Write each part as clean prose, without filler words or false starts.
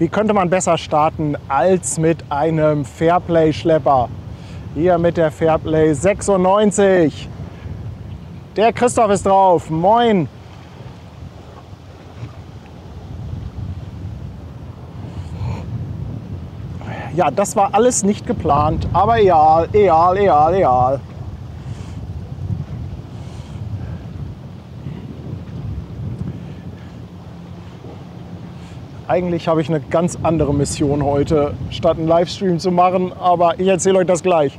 wie könnte man besser starten als mit einem Fairplay-Schlepper? Hier mit der Fairplay 96. Der Christoph ist drauf. Moin. Ja, das war alles nicht geplant, aber egal. Eigentlich habe ich eine ganz andere Mission heute, statt einen Livestream zu machen, aber ich erzähle euch das gleich.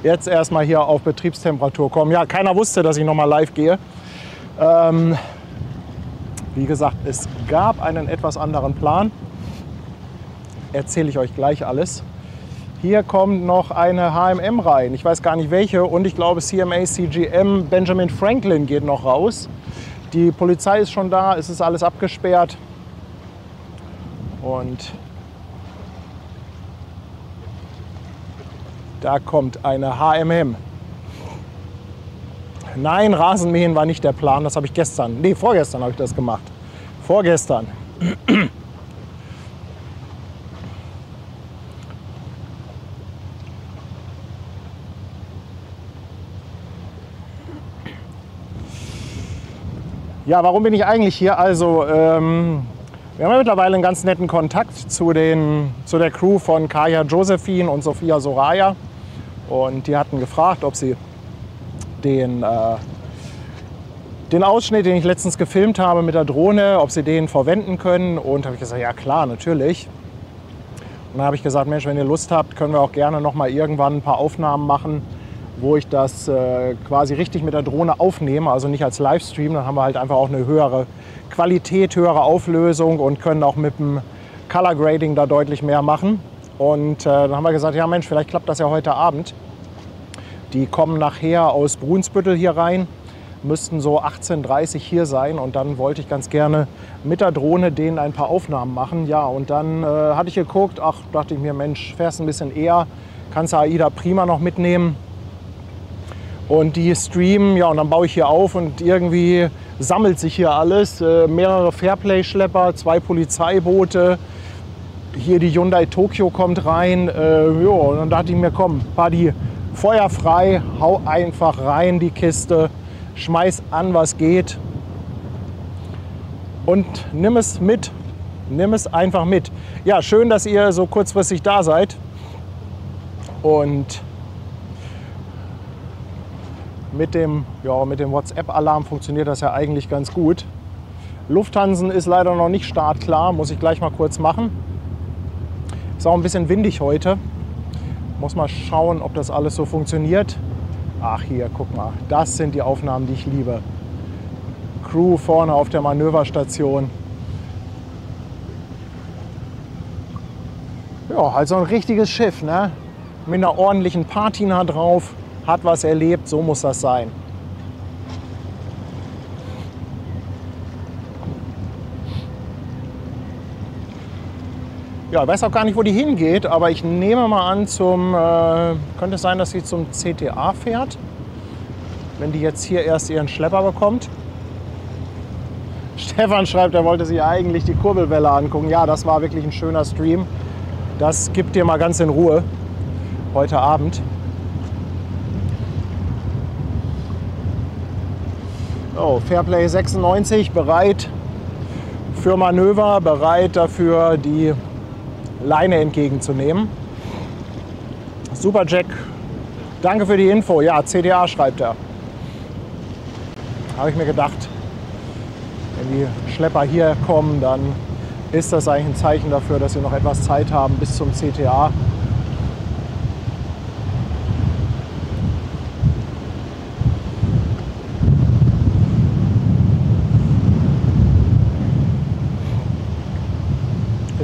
Jetzt erstmal hier auf Betriebstemperatur kommen. Ja, keiner wusste, dass ich nochmal live gehe. Wie gesagt, es gab einen etwas anderen Plan. Erzähle ich euch gleich alles. Hier kommt noch eine HMM rein. Ich weiß gar nicht welche. Und ich glaube CMA CGM Benjamin Franklin geht noch raus. Die Polizei ist schon da. Es ist alles abgesperrt. Und da kommt eine HMM. Nein, Rasenmähen war nicht der Plan. Das habe ich vorgestern habe ich das gemacht. Vorgestern. Ja, warum bin ich eigentlich hier? Also, wir haben ja mittlerweile einen ganz netten Kontakt zu der Crew von Kaya Josephine und Sophia Soraya. Und die hatten gefragt, ob sie den Ausschnitt, den ich letztens gefilmt habe mit der Drohne, ob sie den verwenden können. Und habe ich gesagt, ja klar, natürlich. Und dann habe ich gesagt, Mensch, wenn ihr Lust habt, können wir auch gerne noch mal irgendwann ein paar Aufnahmen machen, wo ich das quasi richtig mit der Drohne aufnehme, also nicht als Livestream. Dann haben wir halt einfach auch eine höhere Qualität, höhere Auflösung und können auch mit dem Color Grading da deutlich mehr machen. Und dann haben wir gesagt, ja Mensch, vielleicht klappt das ja heute Abend. Die kommen nachher aus Brunsbüttel hier rein, müssten so 18:30 Uhr hier sein. Und dann wollte ich ganz gerne mit der Drohne denen ein paar Aufnahmen machen. Ja, und dann hatte ich geguckt, dachte ich mir, Mensch, fährst ein bisschen eher, kannst du AIDA prima noch mitnehmen. Und die streamen, ja, und dann baue ich hier auf und irgendwie sammelt sich hier alles. Mehrere Fairplay-Schlepper, 2 Polizeiboote. Hier die Hyundai Tokyo kommt rein. Ja, und dann dachte ich mir, komm, Buddy, Feuer frei, hau einfach rein die Kiste, schmeiß an, was geht. Und nimm es mit. Nimm es einfach mit. Ja, schön, dass ihr so kurzfristig da seid. Und mit dem WhatsApp-Alarm funktioniert das ja eigentlich ganz gut. Lufthansa ist leider noch nicht startklar, muss ich gleich mal kurz machen. Ist auch ein bisschen windig heute. Muss mal schauen, ob das alles so funktioniert. Ach hier, guck mal, das sind die Aufnahmen, die ich liebe. Crew vorne auf der Manöverstation. Ja, halt so ein richtiges Schiff, ne? Mit einer ordentlichen Patina drauf. Hat was erlebt, so muss das sein. Ja, ich weiß auch gar nicht, wo die hingeht, aber ich nehme mal an könnte es sein, dass sie zum CTA fährt, wenn die jetzt hier erst ihren Schlepper bekommt. Stefan schreibt, er wollte sich eigentlich die Kurbelwelle angucken. Ja, das war wirklich ein schöner Stream. Das gibt dir mal ganz in Ruhe heute Abend. Oh, Fairplay 96 bereit für Manöver, bereit dafür, die Leine entgegenzunehmen. Super Jack, danke für die Info. Ja, CDA schreibt er. Habe ich mir gedacht, wenn die Schlepper hier kommen, dann ist das eigentlich ein Zeichen dafür, dass wir noch etwas Zeit haben bis zum CTA.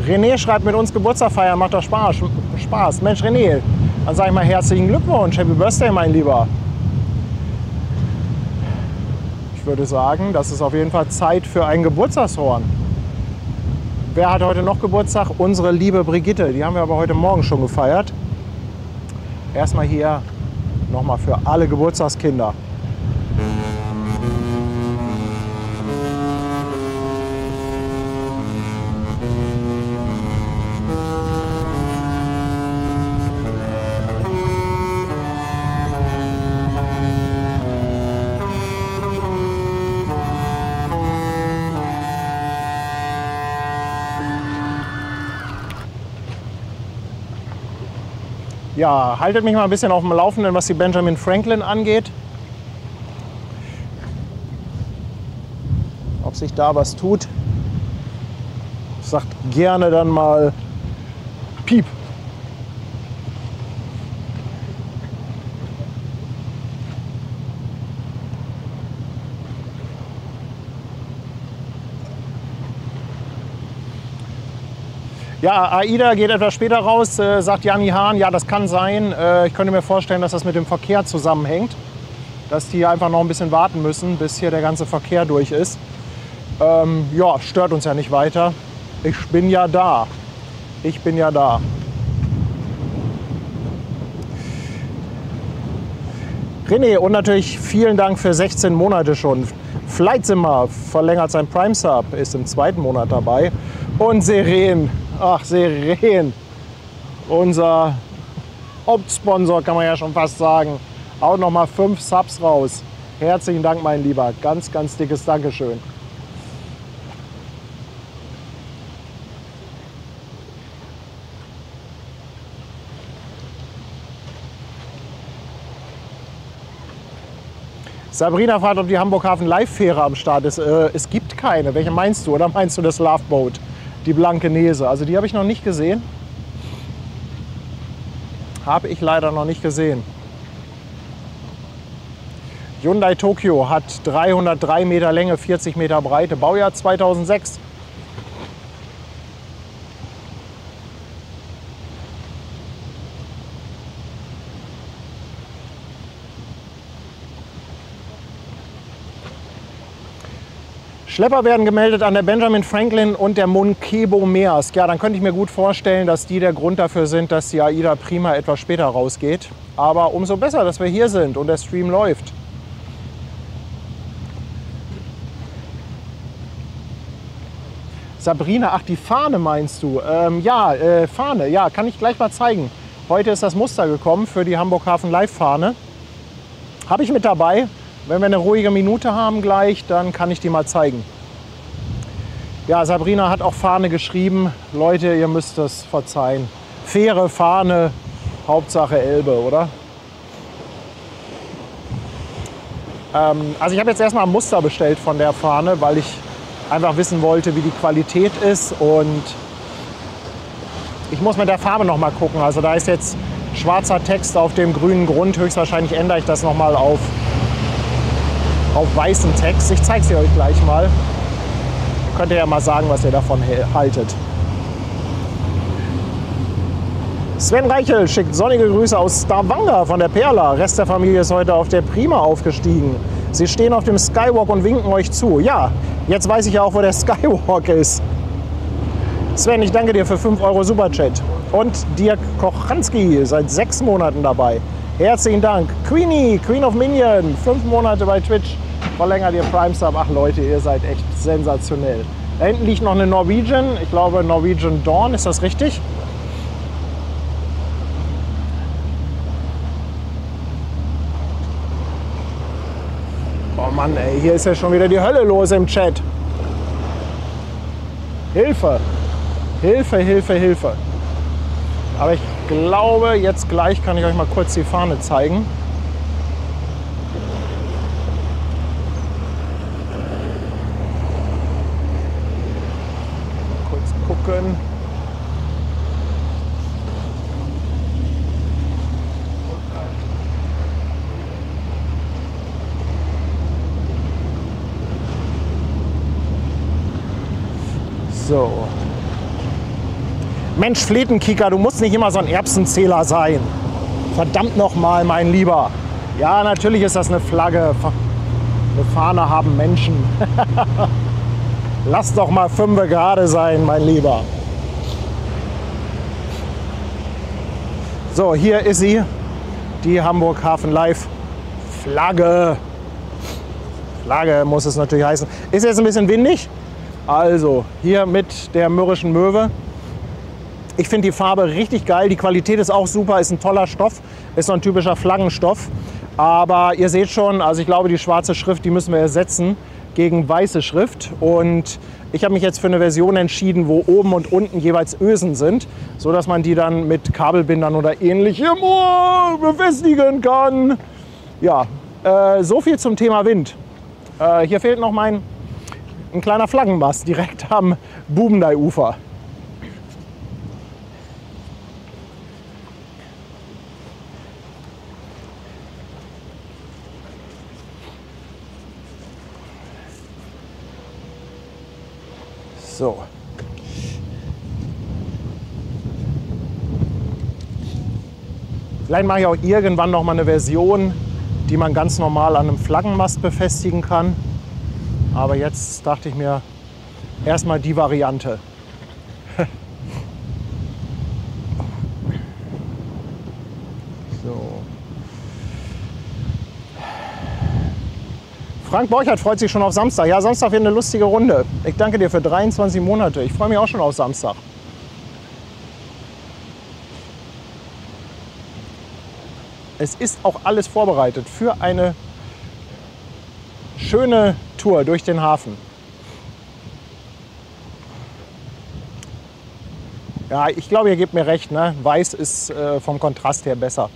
René schreibt, mit uns Geburtstag feiern, macht doch Spaß. Mensch René, dann sage ich mal herzlichen Glückwunsch, Happy Birthday, mein Lieber. Ich würde sagen, das ist auf jeden Fall Zeit für ein Geburtstagshorn. Wer hat heute noch Geburtstag? Unsere liebe Brigitte, die haben wir aber heute Morgen schon gefeiert. Erstmal hier nochmal für alle Ja, haltet mich mal ein bisschen auf dem Laufenden, was die Benjamin Franklin angeht. Ob sich da was tut. Sagt gerne dann mal Piep. Ja, AIDA geht etwas später raus, sagt Janni Hahn. Ja, das kann sein. Ich könnte mir vorstellen, dass das mit dem Verkehr zusammenhängt. Dass die einfach noch ein bisschen warten müssen, bis hier der ganze Verkehr durch ist. Ja, stört uns ja nicht weiter. Ich bin ja da. Ich bin ja da. René, und natürlich vielen Dank für 16 Monate schon. Flightzimmer verlängert sein Prime Sub, ist im 2. Monat dabei. Und Seren, ach Seren, unser Hauptsponsor, kann man ja schon fast sagen, auch noch mal 5 Subs raus. Herzlichen Dank, mein Lieber. Ganz, ganz dickes Dankeschön. Sabrina fragt, ob die Hamburg-Hafen-Live-Fähre am Start ist. Es gibt keine. Welche meinst du? Oder meinst du das Loveboat? Die Blanke Nese. Also die habe ich noch nicht gesehen. Habe ich leider noch nicht gesehen. Hyundai Tokyo hat 303 Meter Länge, 40 Meter Breite. Baujahr 2006. Schlepper werden gemeldet an der Benjamin Franklin und der Monkebo Maersk. Ja, dann könnte ich mir gut vorstellen, dass die der Grund dafür sind, dass die AIDA Prima etwas später rausgeht. Aber umso besser, dass wir hier sind und der Stream läuft. Sabrina, ach, die Fahne meinst du? Ja, Fahne, ja, kann ich gleich mal zeigen. Heute ist das Muster gekommen für die Hamburg Hafen Live Fahne. Habe ich mit dabei. Wenn wir eine ruhige Minute haben gleich, dann kann ich die mal zeigen. Ja, Sabrina hat auch Fahne geschrieben. Leute, ihr müsst es verzeihen. Fähre, Fahne, Hauptsache Elbe, oder? Also ich habe jetzt erstmal ein Muster bestellt von der Fahne, weil ich einfach wissen wollte, wie die Qualität ist. Und ich muss mit der Farbe noch mal gucken. Also da ist jetzt schwarzer Text auf dem grünen Grund. Höchstwahrscheinlich ändere ich das noch mal auf weißen Text. Ich zeige sie euch gleich mal. Könnt ihr ja mal sagen, was ihr davon haltet. Sven Reichel schickt sonnige Grüße aus Stavanger von der Perla. Rest der Familie ist heute auf der Prima aufgestiegen. Sie stehen auf dem Skywalk und winken euch zu. Ja, jetzt weiß ich ja auch, wo der Skywalk ist. Sven, ich danke dir für 5 € Superchat. Und Dirk Kochanski, seit 6 Monaten dabei. Herzlichen Dank. Queenie, Queen of Minion, 5 Monate bei Twitch. Verlängert ihr Prime Sub. Ach Leute, ihr seid echt sensationell. Da hinten liegt noch eine Norwegian. Ich glaube Norwegian Dawn, ist das richtig? Oh Mann, ey, hier ist ja schon wieder die Hölle los im Chat. Hilfe, Hilfe, Hilfe, Hilfe. Aber ich glaube, jetzt gleich kann ich euch mal kurz die Fahne zeigen. Kurz gucken. So. Mensch, Fletenkicker, du musst nicht immer so ein Erbsenzähler sein. Verdammt nochmal, mein Lieber. Ja, natürlich ist das eine Flagge. Eine Fahne haben Menschen. Lass doch mal 5 gerade sein, mein Lieber. So, hier ist sie. Die Hamburg Hafen Live Flagge. Flagge muss es natürlich heißen. Ist jetzt ein bisschen windig. Also, hier mit der mürrischen Möwe. Ich finde die Farbe richtig geil, die Qualität ist auch super, ist ein toller Stoff, ist so ein typischer Flaggenstoff. Aber ihr seht schon, also ich glaube, die schwarze Schrift, die müssen wir ersetzen. gegen weiße Schrift. Und ich habe mich jetzt für eine Version entschieden, wo oben und unten jeweils Ösen sind, sodass man die dann mit Kabelbindern oder ähnlichem befestigen kann. Ja, so viel zum Thema Wind. Hier fehlt noch ein kleiner Flaggenmast direkt am Bubendei-Ufer. So. Vielleicht mache ich auch irgendwann noch mal eine Version, die man ganz normal an einem Flaggenmast befestigen kann. Aber jetzt dachte ich mir erstmal die Variante. So. Frank Borchert freut sich schon auf Samstag. Ja, Samstag wird eine lustige Runde. Ich danke dir für 23 Monate. Ich freue mich auch schon auf Samstag. Es ist auch alles vorbereitet für eine schöne Tour durch den Hafen. Ja, ich glaube, ihr gebt mir recht, ne? Weiß ist vom Kontrast her besser.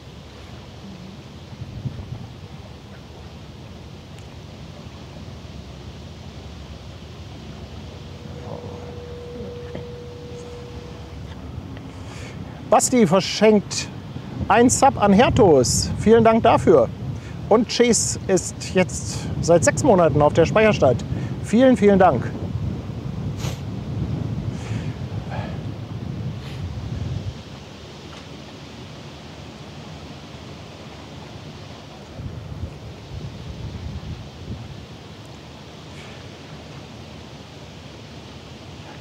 Basti verschenkt ein Sub an Hertos. Vielen Dank dafür. Und Chase ist jetzt seit 6 Monaten auf der Speicherstadt. Vielen, vielen Dank.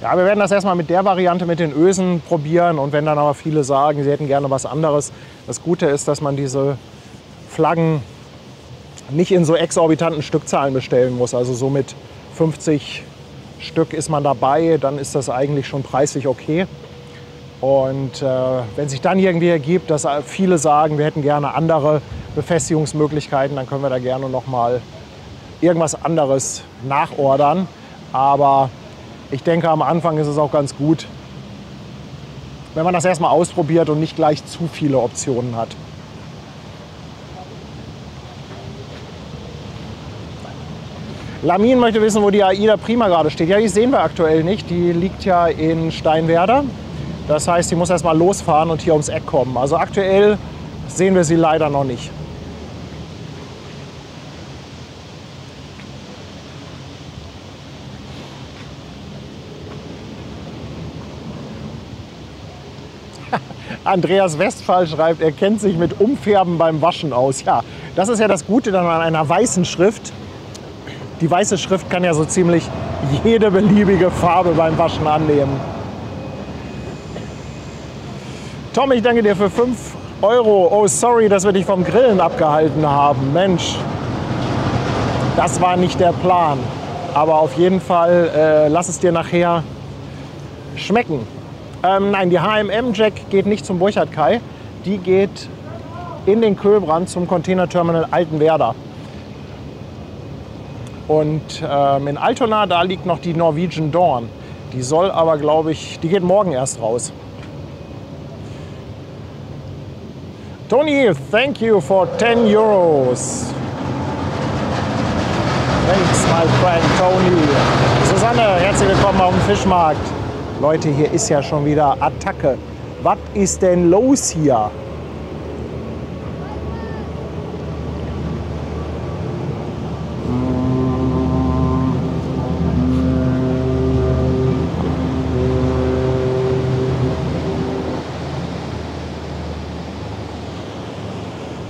Ja, wir werden das erstmal mit der Variante mit den Ösen probieren und wenn dann aber viele sagen, sie hätten gerne was anderes. Das Gute ist, dass man diese Flaggen nicht in so exorbitanten Stückzahlen bestellen muss. Also so mit 50 Stück ist man dabei, dann ist das eigentlich schon preislich okay. Und wenn sich dann irgendwie ergibt, dass viele sagen, wir hätten gerne andere Befestigungsmöglichkeiten, dann können wir da gerne noch mal irgendwas anderes nachordern. Aber ich denke, am Anfang ist es auch ganz gut, wenn man das erstmal ausprobiert und nicht gleich zu viele Optionen hat. Lamin möchte wissen, wo die AIDA Prima gerade steht. Ja, die sehen wir aktuell nicht. Die liegt ja in Steinwerder. Das heißt, die muss erstmal losfahren und hier ums Eck kommen. Also aktuell sehen wir sie leider noch nicht. Andreas Westphal schreibt, er kennt sich mit Umfärben beim Waschen aus. Ja, das ist ja das Gute dann an einer weißen Schrift. Die weiße Schrift kann ja so ziemlich jede beliebige Farbe beim Waschen annehmen. Tom, ich danke dir für 5 Euro. Oh, sorry, dass wir dich vom Grillen abgehalten haben. Mensch, das war nicht der Plan. Aber auf jeden Fall lass es dir nachher schmecken. Nein, die HMM Jack geht nicht zum Burchard Kai. Die geht in den Kölbrand zum Containerterminal Altenwerder. Und in Altona, da liegt noch die Norwegian Dawn. Die soll aber, glaube ich, die geht morgen erst raus. Tony, thank you for 10 Euros. Thanks, my friend Tony. Susanne, herzlich willkommen auf dem Fischmarkt. Leute, hier ist ja schon wieder Attacke. Was ist denn los hier?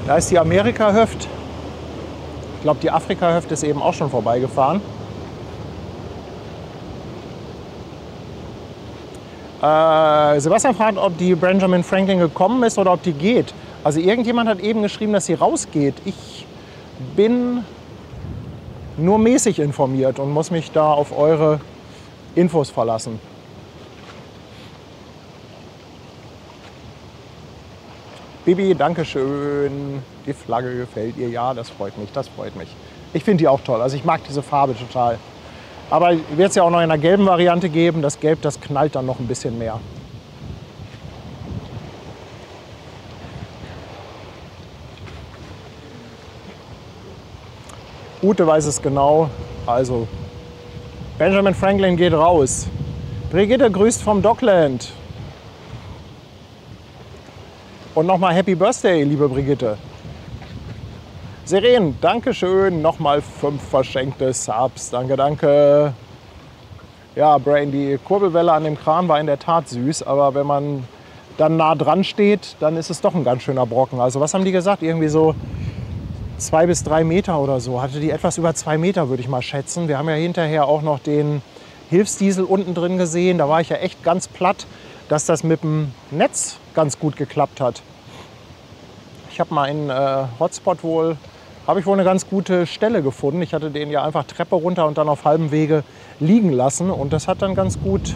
Da ist die Amerika-Höft. Ich glaube, die Afrika-Höft ist eben auch schon vorbeigefahren. Sebastian fragt, ob die Benjamin Franklin gekommen ist oder ob die geht. Also irgendjemand hat eben geschrieben, dass sie rausgeht. Ich bin nur mäßig informiert und muss mich da auf eure Infos verlassen. Bibi, danke schön. Die Flagge gefällt ihr. Ja, das freut mich, das freut mich. Ich finde die auch toll. Also ich mag diese Farbe total. Aber wird es ja auch noch in einer gelben Variante geben. Das Gelb, das knallt dann noch ein bisschen mehr. Ute weiß es genau. Also Benjamin Franklin geht raus. Brigitte grüßt vom Dockland. Und nochmal Happy Birthday, liebe Brigitte. Seren, danke schön. Nochmal 5 verschenkte Subs. Danke, danke. Ja, Brain, die Kurbelwelle an dem Kran war in der Tat süß. Aber wenn man dann nah dran steht, dann ist es doch ein ganz schöner Brocken. Also was haben die gesagt? Irgendwie so 2 bis 3 Meter oder so. Hatte die etwas über 2 Meter, würde ich mal schätzen. Wir haben ja hinterher auch noch den Hilfsdiesel unten drin gesehen. Da war ich ja echt ganz platt, dass das mit dem Netz ganz gut geklappt hat. Ich habe mal einen Hotspot habe ich wohl eine ganz gute Stelle gefunden. Ich hatte den ja einfach Treppe runter und dann auf halbem Wege liegen lassen. Und das hat dann ganz gut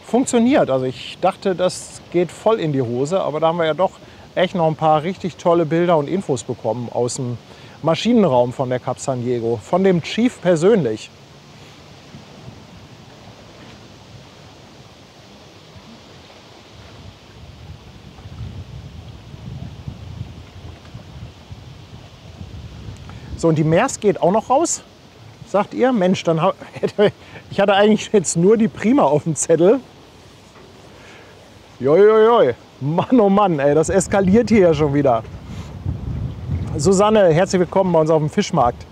funktioniert. Also ich dachte, das geht voll in die Hose. Aber da haben wir ja doch echt noch ein paar richtig tolle Bilder und Infos bekommen aus dem Maschinenraum von der Cap San Diego. Von dem Chief persönlich. So, und die Maersk geht auch noch raus, sagt ihr? Mensch, ich hatte eigentlich jetzt nur die Prima auf dem Zettel. Joi, Mann, oh Mann, ey, das eskaliert hier ja schon wieder. Susanne, herzlich willkommen bei uns auf dem Fischmarkt.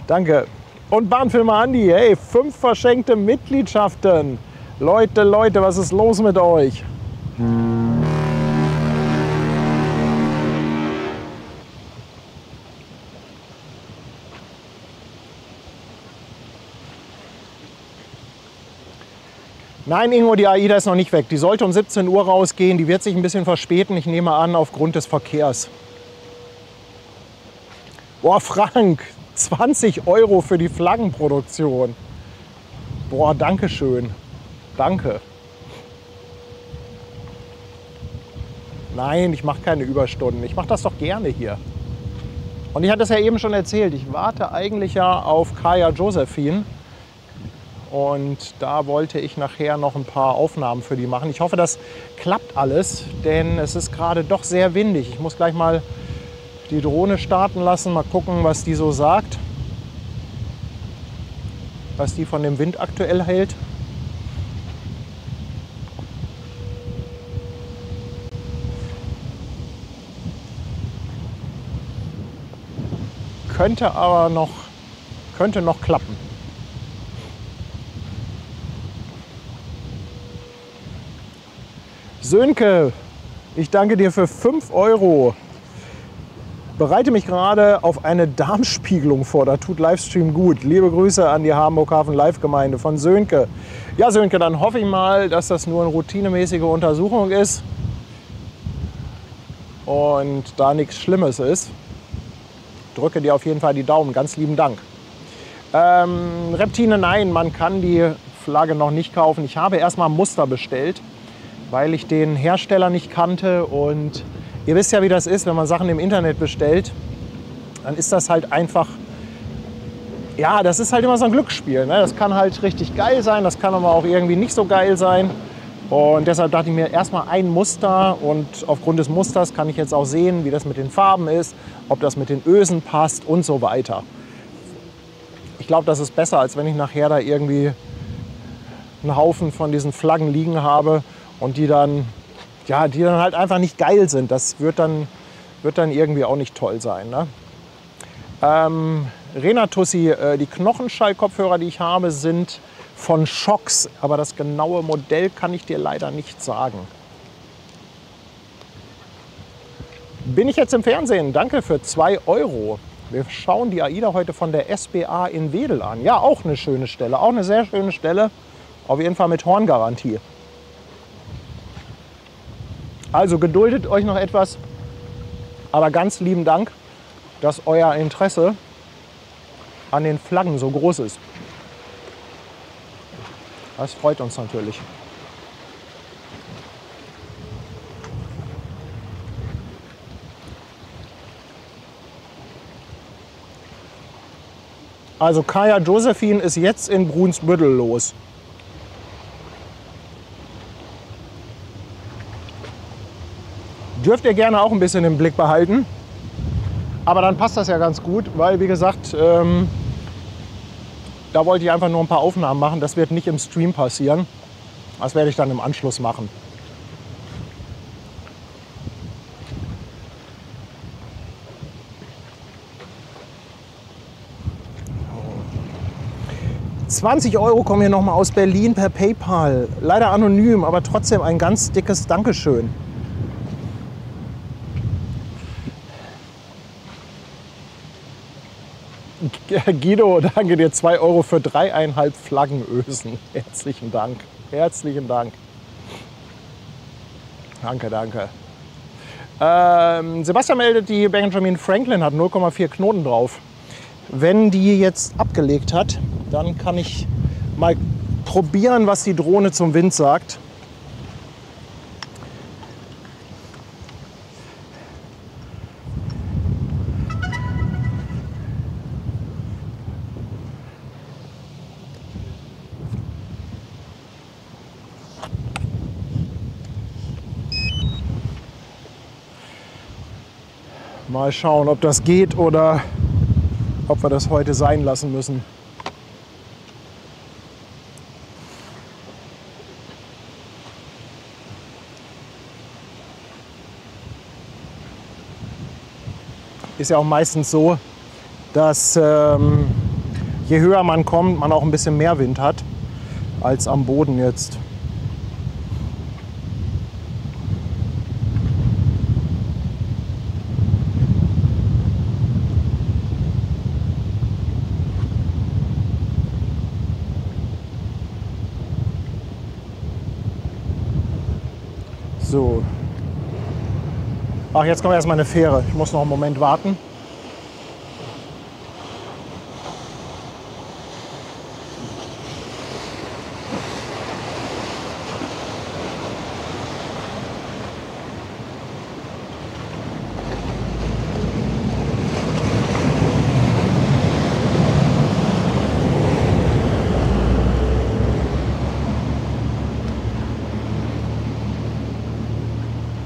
Danke. Und Bahnfilmer Andi, hey, 5 verschenkte Mitgliedschaften. Leute, was ist los mit euch? Nein, Ingo, die AIDA ist noch nicht weg. Die sollte um 17 Uhr rausgehen. Die wird sich ein bisschen verspäten, ich nehme an, aufgrund des Verkehrs. Boah, Frank, 20 € für die Flaggenproduktion. Boah, danke schön. Danke. Nein, ich mache keine Überstunden. Ich mache das doch gerne hier. Und ich hatte es ja eben schon erzählt. Ich warte eigentlich ja auf Kaya Josephine. Und da wollte ich nachher noch ein paar Aufnahmen für die machen. Ich hoffe, das klappt alles, denn es ist gerade doch sehr windig. Ich muss gleich mal die Drohne starten lassen, mal gucken, was die so sagt. Was die von dem Wind aktuell hält. Könnte noch klappen. Sönke, ich danke dir für 5 €. Bereite mich gerade auf eine Darmspiegelung vor. Da tut Livestream gut. Liebe Grüße an die Hamburg-Hafen Live-Gemeinde von Sönke. Ja, Sönke, dann hoffe ich mal, dass das nur eine routinemäßige Untersuchung ist und da nichts Schlimmes ist. Drücke dir auf jeden Fall die Daumen. Ganz lieben Dank. Reptine, nein, man kann die Flagge noch nicht kaufen. Ich habe erstmal ein Muster bestellt, weil ich den Hersteller nicht kannte. Und ihr wisst ja, wie das ist, wenn man Sachen im Internet bestellt, dann ist das halt einfach, ja, das ist halt immer so ein Glücksspiel. Ne? Das kann halt richtig geil sein, das kann aber auch irgendwie nicht so geil sein. Und deshalb dachte ich mir erstmal ein Muster und aufgrund des Musters kann ich jetzt auch sehen, wie das mit den Farben ist, ob das mit den Ösen passt und so weiter. Ich glaube, das ist besser, als wenn ich nachher da irgendwie einen Haufen von diesen Flaggen liegen habe und die dann halt einfach nicht geil sind. Das wird dann irgendwie auch nicht toll sein. Ne? Rena Tussi, die Knochenschall-Kopfhörer, die ich habe, sind von Shocks, aber das genaue Modell kann ich dir leider nicht sagen. Bin ich jetzt im Fernsehen? Danke für 2 €. Wir schauen die AIDA heute von der SBA in Wedel an. Ja, auch eine schöne Stelle, auch eine sehr schöne Stelle. Auf jeden Fall mit Horngarantie. Also geduldet euch noch etwas, aber ganz lieben Dank, dass euer Interesse an den Flaggen so groß ist. Das freut uns natürlich. Also Kaya Josephine ist jetzt in Brunsbüttel los. Dürft ihr gerne auch ein bisschen im Blick behalten. Aber dann passt das ja ganz gut, weil wie gesagt, da wollte ich einfach nur ein paar Aufnahmen machen. Das wird nicht im Stream passieren. Das werde ich dann im Anschluss machen. €20 kommen hier nochmal aus Berlin per PayPal. Leider anonym, aber trotzdem ein ganz dickes Dankeschön. Guido, danke dir, 2 € für 3,5 Flaggenösen. Herzlichen Dank. Herzlichen Dank. Danke, danke. Sebastian meldet, die Benjamin Franklin hat 0,4 Knoten drauf. Wenn die jetzt abgelegt hat, dann kann ich mal probieren, was die Drohne zum Wind sagt. Mal schauen, ob das geht oder ob wir das heute sein lassen müssen. Ist ja auch meistens so, dass je höher man kommt, man auch ein bisschen mehr Wind hat als am Boden jetzt. So. Ach, jetzt kommt erstmal eine Fähre. Ich muss noch einen Moment warten.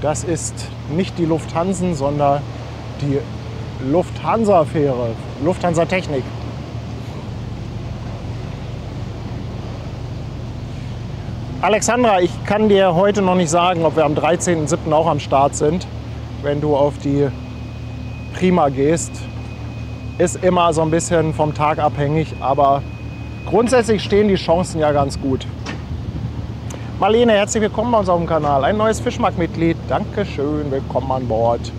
Das ist nicht die Lufthansa, sondern die Lufthansa-Fähre, Lufthansa-Technik. Alexandra, ich kann dir heute noch nicht sagen, ob wir am 13.07. auch am Start sind, wenn du auf die Prima gehst. Ist immer so ein bisschen vom Tag abhängig, aber grundsätzlich stehen die Chancen ja ganz gut. Marlene, herzlich willkommen bei uns auf dem Kanal. Ein neues Fischmarkt-Mitglied. Dankeschön, willkommen an Bord.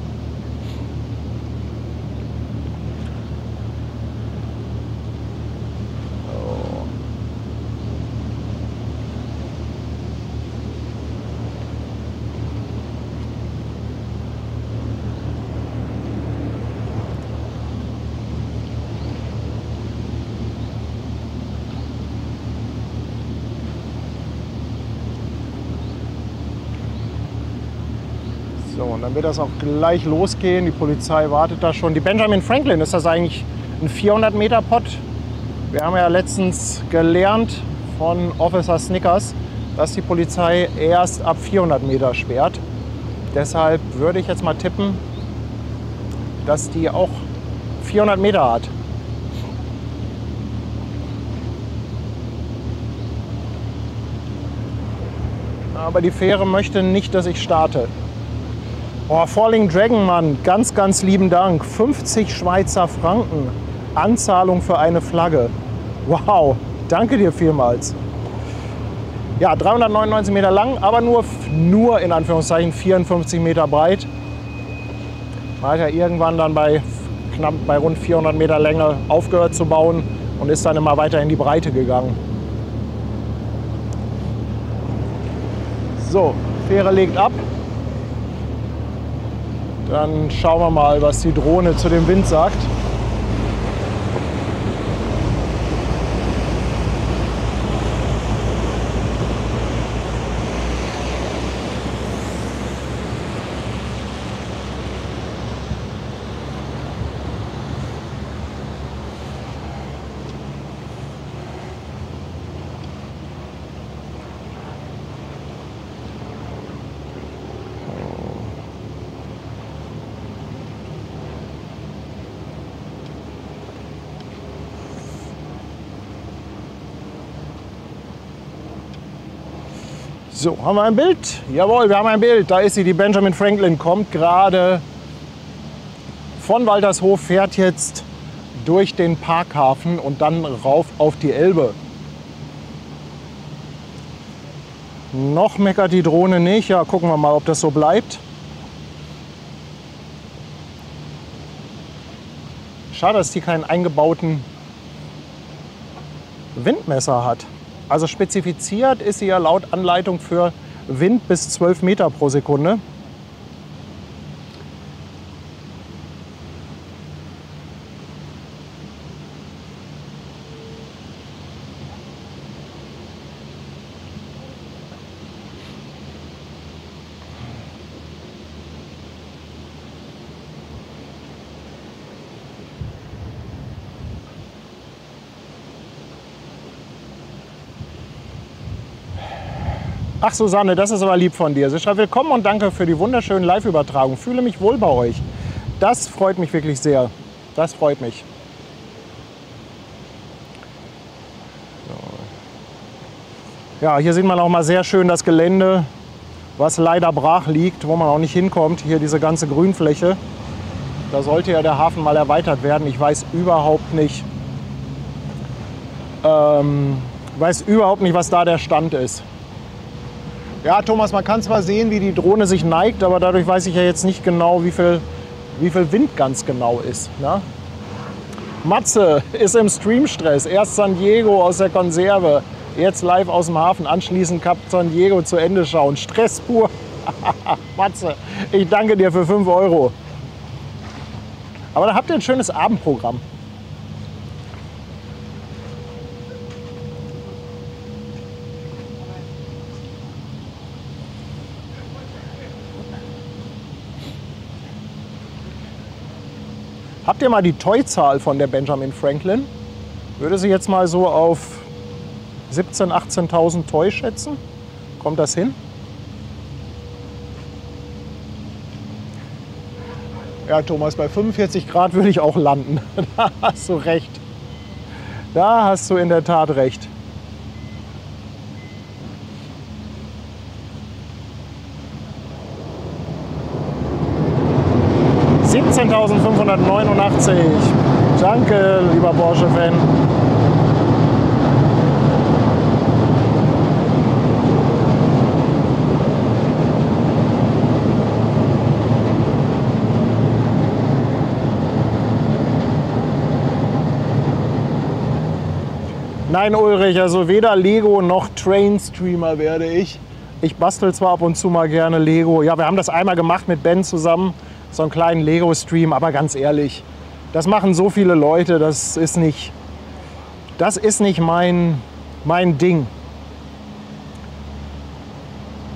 So, und dann wird das auch gleich losgehen. Die Polizei wartet da schon. Die Benjamin Franklin, ist das eigentlich ein 400-Meter-Pott? Wir haben ja letztens gelernt von Officer Snickers, dass die Polizei erst ab 400 Meter sperrt. Deshalb würde ich jetzt mal tippen, dass die auch 400 Meter hat. Aber die Fähre möchte nicht, dass ich starte. Oh, Falling Dragon, Mann, ganz, ganz lieben Dank. 50 Schweizer Franken. Anzahlung für eine Flagge. Wow, danke dir vielmals. Ja, 399 Meter lang, aber nur in Anführungszeichen 54 Meter breit. Man hat ja irgendwann dann bei rund 400 Meter Länge aufgehört zu bauen und ist dann immer weiter in die Breite gegangen. So, Fähre legt ab. Dann schauen wir mal, was die Drohne zu dem Wind sagt. So, haben wir ein Bild? Jawohl, wir haben ein Bild. Da ist sie, die Benjamin Franklin kommt gerade von Waltershof, fährt jetzt durch den Parkhafen und dann rauf auf die Elbe. Noch meckert die Drohne nicht. Ja, gucken wir mal, ob das so bleibt. Schade, dass die keinen eingebauten Windmesser hat. Also spezifiziert ist sie ja laut Anleitung für Wind bis 12 Meter pro Sekunde. Ach Susanne, das ist aber lieb von dir. Sie schreibt, willkommen und danke für die wunderschönen Live-Übertragungen. Fühle mich wohl bei euch. Das freut mich wirklich sehr. Das freut mich. Ja, hier sieht man auch mal sehr schön das Gelände, was leider brach liegt, wo man auch nicht hinkommt. Hier diese ganze Grünfläche. Da sollte ja der Hafen mal erweitert werden. Ich weiß überhaupt nicht, was da der Stand ist. Ja, Thomas, man kann zwar sehen, wie die Drohne sich neigt, aber dadurch weiß ich ja jetzt nicht genau, wie viel Wind ganz genau ist. Ne? Matze ist im Streamstress. Erst San Diego aus der Konserve, jetzt live aus dem Hafen, anschließend Kap San Diego zu Ende schauen. Stress pur. Matze, ich danke dir für 5 Euro. Aber da habt ihr ein schönes Abendprogramm. Habt ihr mal die Toy-Zahl von der Benjamin Franklin? Würde sie jetzt mal so auf 17.000, 18.000 Toy schätzen? Kommt das hin? Ja, Thomas, bei 45 Grad würde ich auch landen. Da hast du recht. Da hast du in der Tat recht. $17.589. Danke, lieber Porsche-Fan. Nein, Ulrich, also weder Lego noch Train-Streamer werde ich. Ich bastel zwar ab und zu mal gerne Lego. Ja, wir haben das einmal gemacht mit Ben zusammen. So einen kleinen Lego-Stream, aber ganz ehrlich, das machen so viele Leute, das ist nicht mein Ding.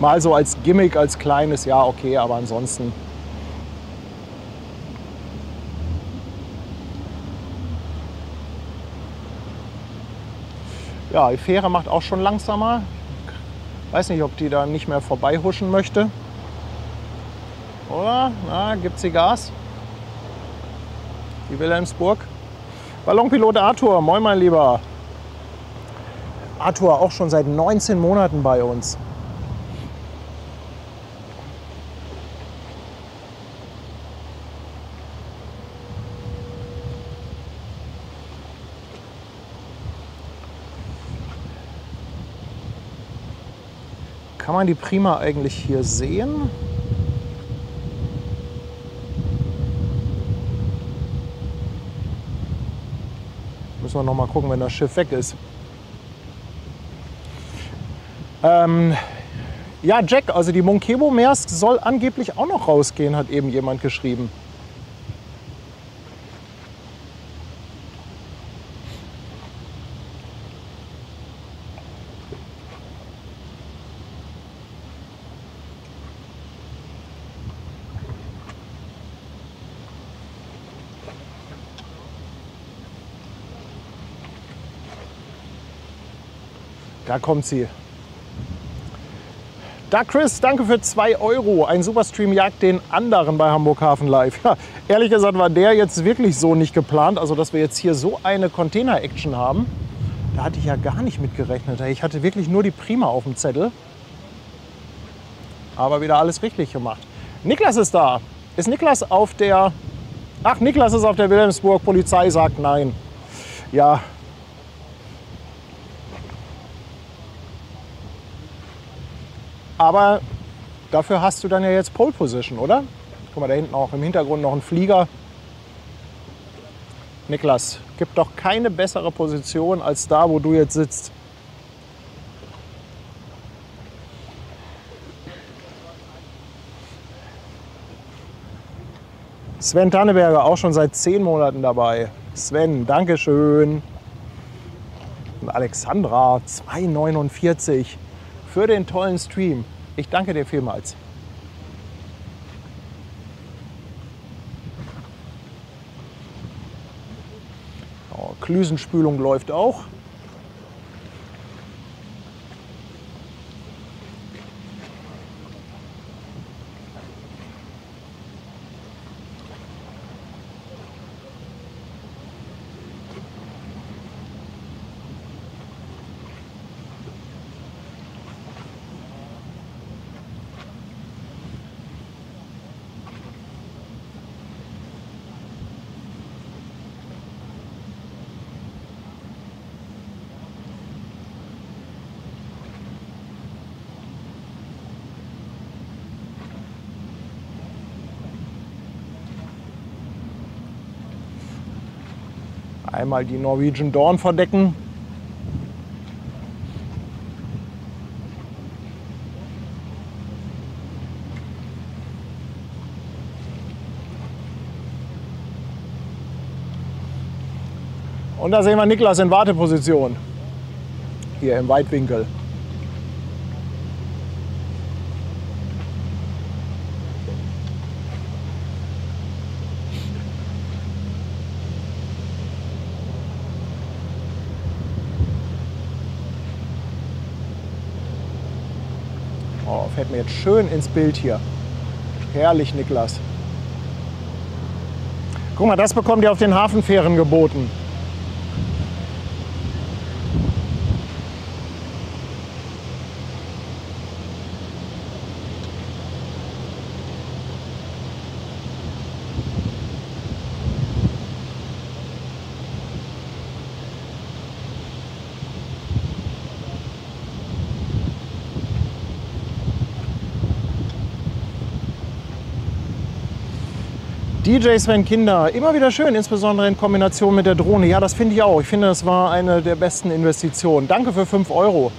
Mal so als Gimmick, als kleines, ja okay, aber ansonsten. Ja, die Fähre macht auch schon langsamer. Weiß nicht, ob die da nicht mehr vorbei huschen möchte. Oder? Na, gibt sie Gas? Die Wilhelmsburg. Ballonpilot Arthur, moin mein Lieber. Arthur auch schon seit 19 Monaten bei uns. Kann man die Prima eigentlich hier sehen? Müssen wir noch mal gucken, wenn das Schiff weg ist. Ja, Jack, also die Monkebo Maersk soll angeblich auch noch rausgehen, hat eben jemand geschrieben. Da kommt sie. Da Chris, danke für 2 Euro. Ein Superstream jagt den anderen bei Hamburg Hafen Live. Ja, ehrlich gesagt war der jetzt wirklich so nicht geplant. Also dass wir jetzt hier so eine Container-Action haben, da hatte ich ja gar nicht mit gerechnet. Ich hatte wirklich nur die Prima auf dem Zettel. Aber wieder alles richtig gemacht. Niklas ist da. Ist Niklas auf der... Ach, Niklas ist auf der Wilhelmsburg. Polizei sagt nein. Ja. Aber dafür hast du dann ja jetzt Pole Position, oder? Guck mal, da hinten auch im Hintergrund noch ein Flieger. Niklas, gibt doch keine bessere Position als da, wo du jetzt sitzt. Sven Tanneberger, auch schon seit 10 Monaten dabei. Sven, Dankeschön. Und Alexandra, 2,49 für den tollen Stream. Ich danke dir vielmals. Oh, Klüsenspülung läuft auch. Einmal die Norwegian Dawn verdecken. Und da sehen wir Niklas in Warteposition. Hier im Weitwinkel. Oh, fällt mir jetzt schön ins Bild hier. Herrlich, Niklas. Guck mal, das bekommt ihr auf den Hafenfähren geboten. DJ Sven Kinder, immer wieder schön, insbesondere in Kombination mit der Drohne. Ja, das finde ich auch. Ich finde, das war eine der besten Investitionen. Danke für 5 Euro.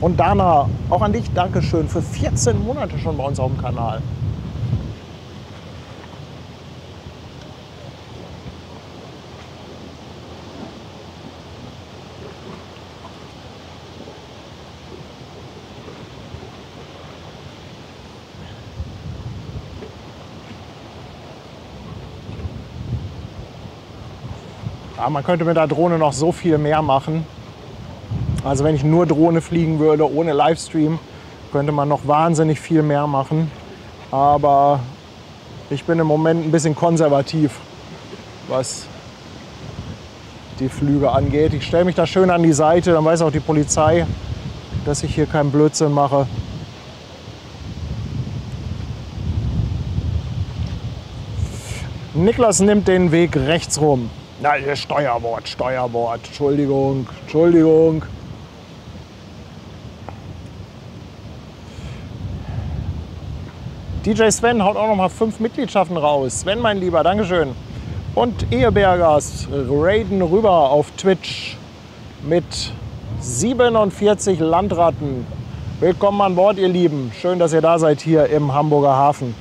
Und Dana, auch an dich, Dankeschön, für 14 Monate schon bei uns auf dem Kanal. Ja, man könnte mit der Drohne noch so viel mehr machen. Also wenn ich nur Drohne fliegen würde, ohne Livestream, könnte man noch wahnsinnig viel mehr machen. Aber ich bin im Moment ein bisschen konservativ, was die Flüge angeht. Ich stelle mich da schön an die Seite, dann weiß auch die Polizei, dass ich hier keinen Blödsinn mache. Niklas nimmt den Weg rechts rum. Na, Steuerbord, Entschuldigung, Entschuldigung. DJ Sven haut auch noch mal 5 Mitgliedschaften raus. Sven, mein Lieber, Dankeschön. Und Ehebergers raiden rüber auf Twitch mit 47 Landratten. Willkommen an Bord, ihr Lieben. Schön, dass ihr da seid hier im Hamburger Hafen.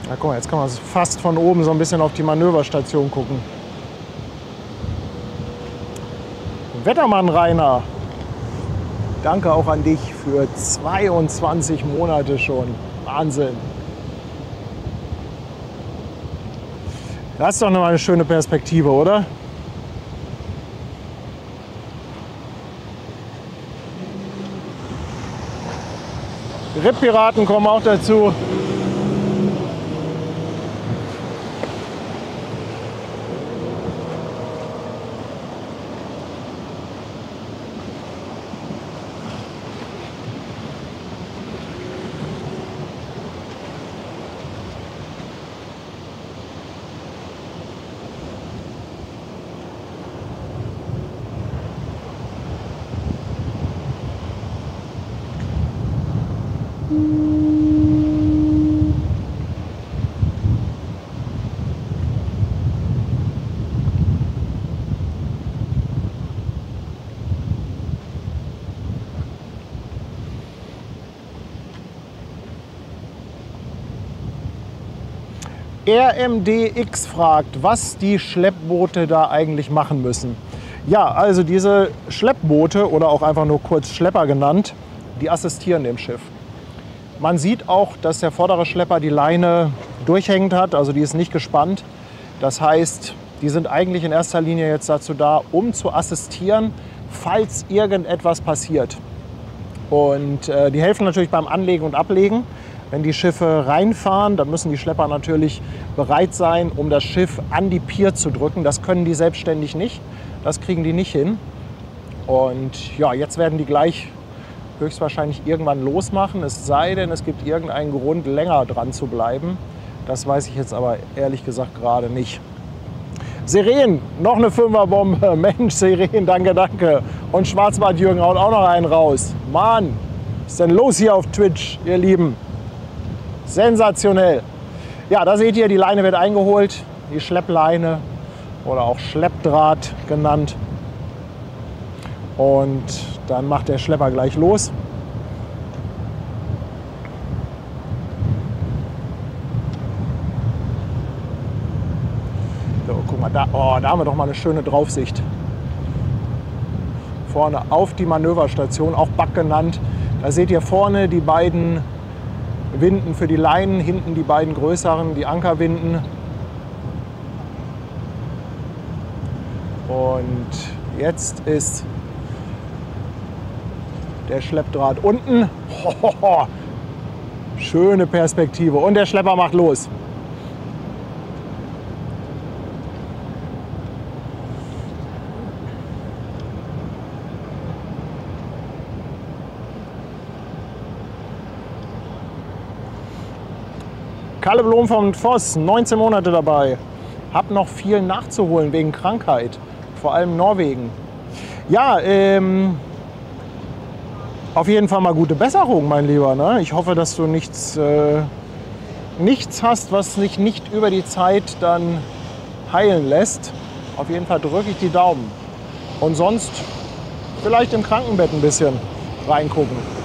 Ja, guck mal, jetzt kann man fast von oben so ein bisschen auf die Manöverstation gucken. Wettermann Rainer. Danke auch an dich für 22 Monate schon. Wahnsinn. Das ist doch noch eine schöne Perspektive, oder? Rippiraten kommen auch dazu. RMDX fragt, was die Schleppboote da eigentlich machen müssen. Ja, also diese Schleppboote oder auch einfach nur kurz Schlepper genannt, die assistieren dem Schiff. Man sieht auch, dass der vordere Schlepper die Leine durchhängend hat, also die ist nicht gespannt. Das heißt, die sind eigentlich in erster Linie jetzt dazu da, um zu assistieren, falls irgendetwas passiert. Und die helfen natürlich beim Anlegen und Ablegen. Wenn die Schiffe reinfahren, dann müssen die Schlepper natürlich bereit sein, um das Schiff an die Pier zu drücken. Das können die selbstständig nicht. Das kriegen die nicht hin. Und ja, jetzt werden die gleich höchstwahrscheinlich irgendwann losmachen. Es sei denn, es gibt irgendeinen Grund, länger dran zu bleiben. Das weiß ich jetzt aber ehrlich gesagt gerade nicht. Seren, noch eine Fünferbombe. Mensch, Seren, danke, danke. Und Schwarzbart-Jürgen haut auch noch einen raus. Mann, was ist denn los hier auf Twitch, ihr Lieben? Sensationell. Ja, da seht ihr, die Leine wird eingeholt, die Schleppleine oder auch Schleppdraht genannt. Und dann macht der Schlepper gleich los. So, guck mal, da haben wir doch mal eine schöne Draufsicht. Vorne auf die Manöverstation, auch Back genannt. Da seht ihr vorne die beiden Winden für die Leinen, hinten die beiden größeren, die Ankerwinden. Und jetzt ist der Schleppdraht unten. Hohoho. Schöne Perspektive. Und der Schlepper macht los. Kalle Blom vom Voss, 19 Monate dabei. Hab noch viel nachzuholen wegen Krankheit, vor allem Norwegen. Ja, auf jeden Fall mal gute Besserung, mein Lieber. Ne? Ich hoffe, dass du nichts hast, was sich nicht über die Zeit dann heilen lässt. Auf jeden Fall drücke ich die Daumen. Und sonst vielleicht im Krankenbett ein bisschen reingucken.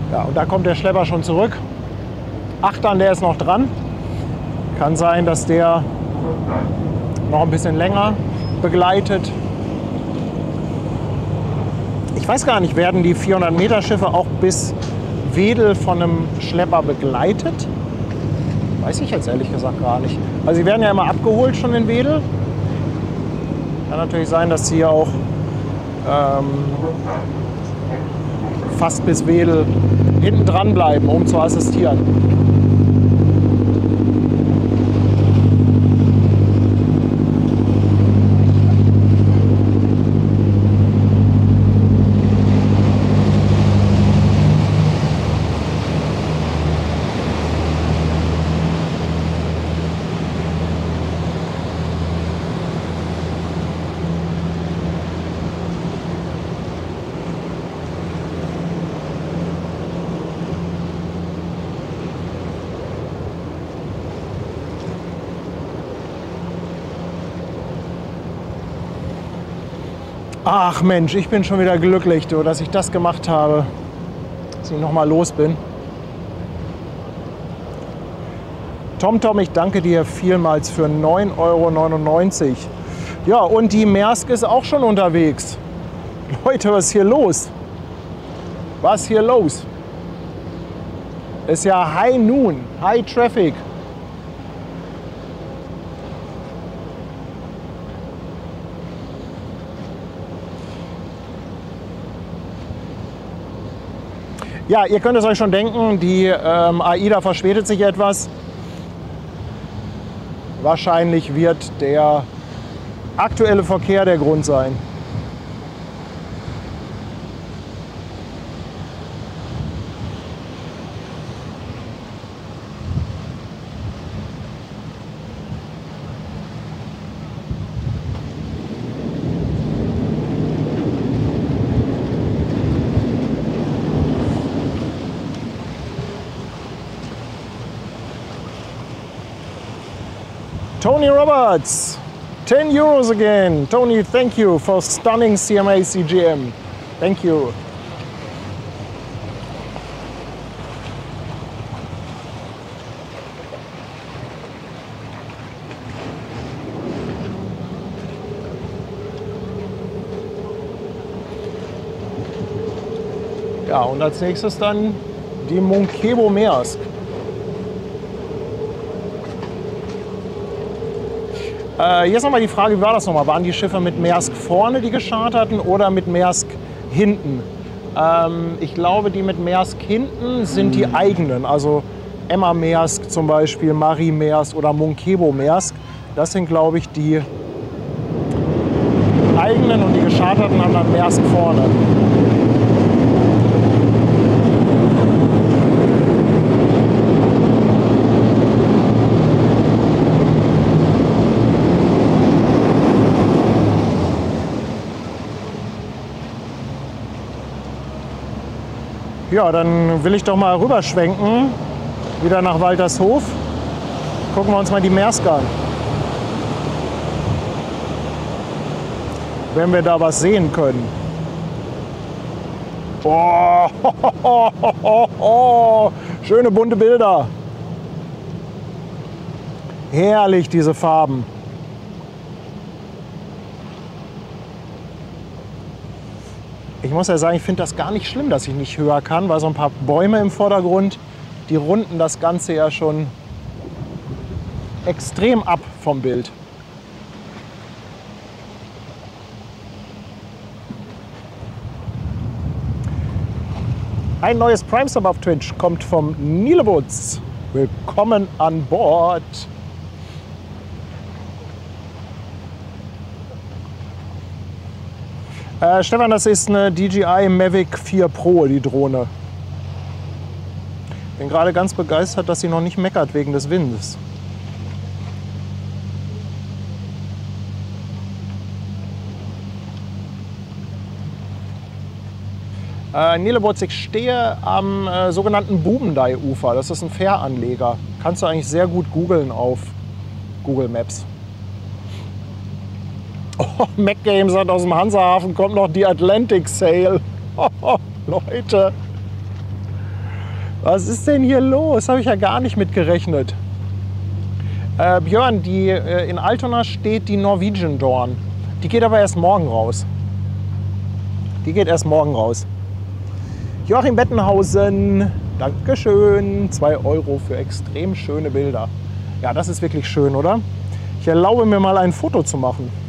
Ja, und da kommt der Schlepper schon zurück. Achtern, der ist noch dran. Kann sein, dass der noch ein bisschen länger begleitet. Ich weiß gar nicht, werden die 400-Meter-Schiffe auch bis Wedel von einem Schlepper begleitet? Weiß ich jetzt ehrlich gesagt gar nicht. Also sie werden ja immer abgeholt schon in Wedel. Kann natürlich sein, dass sie auch fast bis Wedel hinten dran bleiben, um zu assistieren. Ach Mensch, ich bin schon wieder glücklich, du, dass ich das gemacht habe, dass ich noch mal los bin. TomTom, ich danke dir vielmals für 9,99 €. Ja, und die Maersk ist auch schon unterwegs. Leute, was ist hier los? Was ist hier los? Ist ja High Noon, High Traffic. Ja, ihr könnt es euch schon denken, die AIDA verspätet sich etwas. Wahrscheinlich wird der aktuelle Verkehr der Grund sein. Tony Roberts, 10 euros again. Tony, thank you for stunning CMA CGM. Thank you. Ja, und als nächstes dann die Munkebo Maersk. Jetzt nochmal die Frage, wie war das nochmal? Waren die Schiffe mit Maersk vorne, die gescharterten, oder mit Maersk hinten? Ich glaube, die mit Maersk hinten sind die eigenen. Also Emma Maersk zum Beispiel, Marie Maersk oder Munkebo Maersk. Das sind, glaube ich, die eigenen, und die gescharterten haben dann Maersk vorne. Ja, dann will ich doch mal rüberschwenken, wieder nach Waltershof. Gucken wir uns mal die Maersk an. Wenn wir da was sehen können. Oh, schöne bunte Bilder. Herrlich, diese Farben. Ich muss ja sagen, ich finde das gar nicht schlimm, dass ich nicht höher kann, weil so ein paar Bäume im Vordergrund, die runden das Ganze ja schon extrem ab vom Bild. Ein neues Prime-Sub auf Twitch kommt vom Nilebutz. Willkommen an Bord. Stefan, das ist eine DJI Mavic 4 Pro, die Drohne. Bin gerade ganz begeistert, dass sie noch nicht meckert wegen des Windes. Nilebutz, ich stehe am sogenannten Bubendei-Ufer. Das ist ein Fähranleger. Kannst du eigentlich sehr gut googeln auf Google Maps. Oh, Mac Games hat aus dem Hansahafen kommt noch die Atlantic Sail. Oh, Leute, was ist denn hier los? Habe ich ja gar nicht mit gerechnet. Björn, in Altona steht die Norwegian Dawn. Die geht aber erst morgen raus. Die geht erst morgen raus. Joachim Bettenhausen, Dankeschön. 2 € für extrem schöne Bilder. Ja, das ist wirklich schön, oder? Ich erlaube mir mal ein Foto zu machen.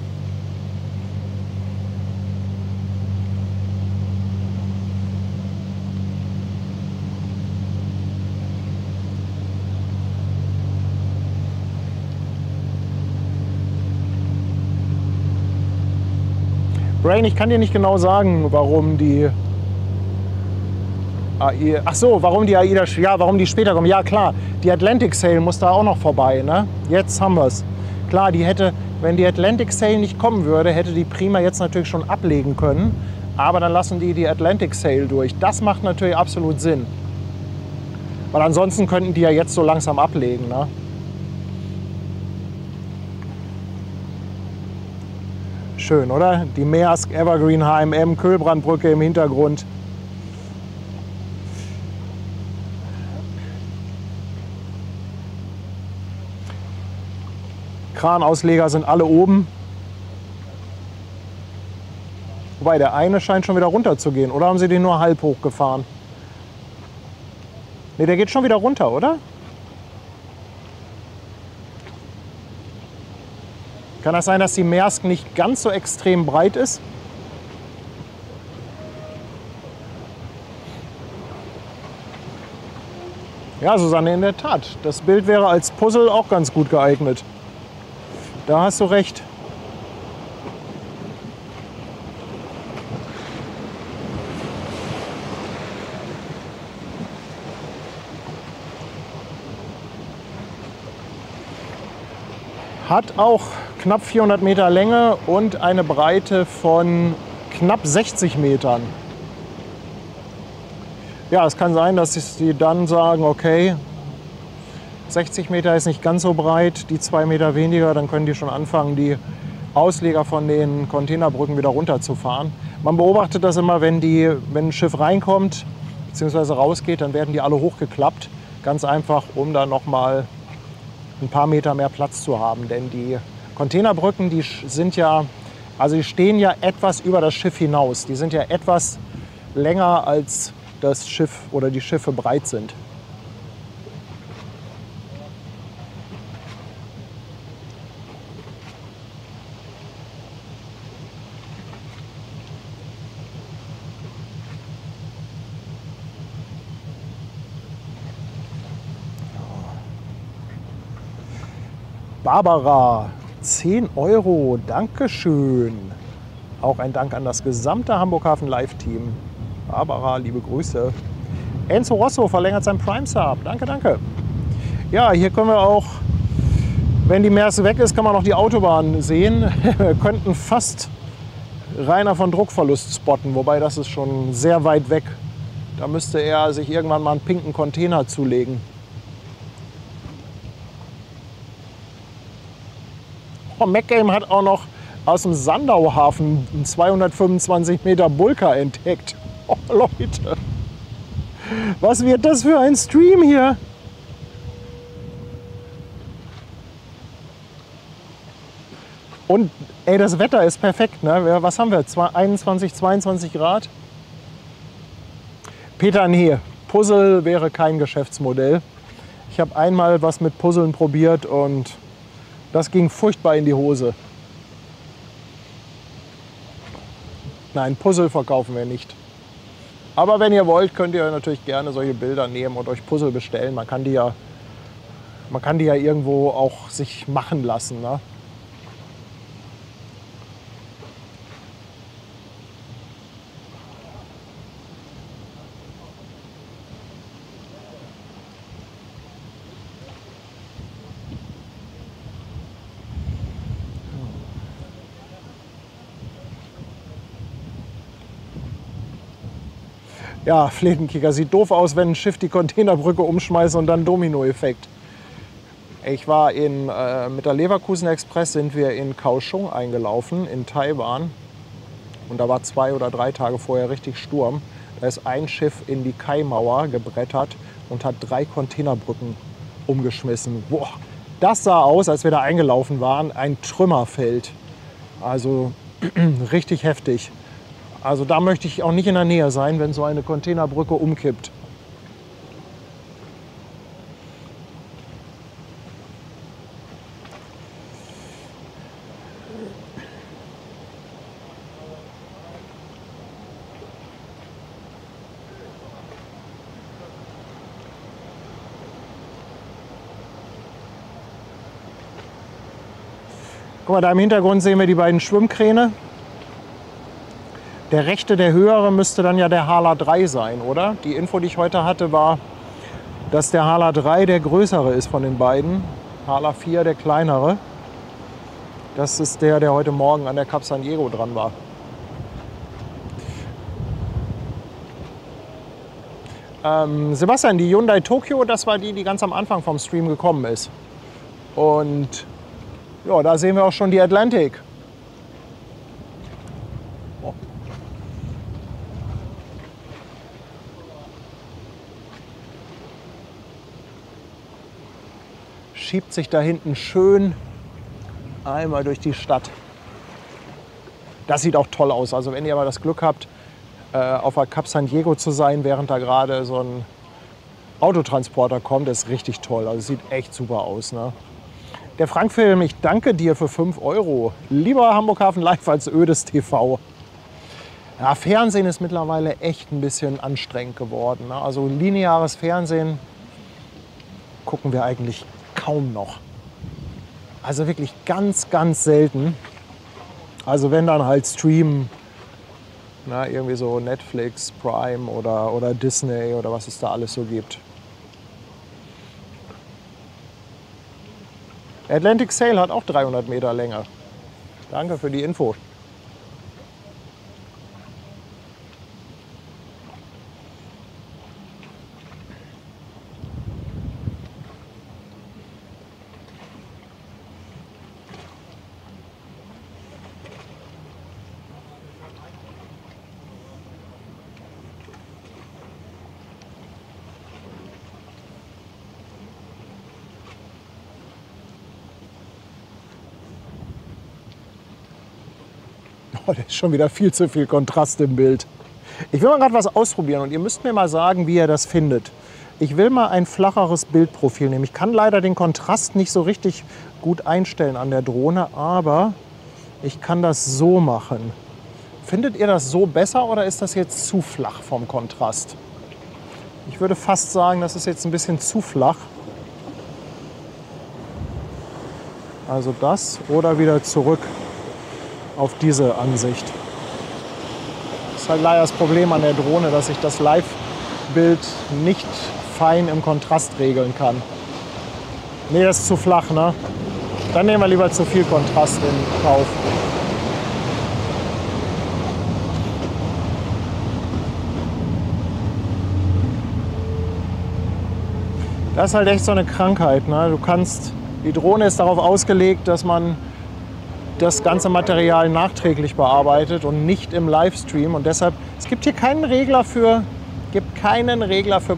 Brain, ich kann dir nicht genau sagen, warum die AIDA, warum die AIDA, ja, warum die später kommen. Ja klar, die Atlantic Sail muss da auch noch vorbei, ne? Jetzt haben wir es. Klar, wenn die Atlantic Sail nicht kommen würde, hätte die Prima jetzt natürlich schon ablegen können. Aber dann lassen die Atlantic Sail durch. Das macht natürlich absolut Sinn. Weil ansonsten könnten die ja jetzt so langsam ablegen, ne? schön, oder? Die Maersk, Evergreen, HMM, Kölbrandbrücke im Hintergrund. Kranausleger sind alle oben. Wobei, der eine scheint schon wieder runter zu gehen. Oder haben sie den nur halb hochgefahren? Ne, der geht schon wieder runter, oder? Kann das sein, dass die Maersk nicht ganz so extrem breit ist? Ja, Susanne, in der Tat. Das Bild wäre als Puzzle auch ganz gut geeignet. Da hast du recht. Hat auch knapp 400 Meter Länge und eine Breite von knapp 60 Metern. Ja, es kann sein, dass sie dann sagen, okay, 60 Meter ist nicht ganz so breit, die 2 Meter weniger, dann können die schon anfangen, die Ausleger von den Containerbrücken wieder runterzufahren. Man beobachtet das immer, wenn ein Schiff reinkommt bzw. rausgeht, dann werden die alle hochgeklappt. Ganz einfach, um da nochmal ein paar Meter mehr Platz zu haben. Denn die Containerbrücken, die sind ja, also die stehen ja etwas über das Schiff hinaus. Die sind ja etwas länger als das Schiff oder die Schiffe breit sind. Barbara, 10 €, Dankeschön. Auch ein Dank an das gesamte Hamburg Hafen Live-Team. Barbara, liebe Grüße. Enzo Rosso verlängert sein Prime-Sub. Danke, danke. Ja, hier können wir auch, wenn die Maersk weg ist, kann man noch die Autobahn sehen. Wir könnten fast Rainer von Druckverlust spotten, wobei das ist schon sehr weit weg. Da müsste er sich irgendwann mal einen pinken Container zulegen. Oh, MacGame hat auch noch aus dem Sandauhafen einen 225 Meter Bulker entdeckt. Oh Leute, was wird das für ein Stream hier? Und ey, das Wetter ist perfekt, ne? Was haben wir? 21, 22 Grad? Peter, nee, Puzzle wäre kein Geschäftsmodell. Ich habe einmal was mit Puzzeln probiert und das ging furchtbar in die Hose. Nein, Puzzle verkaufen wir nicht. Aber wenn ihr wollt, könnt ihr natürlich gerne solche Bilder nehmen und euch Puzzle bestellen. Man kann die ja irgendwo auch sich machen lassen, ne? Ja, Fletenkicker, sieht doof aus, wenn ein Schiff die Containerbrücke umschmeißt und dann Dominoeffekt. Ich war mit der Leverkusen Express sind wir in Kaohsiung eingelaufen, in Taiwan. Und da war 2 oder 3 Tage vorher richtig Sturm. Da ist ein Schiff in die Kaimauer gebrettert und hat 3 Containerbrücken umgeschmissen. Boah, das sah aus, als wir da eingelaufen waren, ein Trümmerfeld. Also richtig heftig. Also da möchte ich auch nicht in der Nähe sein, wenn so eine Containerbrücke umkippt. Guck mal, da im Hintergrund sehen wir die beiden Schwimmkräne. Der rechte, der höhere, müsste dann ja der Hala 3 sein, oder? Die Info, die ich heute hatte, war, dass der Hala 3 der größere ist von den beiden. Hala 4 der kleinere. Das ist der, der heute Morgen an der Cap San Diego dran war. Sebastian, die Hyundai Tokyo, das war die, die ganz am Anfang vom Stream gekommen ist. Und ja, da sehen wir auch schon die Atlantic. schiebt sich da hinten schön einmal durch die Stadt. Das sieht auch toll aus. Also wenn ihr mal das Glück habt, auf der Cap San Diego zu sein, während da gerade so ein Autotransporter kommt, ist richtig toll. Also es sieht echt super aus. Ne? Der Frank-Film, ich danke dir für 5 Euro. Lieber Hamburg Hafen Live als ödes TV. Ja, Fernsehen ist mittlerweile echt ein bisschen anstrengend geworden. Ne? Also lineares Fernsehen gucken wir eigentlich kaum noch. Also wirklich ganz, ganz selten. Also wenn dann halt streamen, na, irgendwie so Netflix, Prime oder Disney oder was es da alles so gibt. Atlantic Sail hat auch 300 Meter Länge. Danke für die Info. Oh, da ist schon wieder viel zu viel Kontrast im Bild. Ich will mal gerade was ausprobieren und ihr müsst mir mal sagen, wie ihr das findet. Ich will mal ein flacheres Bildprofil nehmen. Ich kann leider den Kontrast nicht so richtig gut einstellen an der Drohne, aber ich kann das so machen. Findet ihr das so besser oder ist das jetzt zu flach vom Kontrast? Ich würde fast sagen, das ist jetzt ein bisschen zu flach. Also das oder wieder zurück auf diese Ansicht. Das ist halt leider das Problem an der Drohne, dass ich das Live-Bild nicht fein im Kontrast regeln kann. Nee, das ist zu flach, ne? Dann nehmen wir lieber zu viel Kontrast in Kauf. Das ist halt echt so eine Krankheit, ne? Die Drohne ist darauf ausgelegt, dass man das ganze Material nachträglich bearbeitet und nicht im Livestream. Und deshalb, es gibt hier keinen Regler für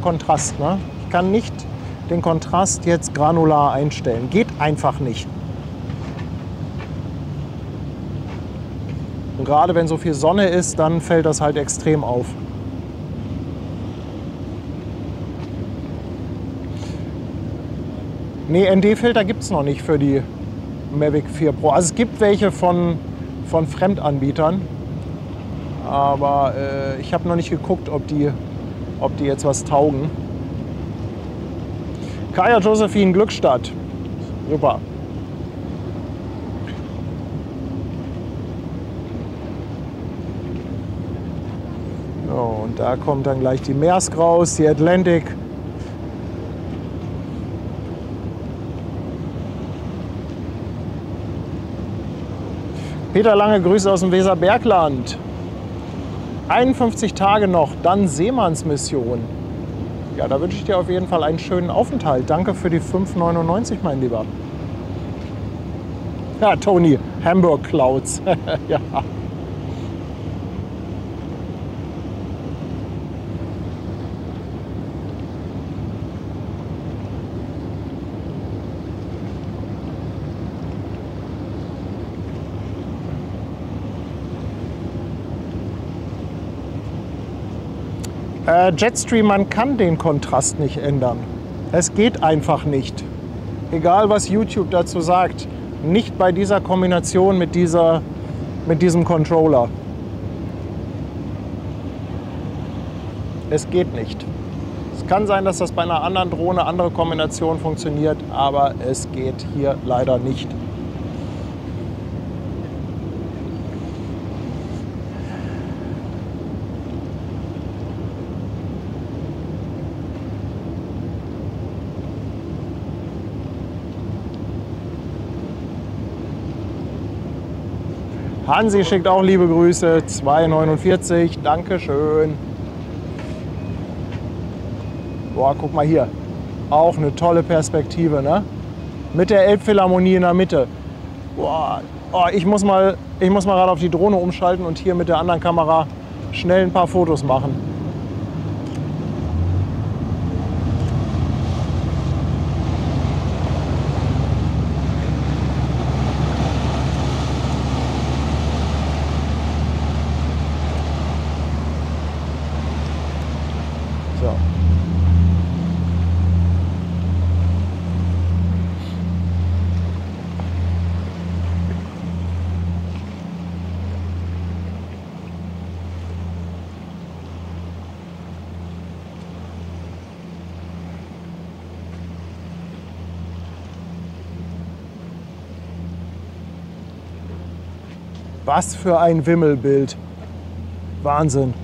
Kontrast. Ne? Ich kann nicht den Kontrast jetzt granular einstellen. Geht einfach nicht. Und gerade wenn so viel Sonne ist, dann fällt das halt extrem auf. Nee, ND-Filter gibt es noch nicht für die Mavic 4 Pro. Also es gibt welche von Fremdanbietern, aber ich habe noch nicht geguckt, ob die jetzt was taugen. Kaya Josephine Glückstadt. Super. So, und da kommt dann gleich die Maersk raus, die Atlantic. Peter Lange, Grüße aus dem Weserbergland. 51 Tage noch, dann Seemannsmission. Ja, da wünsche ich dir auf jeden Fall einen schönen Aufenthalt. Danke für die 5,99, mein Lieber. Ja, Tony, Hamburg Clouds. Ja. Jetstream, man kann den Kontrast nicht ändern. Es geht einfach nicht. Egal, was YouTube dazu sagt. Nicht bei dieser Kombination mit diesem Controller. Es geht nicht. Es kann sein, dass das bei einer anderen Drohne, andere Kombination funktioniert, aber es geht hier leider nicht. Hansi schickt auch liebe Grüße, 2,49, Dankeschön. Boah, guck mal hier, auch eine tolle Perspektive, ne? Mit der Elbphilharmonie in der Mitte. Boah, oh, ich muss mal gerade auf die Drohne umschalten und hier mit der anderen Kamera schnell ein paar Fotos machen. Was für ein Wimmelbild. Wahnsinn.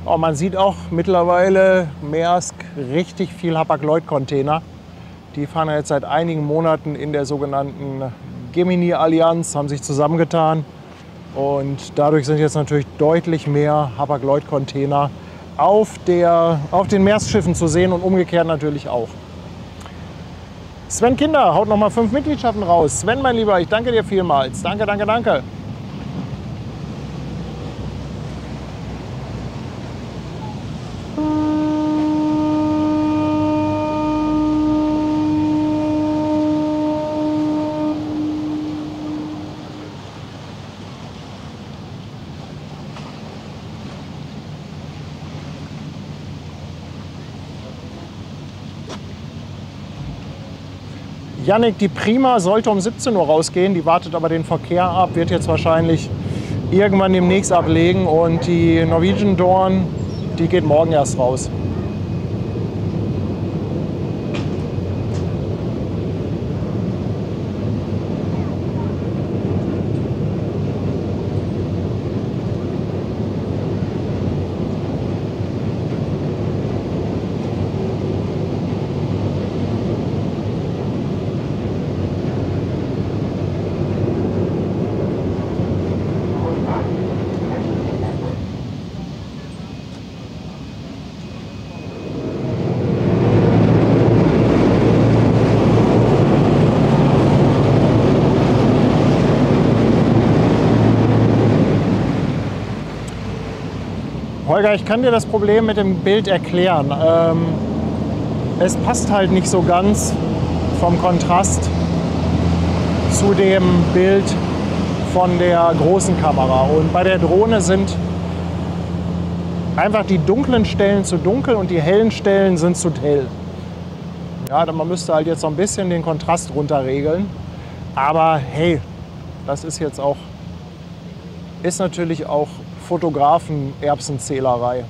Oh, man sieht auch mittlerweile Maersk richtig viel Hapag-Lloyd-Container. Die fahren jetzt seit einigen Monaten in der sogenannten Gemini-Allianz, haben sich zusammengetan. Und dadurch sind jetzt natürlich deutlich mehr Hapag-Lloyd-Container auf den Maersk-Schiffen zu sehen und umgekehrt natürlich auch. Sven Kinder haut nochmal 5 Mitgliedschaften raus. Sven, mein Lieber, ich danke dir vielmals. Danke, danke, danke. Yannick, die Prima sollte um 17 Uhr rausgehen, die wartet aber den Verkehr ab, wird jetzt wahrscheinlich irgendwann demnächst ablegen und die Norwegian Dawn, die geht morgen erst raus. Holger, ich kann dir das Problem mit dem Bild erklären. Es passt halt nicht so ganz vom Kontrast zu dem Bild von der großen Kamera. Und bei der Drohne sind einfach die dunklen Stellen zu dunkel und die hellen Stellen sind zu hell. Ja, man müsste halt jetzt so ein bisschen den Kontrast runterregeln. Aber hey, das ist jetzt auch, ist natürlich auch Fotografen-Erbsenzählerei.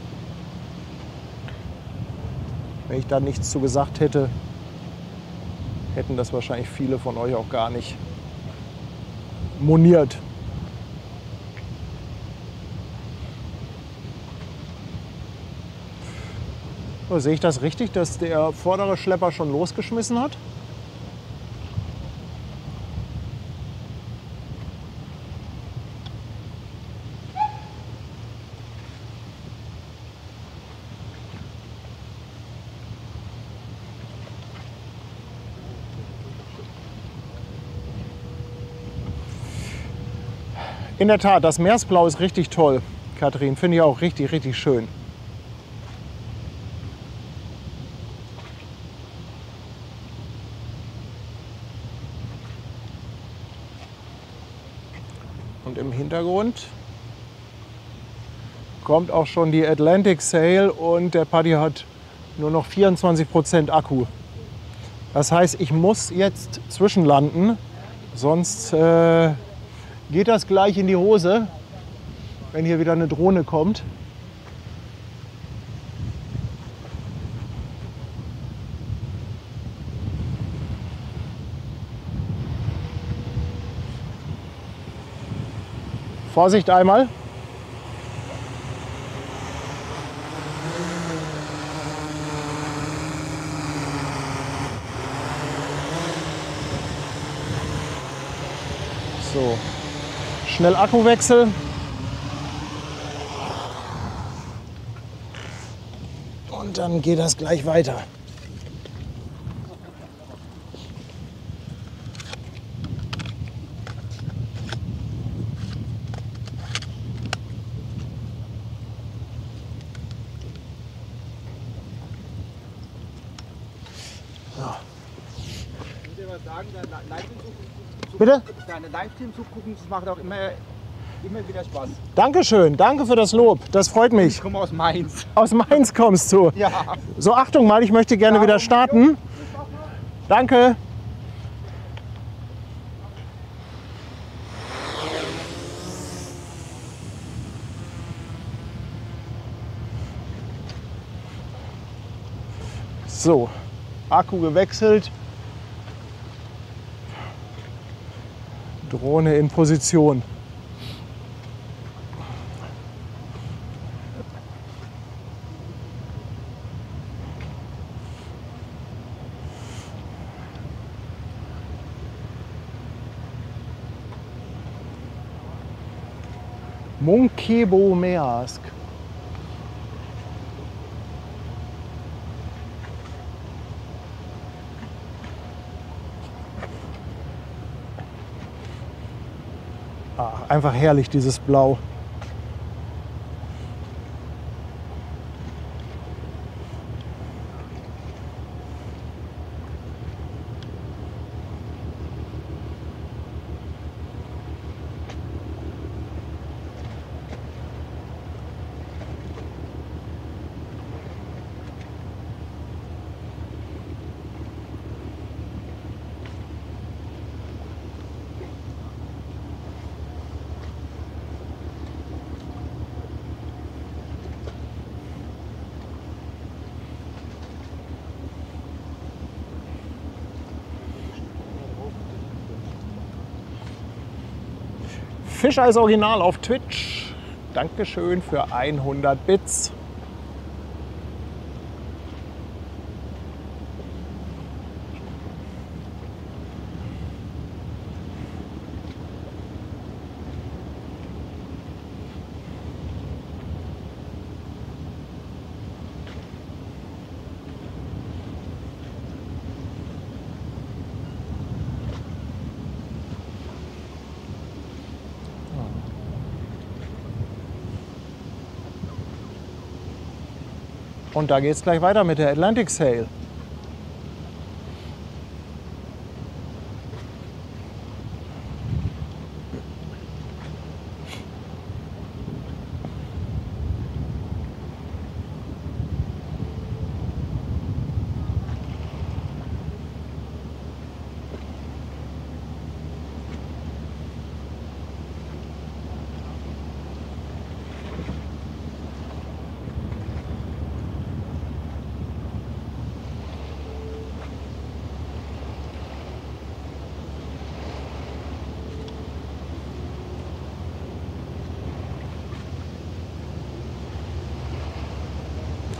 Wenn ich da nichts zu gesagt hätte, hätten das wahrscheinlich viele von euch auch gar nicht moniert. So, sehe ich das richtig, dass der vordere Schlepper schon losgeschmissen hat? In der Tat, das Meeresblau ist richtig toll, Katrin. Finde ich auch richtig, richtig schön. Und im Hintergrund kommt auch schon die Atlantic Sail und der Paddy hat nur noch 24% Akku. Das heißt, ich muss jetzt zwischenlanden, sonst geht das gleich in die Hose, wenn hier wieder eine Drohne kommt. Vorsicht einmal. So. Schnell Akkuwechsel. Und dann geht das gleich weiter. Bitte? Deine Livestream zugucken, das macht auch immer wieder Spaß. Dankeschön, danke für das Lob, das freut mich. Ich komme aus Mainz. Aus Mainz kommst du? Ja. So, Achtung mal, ich möchte gerne wieder starten. Danke. So, Akku gewechselt. Drohne in Position. Munkebo Mearsk. Einfach herrlich, dieses Blau. Fischeis Original auf Twitch. Dankeschön für 100 Bits. Und da geht es gleich weiter mit der Atlantic Sail.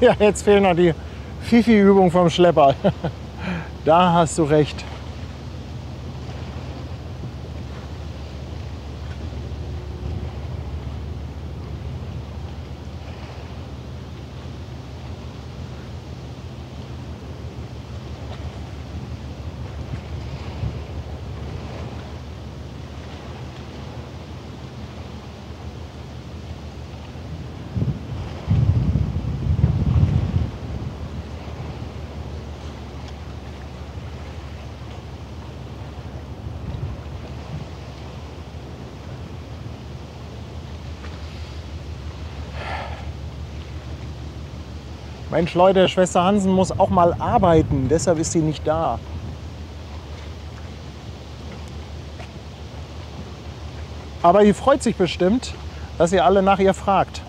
Ja, jetzt fehlt noch die Fifi-Übung vom Schlepper. Da hast du recht. Mensch Leute, Schwester Hansen muss auch mal arbeiten, deshalb ist sie nicht da. Aber die freut sich bestimmt, dass ihr alle nach ihr fragt.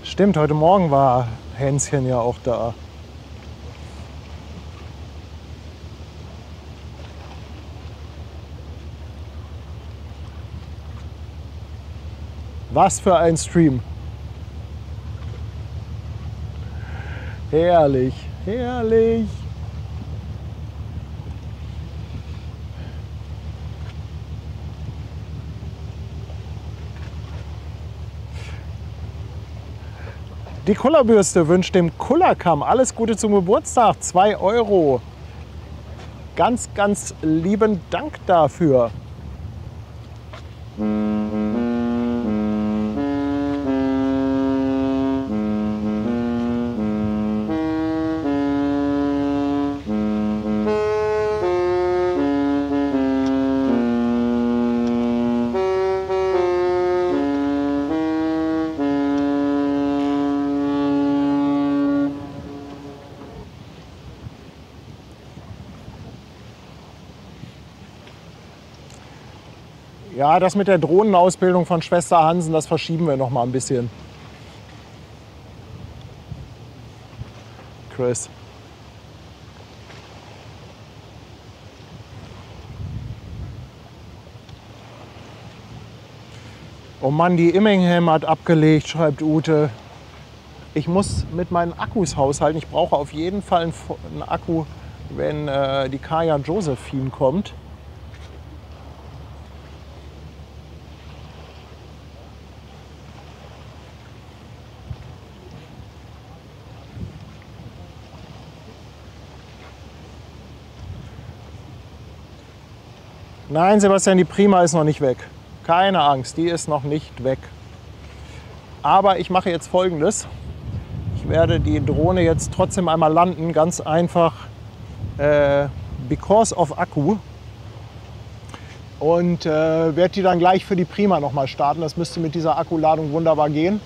Stimmt, heute Morgen war Hänschen ja auch da. Was für ein Stream. Herrlich, herrlich. Die Kullerbürste wünscht dem Kullerkamm alles Gute zum Geburtstag. 2 €. Ganz, ganz lieben Dank dafür. Ja, das mit der Drohnenausbildung von Schwester Hansen, das verschieben wir noch mal ein bisschen. Chris. Oh Mann, die Immingham hat abgelegt, schreibt Ute. Ich muss mit meinen Akkus haushalten. Ich brauche auf jeden Fall einen Akku, wenn die Kaya Josephine kommt. Nein, Sebastian, die Prima ist noch nicht weg. Keine Angst, die ist noch nicht weg. Aber ich mache jetzt Folgendes. Ich werde die Drohne jetzt trotzdem einmal landen, ganz einfach because of Akku. Und werde die dann gleich für die Prima noch mal starten. Das müsste mit dieser Akkuladung wunderbar gehen.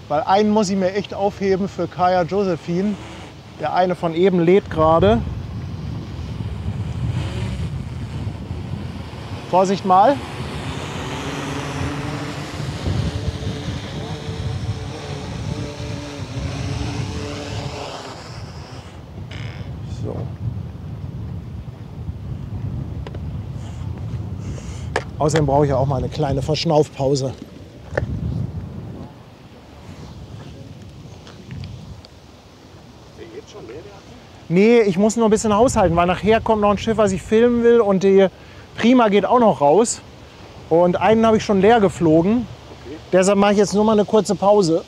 Weil einen muss ich mir echt aufheben für Kaya Josephine. Der eine von eben lädt gerade. Vorsicht mal. So. Außerdem brauche ich ja auch mal eine kleine Verschnaufpause. Nee, ich muss nur ein bisschen haushalten, weil nachher kommt noch ein Schiff, was ich filmen will und die Prima geht auch noch raus. Und einen habe ich schon leer geflogen. Okay. Deshalb mache ich jetzt nur mal eine kurze Pause.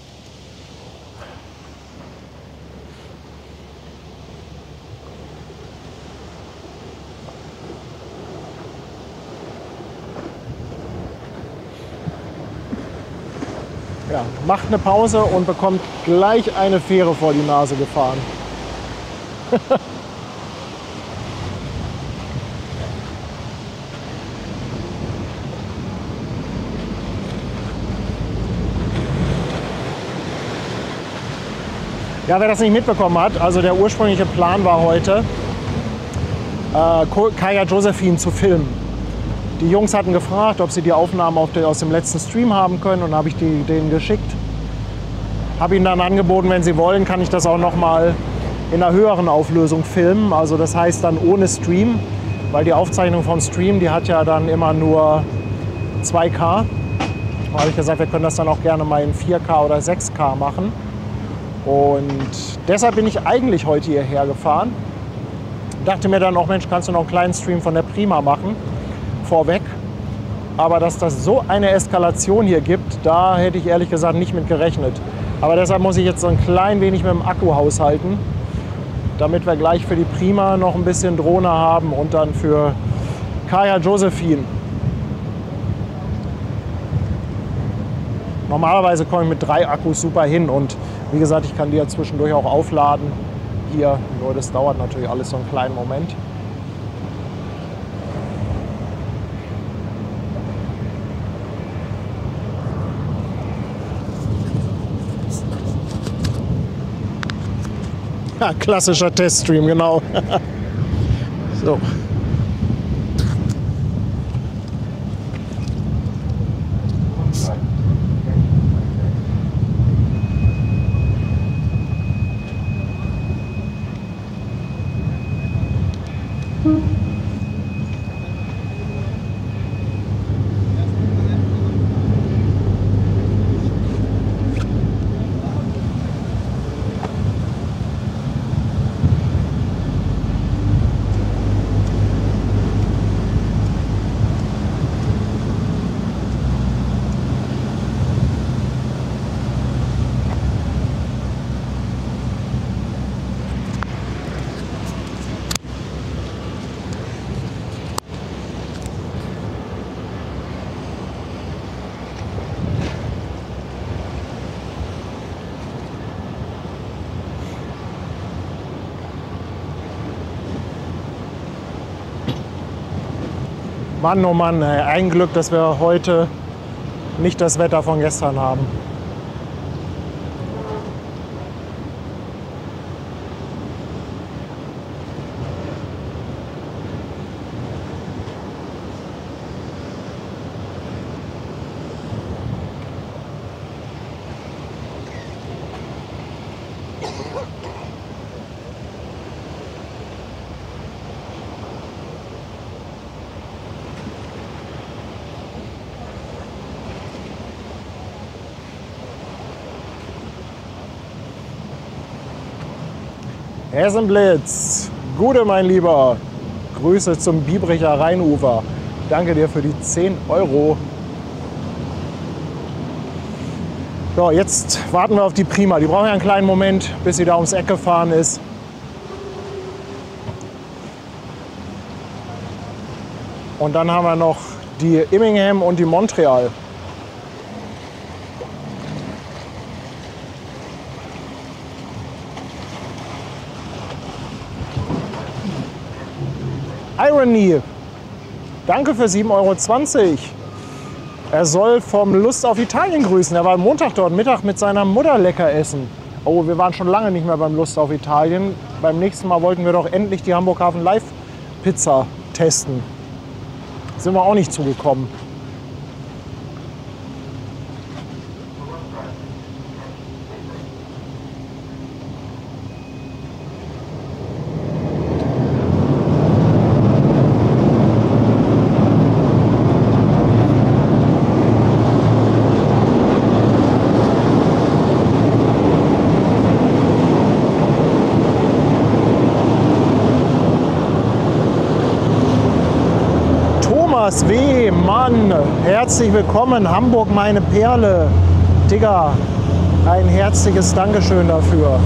Ja, macht eine Pause und bekommt gleich eine Fähre vor die Nase gefahren. Ja, wer das nicht mitbekommen hat, also der ursprüngliche Plan war heute, Kaya Josephine zu filmen. Die Jungs hatten gefragt, ob sie die Aufnahmen aus dem letzten Stream haben können, und dann habe ich denen geschickt. Habe ihnen dann angeboten, wenn sie wollen, kann ich das auch noch mal in einer höheren Auflösung filmen. Also das heißt dann ohne Stream, weil die Aufzeichnung vom Stream, die hat ja dann immer nur 2K. Da habe ich gesagt, wir können das dann auch gerne mal in 4K oder 6K machen. Und deshalb bin ich eigentlich heute hierher gefahren. Dachte mir dann auch, Mensch, kannst du noch einen kleinen Stream von der Prima machen, vorweg. Aber dass das so eine Eskalation hier gibt, da hätte ich ehrlich gesagt nicht mit gerechnet. Aber deshalb muss ich jetzt so ein klein wenig mit dem Akku haushalten, damit wir gleich für die Prima noch ein bisschen Drohne haben und dann für Kaya Josephine. Normalerweise komme ich mit 3 Akkus super hin, und wie gesagt, ich kann die ja zwischendurch auch aufladen. Hier, nur das dauert natürlich alles so einen kleinen Moment. Ja, klassischer Teststream, genau. So. Mann, oh Mann, ey. Ein Glück, dass wir heute nicht das Wetter von gestern haben. Hessenblitz, Gude, mein Lieber. Grüße zum Biebricher Rheinufer. Danke dir für die 10 Euro. So, jetzt warten wir auf die Prima. Die brauchen ja einen kleinen Moment, bis sie da ums Eck gefahren ist. Und dann haben wir noch die Immingham und die Montreal. Irony, danke für 7,20 Euro. Er soll vom Lust auf Italien grüßen. Er war am Montag dort Mittag mit seiner Mutter lecker essen. Oh, wir waren schon lange nicht mehr beim Lust auf Italien. Beim nächsten Mal wollten wir doch endlich die Hamburg Hafen Live Pizza testen. Sind wir auch nicht zugekommen. Thomas W., Mann, herzlich willkommen, Hamburg, meine Perle. Digga, ein herzliches Dankeschön dafür.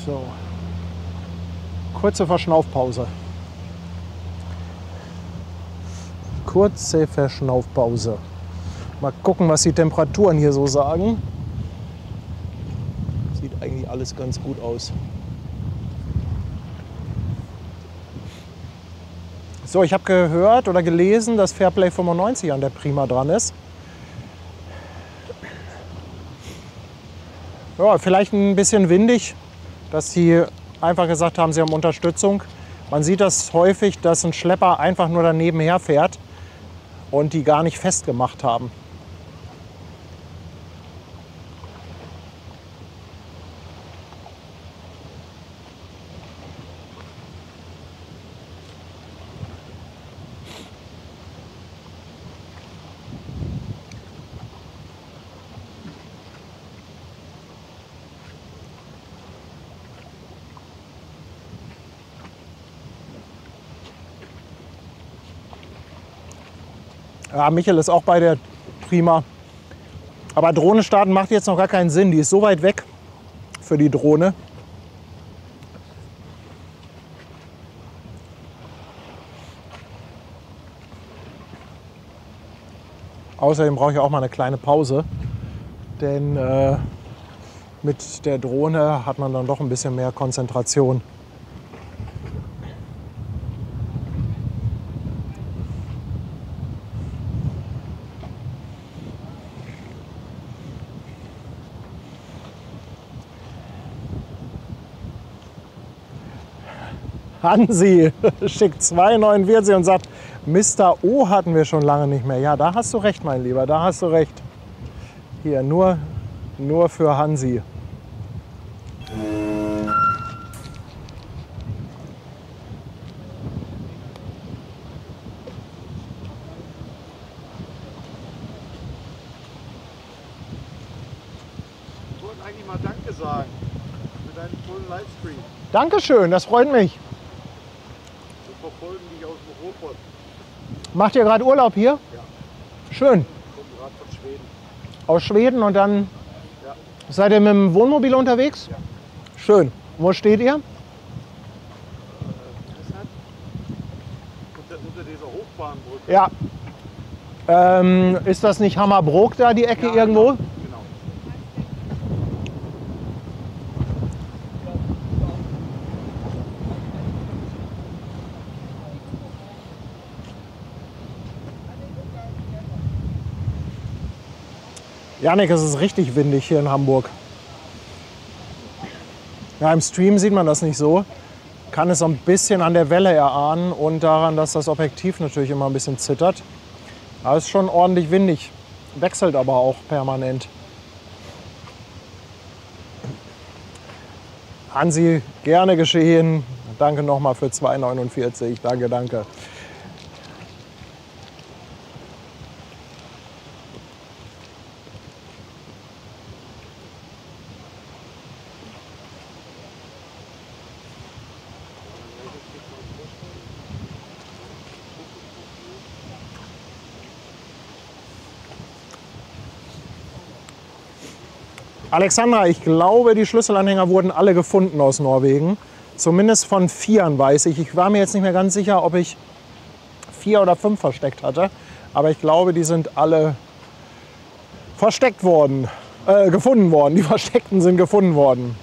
So. Kurze Verschnaufpause. Kurze Verschnaufpause. Mal gucken, was die Temperaturen hier so sagen. Sieht eigentlich alles ganz gut aus. So, ich habe gehört oder gelesen, dass Fairplay 95 an der Prima dran ist. Ja, vielleicht ein bisschen windig, dass sie einfach gesagt haben, sie haben Unterstützung. Man sieht das häufig, dass ein Schlepper einfach nur daneben herfährt und die gar nicht festgemacht haben. Ja, Michael ist auch bei der Prima. Aber Drohne starten macht jetzt noch gar keinen Sinn. Die ist so weit weg für die Drohne. Außerdem brauche ich auch mal eine kleine Pause. Denn mit der Drohne hat man dann doch ein bisschen mehr Konzentration. Hansi schickt 2,49 und sagt, Mr. O hatten wir schon lange nicht mehr. Ja, da hast du recht, mein Lieber, da hast du recht. Hier, nur für Hansi. Ich wollte eigentlich mal Danke sagen für deinen tollen Livestream. Dankeschön, das freut mich. Wir verfolgen dich aus dem Ruhrpott. Macht ihr gerade Urlaub hier? Ja. Schön. Ich komme gerade von Schweden. Aus Schweden und dann Ja. seid ihr mit dem Wohnmobil unterwegs? Ja. Schön. Wo steht ihr? Unter dieser Hochbahnbrücke. Ja. Ist das nicht Hammerbrook da, die Ecke Ja, irgendwo? Genau. Janik, es ist richtig windig hier in Hamburg. Ja, im Stream sieht man das nicht so. Kann es so ein bisschen an der Welle erahnen und daran, dass das Objektiv natürlich immer ein bisschen zittert. Aber es ist schon ordentlich windig. Wechselt aber auch permanent. Hansi, gerne geschehen. Danke nochmal für 2,49. Danke, danke. Alexandra, ich glaube, die Schlüsselanhänger wurden alle gefunden aus Norwegen. Zumindest von 4 weiß ich. Ich war mir jetzt nicht mehr ganz sicher, ob ich 4 oder 5 versteckt hatte. Aber ich glaube, die sind alle versteckt worden, gefunden worden. Die Versteckten sind gefunden worden.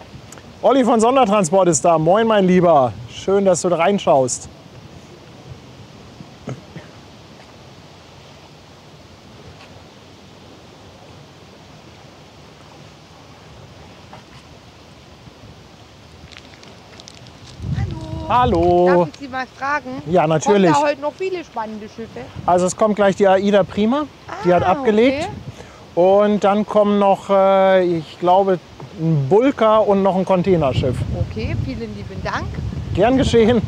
Olli von Sondertransport ist da. Moin, mein Lieber. Schön, dass du da reinschaust. Hallo. Darf ich Sie mal fragen? Ja, natürlich. Kommen da heute noch viele spannende Schiffe? Also es kommt gleich die AIDA Prima. Die hat abgelegt. Okay. Und dann kommen noch, ich glaube, ein Bulker und noch ein Containerschiff. Okay, vielen lieben Dank. Gern geschehen.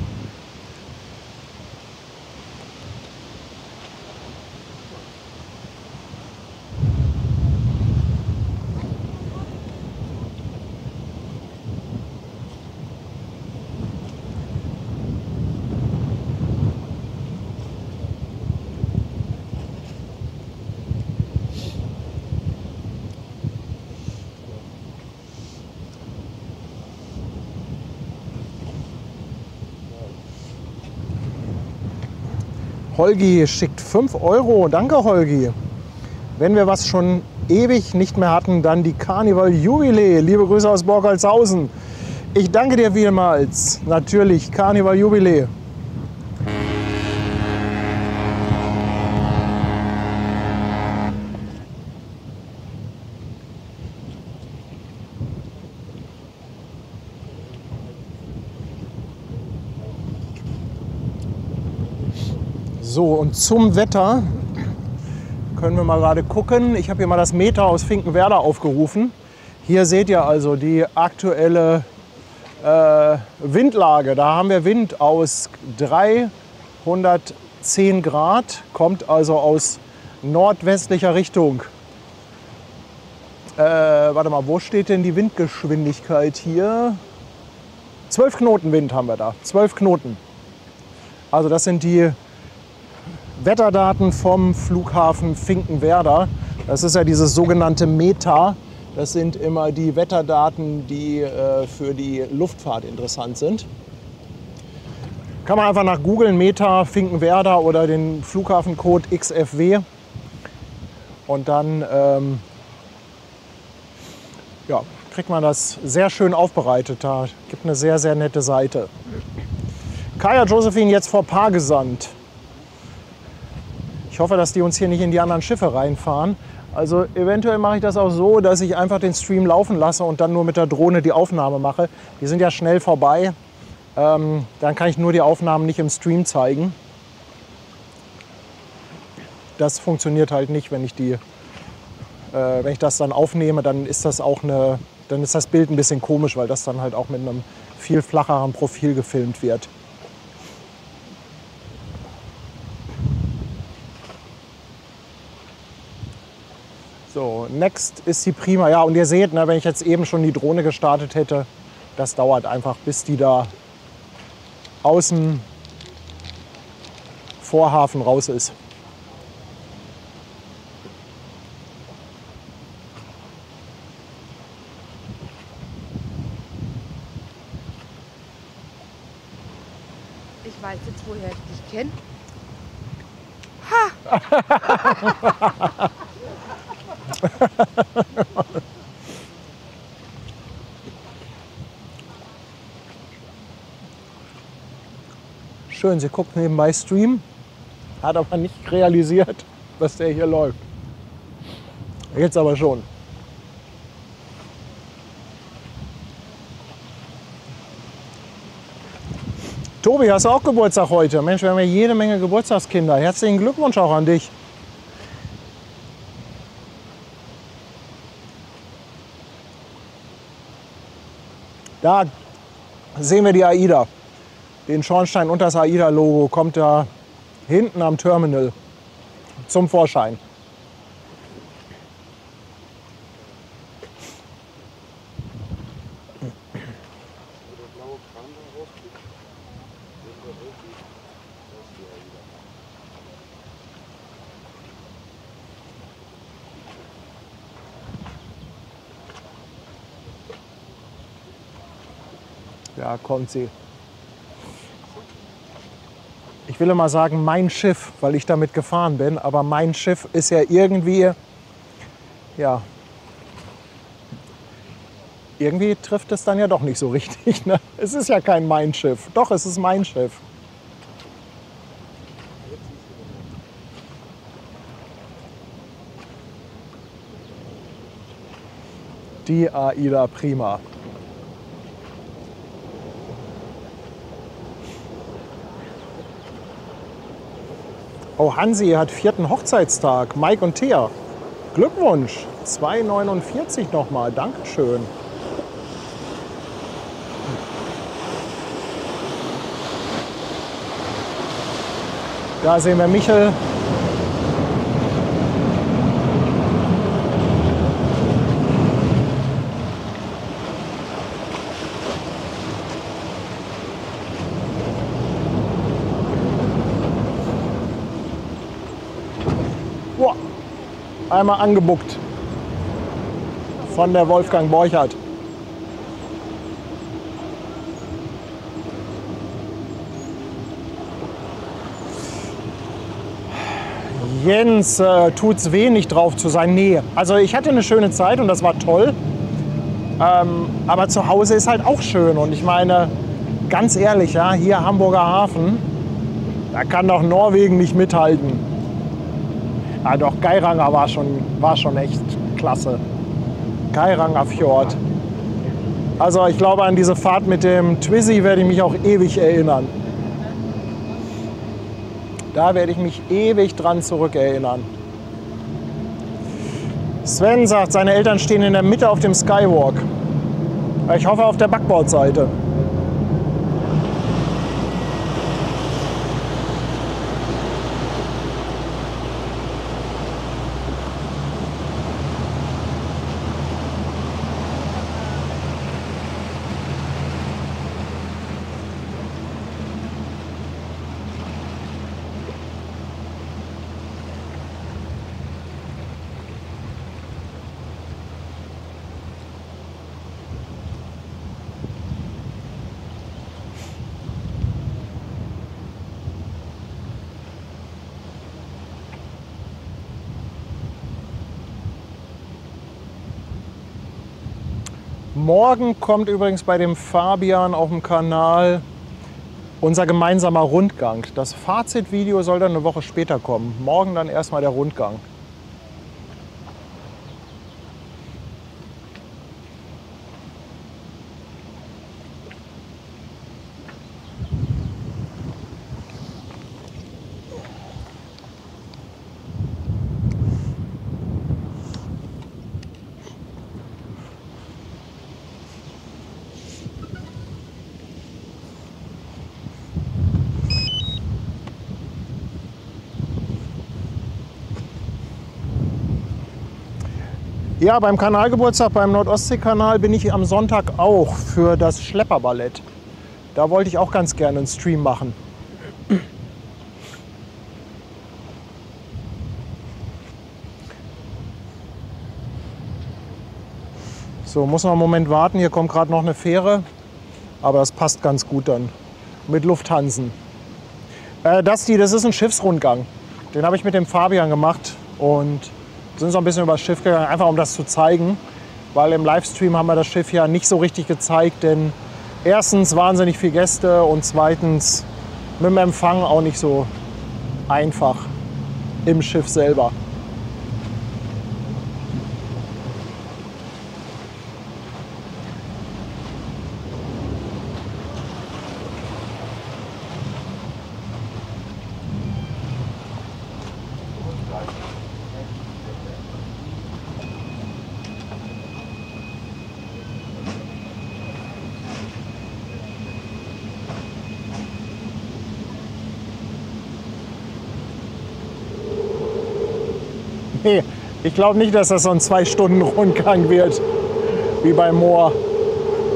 Holgi schickt 5 Euro. Danke, Holgi. Wenn wir was schon ewig nicht mehr hatten, dann die Carnival Jubiläe. Liebe Grüße aus Borkalshausen. Ich danke dir vielmals. Natürlich, Carnival Jubiläe. So, und zum Wetter können wir mal gerade gucken. Ich habe hier mal das Meter aus Finkenwerder aufgerufen. Hier seht ihr also die aktuelle Windlage. Da haben wir Wind aus 310 Grad, kommt also aus nordwestlicher Richtung. Warte mal, wo steht denn die Windgeschwindigkeit hier? 12 Knoten Wind haben wir da, 12 Knoten. Also das sind die Wetterdaten vom Flughafen Finkenwerder. Das ist ja dieses sogenannte META. Das sind immer die Wetterdaten, die für die Luftfahrt interessant sind. Kann man einfach nach googeln, META Finkenwerder oder den Flughafencode XFW. Und dann ja, kriegt man das sehr schön aufbereitet. Da gibt eine sehr, sehr nette Seite. Kaya Josephine jetzt vor Pargesand. Ich hoffe, dass die uns hier nicht in die anderen Schiffe reinfahren. Also eventuell mache ich das auch so, dass ich einfach den Stream laufen lasse und dann nur mit der Drohne die Aufnahme mache. Die sind ja schnell vorbei. Dann kann ich nur die Aufnahmen nicht im Stream zeigen. Das funktioniert halt nicht, wenn ich das dann aufnehme, dann ist das Bild ein bisschen komisch, weil das dann halt auch mit einem viel flacheren Profil gefilmt wird. So, next ist die Prima. Ja, und ihr seht, wenn ich jetzt eben schon die Drohne gestartet hätte, das dauert einfach, bis die da aus dem Vorhafen raus ist. Ich weiß jetzt, woher ich dich kenne. Schön, sie guckt nebenbei Stream, hat aber nicht realisiert, dass der hier läuft. Jetzt aber schon. Tobi, hast du auch Geburtstag heute? Mensch, wir haben ja jede Menge Geburtstagskinder. Herzlichen Glückwunsch auch an dich. Da sehen wir die AIDA. Den Schornstein und das AIDA-Logo kommt da hinten am Terminal zum Vorschein. Ja, kommt sie. Ich will mal sagen, mein Schiff, weil ich damit gefahren bin, aber mein Schiff ist ja irgendwie, ja, irgendwie trifft es dann ja doch nicht so richtig. Ne? Es ist ja kein mein Schiff. Doch, es ist mein Schiff. Die AIDA Prima. Oh, Hansi hat 4. Hochzeitstag. Mike und Thea. Glückwunsch. 2,49 nochmal. Dankeschön. Da sehen wir Michel. Boah, einmal angebuckt von der Wolfgang Borchert. Jens, tut's weh, nicht drauf zu sein? Nee, also ich hatte eine schöne Zeit und das war toll. Aber zu Hause ist halt auch schön. Und ich meine, ganz ehrlich, ja, hier Hamburger Hafen, da kann doch Norwegen nicht mithalten. Ja, doch, Geiranger war schon echt klasse. Geiranger Fjord. Also ich glaube, an diese Fahrt mit dem Twizy werde ich mich auch ewig erinnern. Da werde ich mich ewig dran zurückerinnern. Sven sagt, seine Eltern stehen in der Mitte auf dem Skywalk. Ich hoffe auf der Backbordseite. Morgen kommt übrigens bei dem Fabian auf dem Kanal unser gemeinsamer Rundgang. Das Fazitvideo soll dann eine Woche später kommen. Morgen dann erstmal der Rundgang. Ja, beim Kanalgeburtstag, beim Nordostseekanal bin ich am Sonntag auch für das Schlepperballett. Da wollte ich auch ganz gerne einen Stream machen. So, muss noch einen Moment warten. Hier kommt gerade noch eine Fähre. Aber das passt ganz gut dann mit Lufthansen. Das ist ein Schiffsrundgang. Den habe ich mit dem Fabian gemacht und sind so ein bisschen übers Schiff gegangen, einfach um das zu zeigen. Weil im Livestream haben wir das Schiff ja nicht so richtig gezeigt, denn erstens wahnsinnig viele Gäste und zweitens mit dem Empfang auch nicht so einfach im Schiff selber. Nee, ich glaube nicht, dass das so ein 2-Stunden-Rundgang wird, wie bei Moor.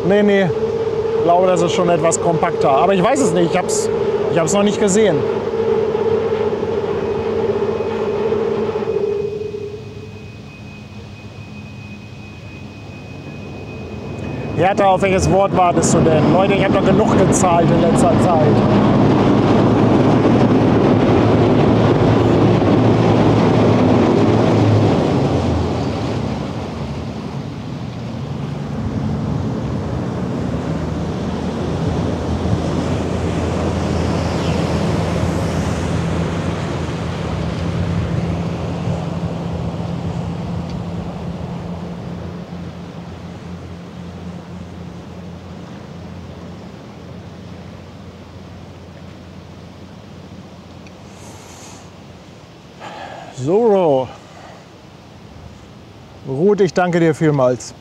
Nee, nee, ich glaube, das ist schon etwas kompakter. Aber ich weiß es nicht, ich hab's noch nicht gesehen. Hertha, auf welches Wort wartest du denn? Leute, ich habe doch genug gezahlt in letzter Zeit. So, Ruth, ich danke dir vielmals.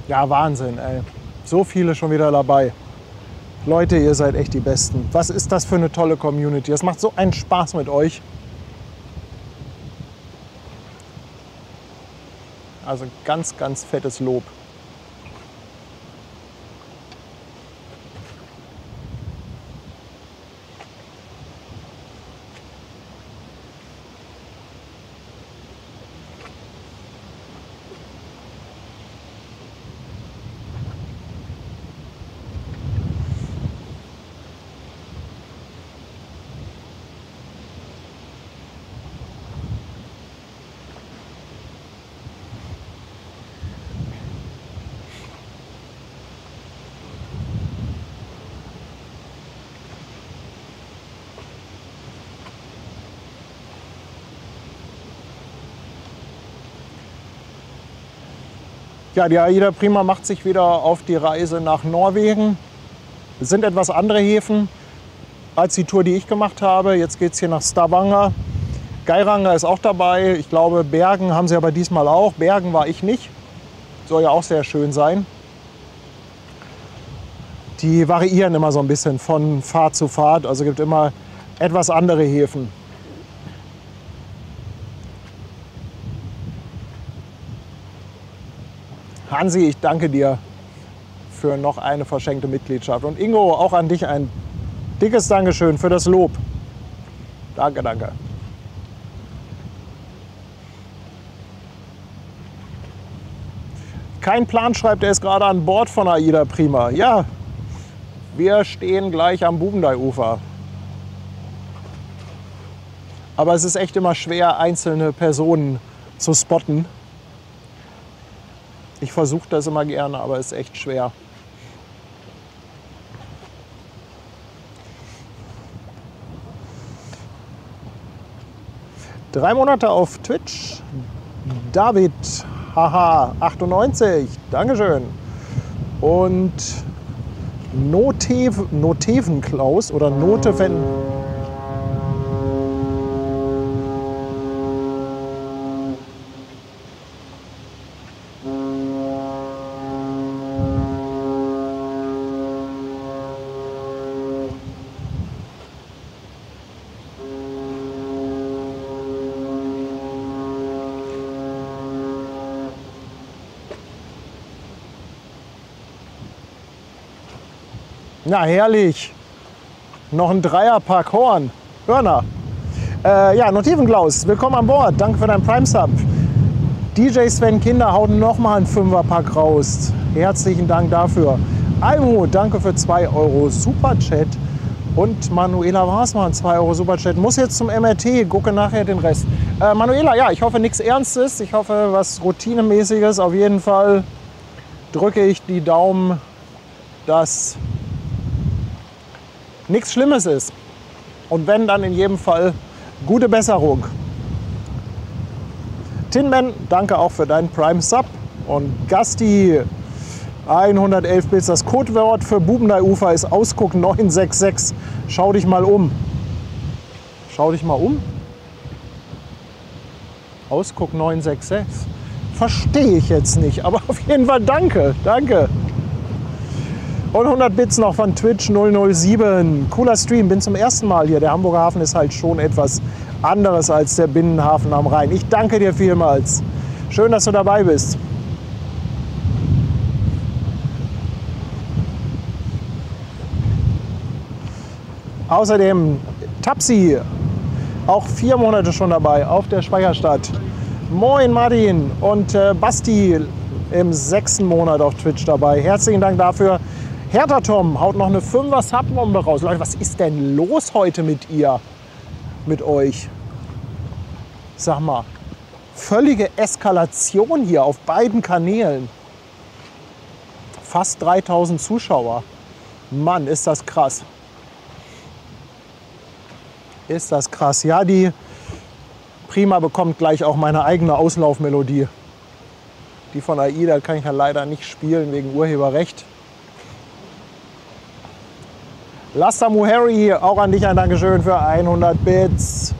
Ja, Wahnsinn, ey. So viele schon wieder dabei. Leute, ihr seid echt die Besten. Was ist das für eine tolle Community? Es macht so einen Spaß mit euch. Also ganz, ganz fettes Lob. Ja, die AIDA Prima macht sich wieder auf die Reise nach Norwegen. Es sind etwas andere Häfen als die Tour, die ich gemacht habe. Jetzt geht es hier nach Stavanger. Geiranger ist auch dabei. Ich glaube, Bergen haben sie aber diesmal auch. Bergen war ich nicht. Soll ja auch sehr schön sein. Die variieren immer so ein bisschen von Fahrt zu Fahrt. Also gibt immer etwas andere Häfen. Hansi, ich danke dir für noch eine verschenkte Mitgliedschaft. Und Ingo, auch an dich ein dickes Dankeschön für das Lob. Danke, danke. Kein Plan, schreibt, er ist gerade an Bord von AIDA Prima. Ja, wir stehen gleich am Bubendai-Ufer. Aber es ist echt immer schwer, einzelne Personen zu spotten. Ich versuche das immer gerne, aber es ist echt schwer. Drei Monate auf Twitch. David, haha, 98, Dankeschön. Und Noteven Klaus oder Noteven. Na herrlich. Noch ein Dreierpack Horn. Hörner. Ja, Notivenklaus, willkommen an Bord. Danke für deinen Prime-Sub. DJ Sven Kinder haut nochmal einen Fünferpack raus. Herzlichen Dank dafür. Almut, danke für 2 Euro Superchat. Und Manuela Wasmann, 2 Euro Superchat. Muss jetzt zum MRT, gucke nachher den Rest. Manuela, ja, ich hoffe nichts Ernstes. Ich hoffe was Routinemäßiges. Auf jeden Fall drücke ich die Daumen, dass nichts Schlimmes ist. Und wenn, dann in jedem Fall gute Besserung. Tinman, danke auch für deinen Prime Sub. Und Gasti, 111 Bits. Das Codewort für Bubendei-Ufer ist Ausguck 966. Schau dich mal um. Schau dich mal um. Ausguck 966. Verstehe ich jetzt nicht, aber auf jeden Fall danke. Danke. Und 100 Bits noch von Twitch 007. Cooler Stream, bin zum ersten Mal hier. Der Hamburger Hafen ist halt schon etwas anderes als der Binnenhafen am Rhein. Ich danke dir vielmals. Schön, dass du dabei bist. Außerdem Tapsi, auch 4 Monate schon dabei auf der Speicherstadt. Moin Martin und Basti im 6. Monat auf Twitch dabei. Herzlichen Dank dafür. Hertha Tom haut noch eine 5er Subbombe raus. Leute, was ist denn los heute mit ihr? Mit euch? Sag mal, völlige Eskalation hier auf beiden Kanälen. Fast 3000 Zuschauer. Mann, ist das krass. Ist das krass. Ja, die Prima bekommt gleich auch meine eigene Auslaufmelodie. Die von AIDA kann ich ja leider nicht spielen wegen Urheberrecht. Lasta Muhari, auch an dich ein Dankeschön für 100 Bits.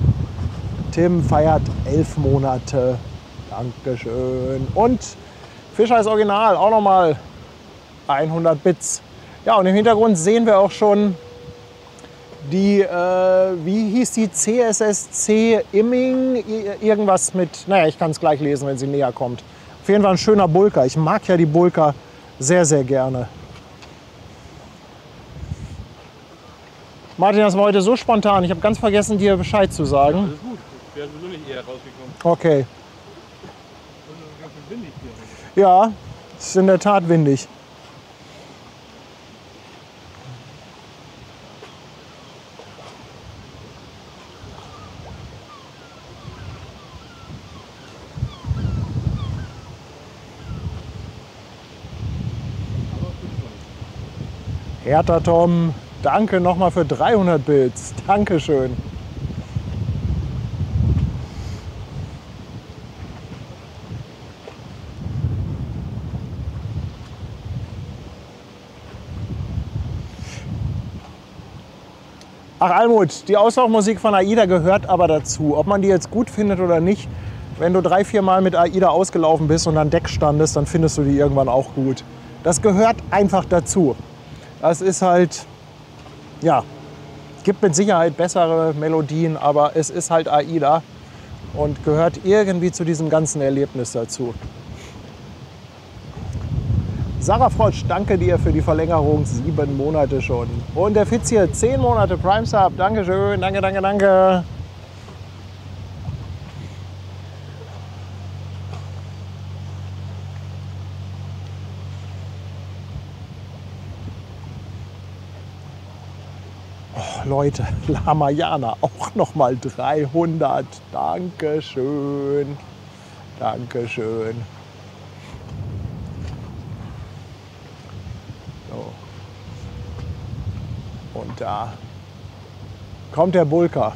Tim feiert 11 Monate. Dankeschön. Und Fischer ist Original, auch nochmal 100 Bits. Ja, und im Hintergrund sehen wir auch schon die, wie hieß die, CSSC Imming, irgendwas mit, naja, ich kann es gleich lesen, wenn sie näher kommt. Auf jeden Fall ein schöner Bulker. Ich mag ja die Bulker sehr, sehr gerne. Martin, das war heute so spontan. Ich habe ganz vergessen, dir Bescheid zu sagen. Ja, alles gut. Ich wäre sowieso nicht eher rausgekommen. Okay. Das ist ganz schön windig hier. Ja, es ist in der Tat windig. Hertha Tom, danke nochmal für 300 Bits. Dankeschön. Ach Almut, die Auslaufmusik von AIDA gehört aber dazu. Ob man die jetzt gut findet oder nicht, wenn du 3-4 Mal mit AIDA ausgelaufen bist und an Deck standest, dann findest du die irgendwann auch gut. Das gehört einfach dazu. Das ist halt, ja, gibt mit Sicherheit bessere Melodien, aber es ist halt AIDA und gehört irgendwie zu diesem ganzen Erlebnis dazu. Sarah Frosch, danke dir für die Verlängerung, 7 Monate schon. Und der Fitz hier, 10 Monate Prime Sub, Dankeschön, danke, danke, danke. Leute, Lamayana auch noch mal 300. Dankeschön. Dankeschön. So. Und da kommt der Bulker.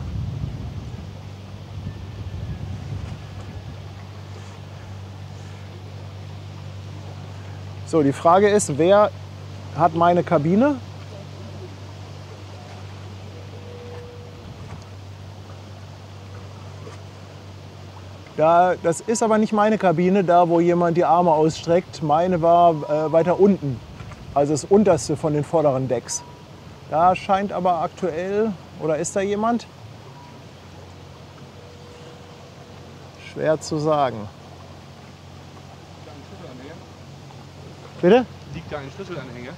So, die Frage ist, wer hat meine Kabine? Ja, das ist aber nicht meine Kabine, da wo jemand die Arme ausstreckt. Meine war weiter unten, also das unterste von den vorderen Decks. Da scheint aber aktuell, oder ist da jemand? Schwer zu sagen. Bitte? Liegt da ein Schlüsselanhänger?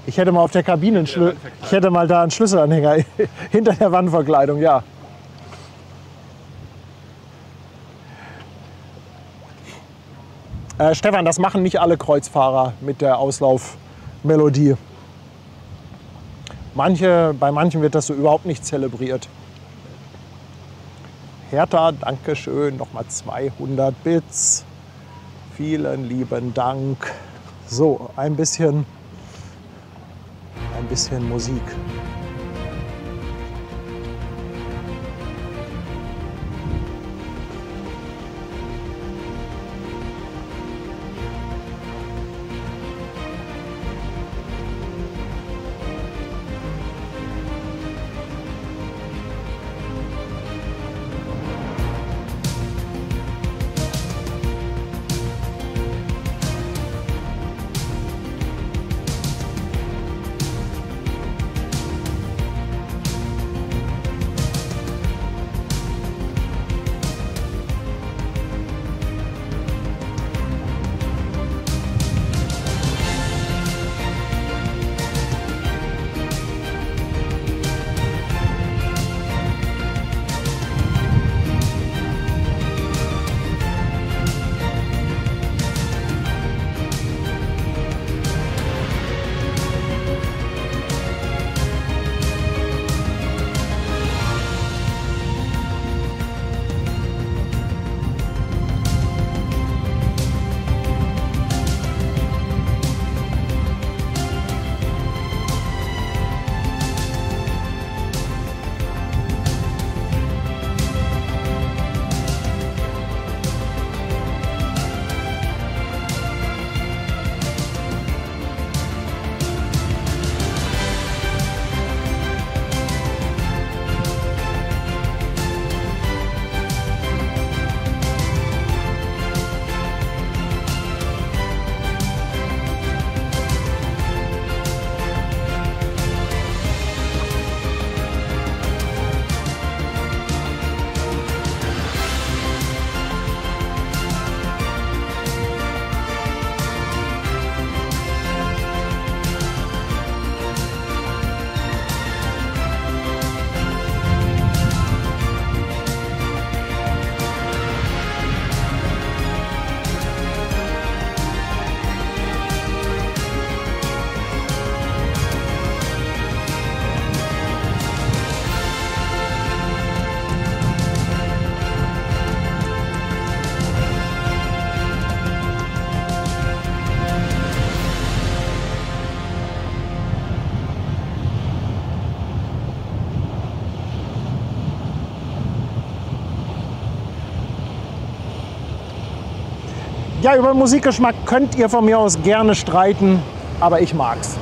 Ich hätte mal auf der Kabine ich hätte mal da einen Schlüsselanhänger hinter der Wandverkleidung, ja. Stefan, das machen nicht alle Kreuzfahrer mit der Auslaufmelodie. Bei manchen wird das so überhaupt nicht zelebriert. Hertha, Dankeschön, nochmal 200 Bits. Vielen lieben Dank. So, ein bisschen Musik. Ja, über den Musikgeschmack könnt ihr von mir aus gerne streiten, aber ich mag's.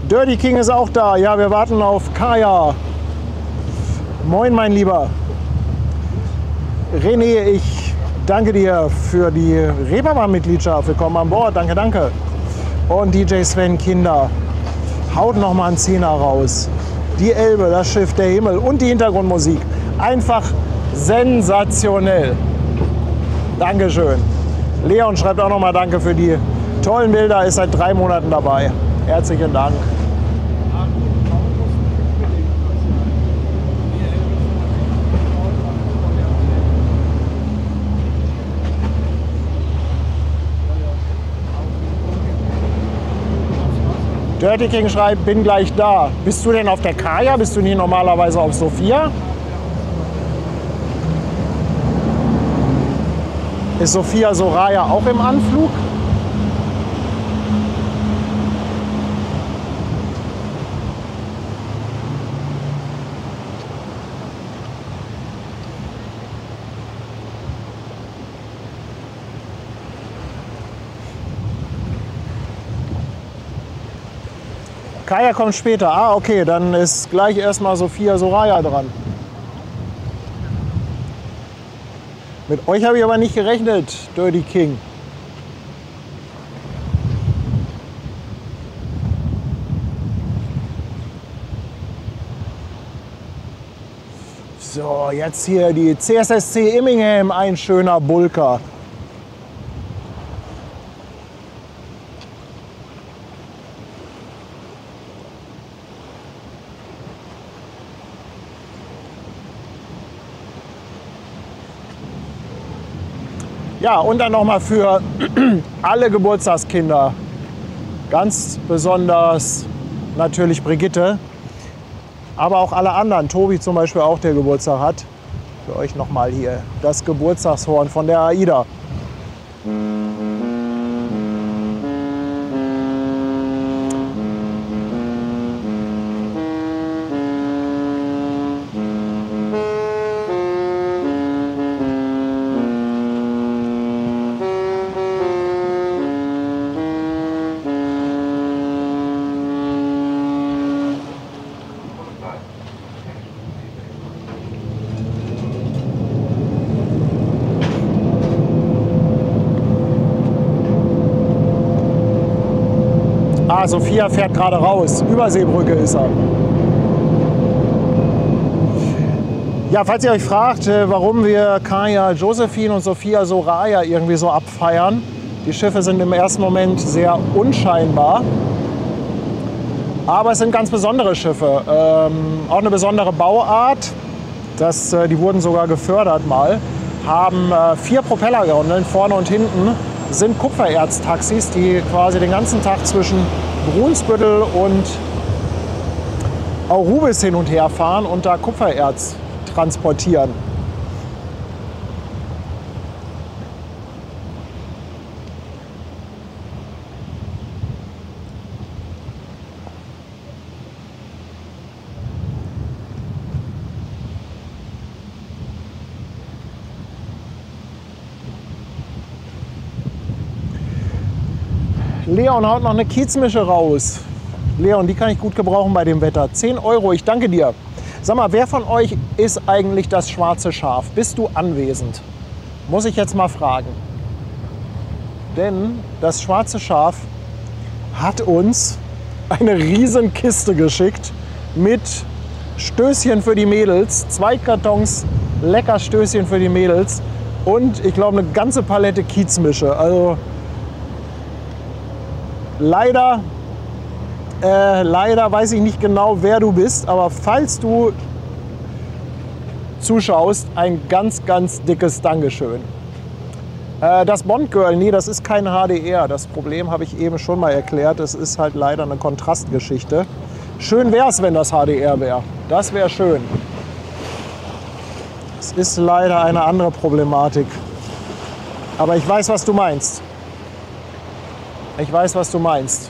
Dirty King ist auch da. Ja, wir warten auf Kaya. Moin, mein Lieber. René, ich danke dir für die Reeperbahn-Mitgliedschaft. Willkommen an Bord. Danke, danke. Und DJ Sven Kinder. Haut noch mal einen Zehner raus. Die Elbe, das Schiff, der Himmel und die Hintergrundmusik. Einfach sensationell. Dankeschön. Leon schreibt auch noch mal Danke für die tollen Bilder. Ist seit 3 Monaten dabei. Herzlichen Dank. Dirty King schreibt, bin gleich da. Bist du denn auf der Kaya? Bist du nie normalerweise auf Sophia? Ist Sophia Soraya auch im Anflug? Kaya kommt später. Ah, okay, dann ist gleich erstmal Sophia Soraya dran. Mit euch habe ich aber nicht gerechnet, Dirty King. So, jetzt hier die CSSC Immingham, ein schöner Bulker. Ja, und dann nochmal für alle Geburtstagskinder, ganz besonders natürlich Brigitte, aber auch alle anderen, Tobi zum Beispiel auch, der Geburtstag hat, für euch nochmal hier das Geburtstagshorn von der AIDA. Ah, Sophia fährt gerade raus. Überseebrücke ist er. Ja, falls ihr euch fragt, warum wir Kaya Josephine und Sophia Soraya irgendwie so abfeiern. Die Schiffe sind im ersten Moment sehr unscheinbar. Aber es sind ganz besondere Schiffe. Auch eine besondere Bauart. Die wurden sogar gefördert mal. Haben 4 Propellergondeln vorne und hinten. Sind Kupfererztaxis, die quasi den ganzen Tag zwischen Brunsbüttel und Aurubis hin und her fahren und da Kupfererz transportieren. Leon haut noch eine Kiezmische raus. Leon, die kann ich gut gebrauchen bei dem Wetter. 10 Euro, ich danke dir. Sag mal, wer von euch ist eigentlich das schwarze Schaf? Bist du anwesend? Muss ich jetzt mal fragen. Denn das schwarze Schaf hat uns eine riesen Kiste geschickt mit Stößchen für die Mädels. 2 Kartons lecker Stößchen für die Mädels. Und ich glaube eine ganze Palette Kiezmische. Also leider weiß ich nicht genau, wer du bist, aber falls du zuschaust, ein ganz, ganz dickes Dankeschön. Das Bond Girl, nee, das ist kein HDR. Das Problem habe ich eben schon mal erklärt. Es ist halt leider eine Kontrastgeschichte. Schön wäre es, wenn das HDR wäre. Das wäre schön. Es ist leider eine andere Problematik. Aber ich weiß, was du meinst. Ich weiß, was du meinst.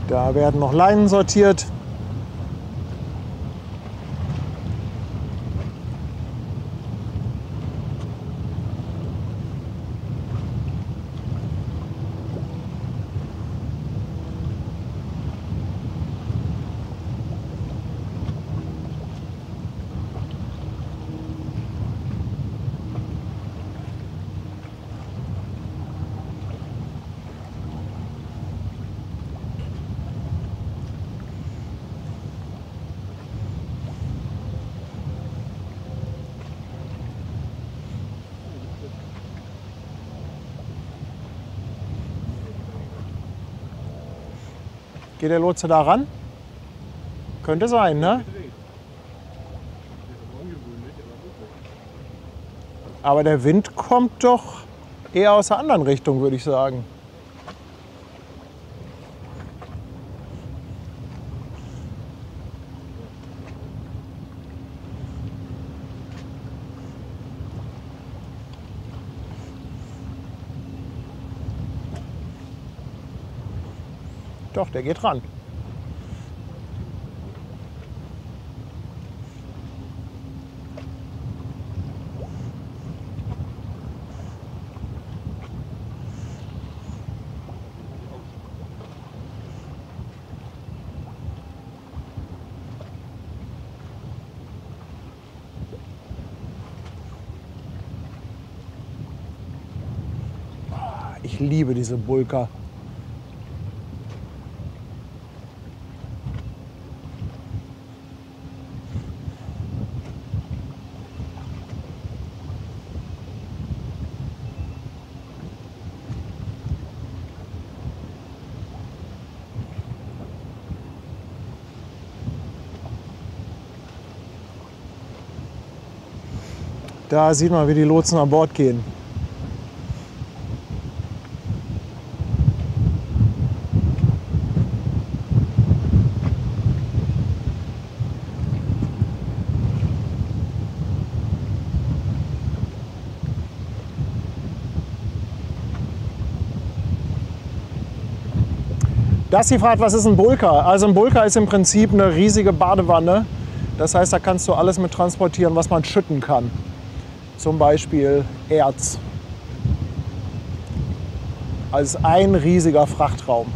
Da werden noch Leinen sortiert. Geht der Lotse da ran? Könnte sein, ne? Aber der Wind kommt doch eher aus der anderen Richtung, würde ich sagen. Doch, der geht ran. Ich liebe diese Bulka. Da sieht man, wie die Lotsen an Bord gehen. Das sie fragt, was ist ein Bulka? Also ein Bulka ist im Prinzip eine riesige Badewanne. Das heißt, da kannst du alles mit transportieren, was man schütten kann. Zum Beispiel Erz. Also ein riesiger Frachtraum.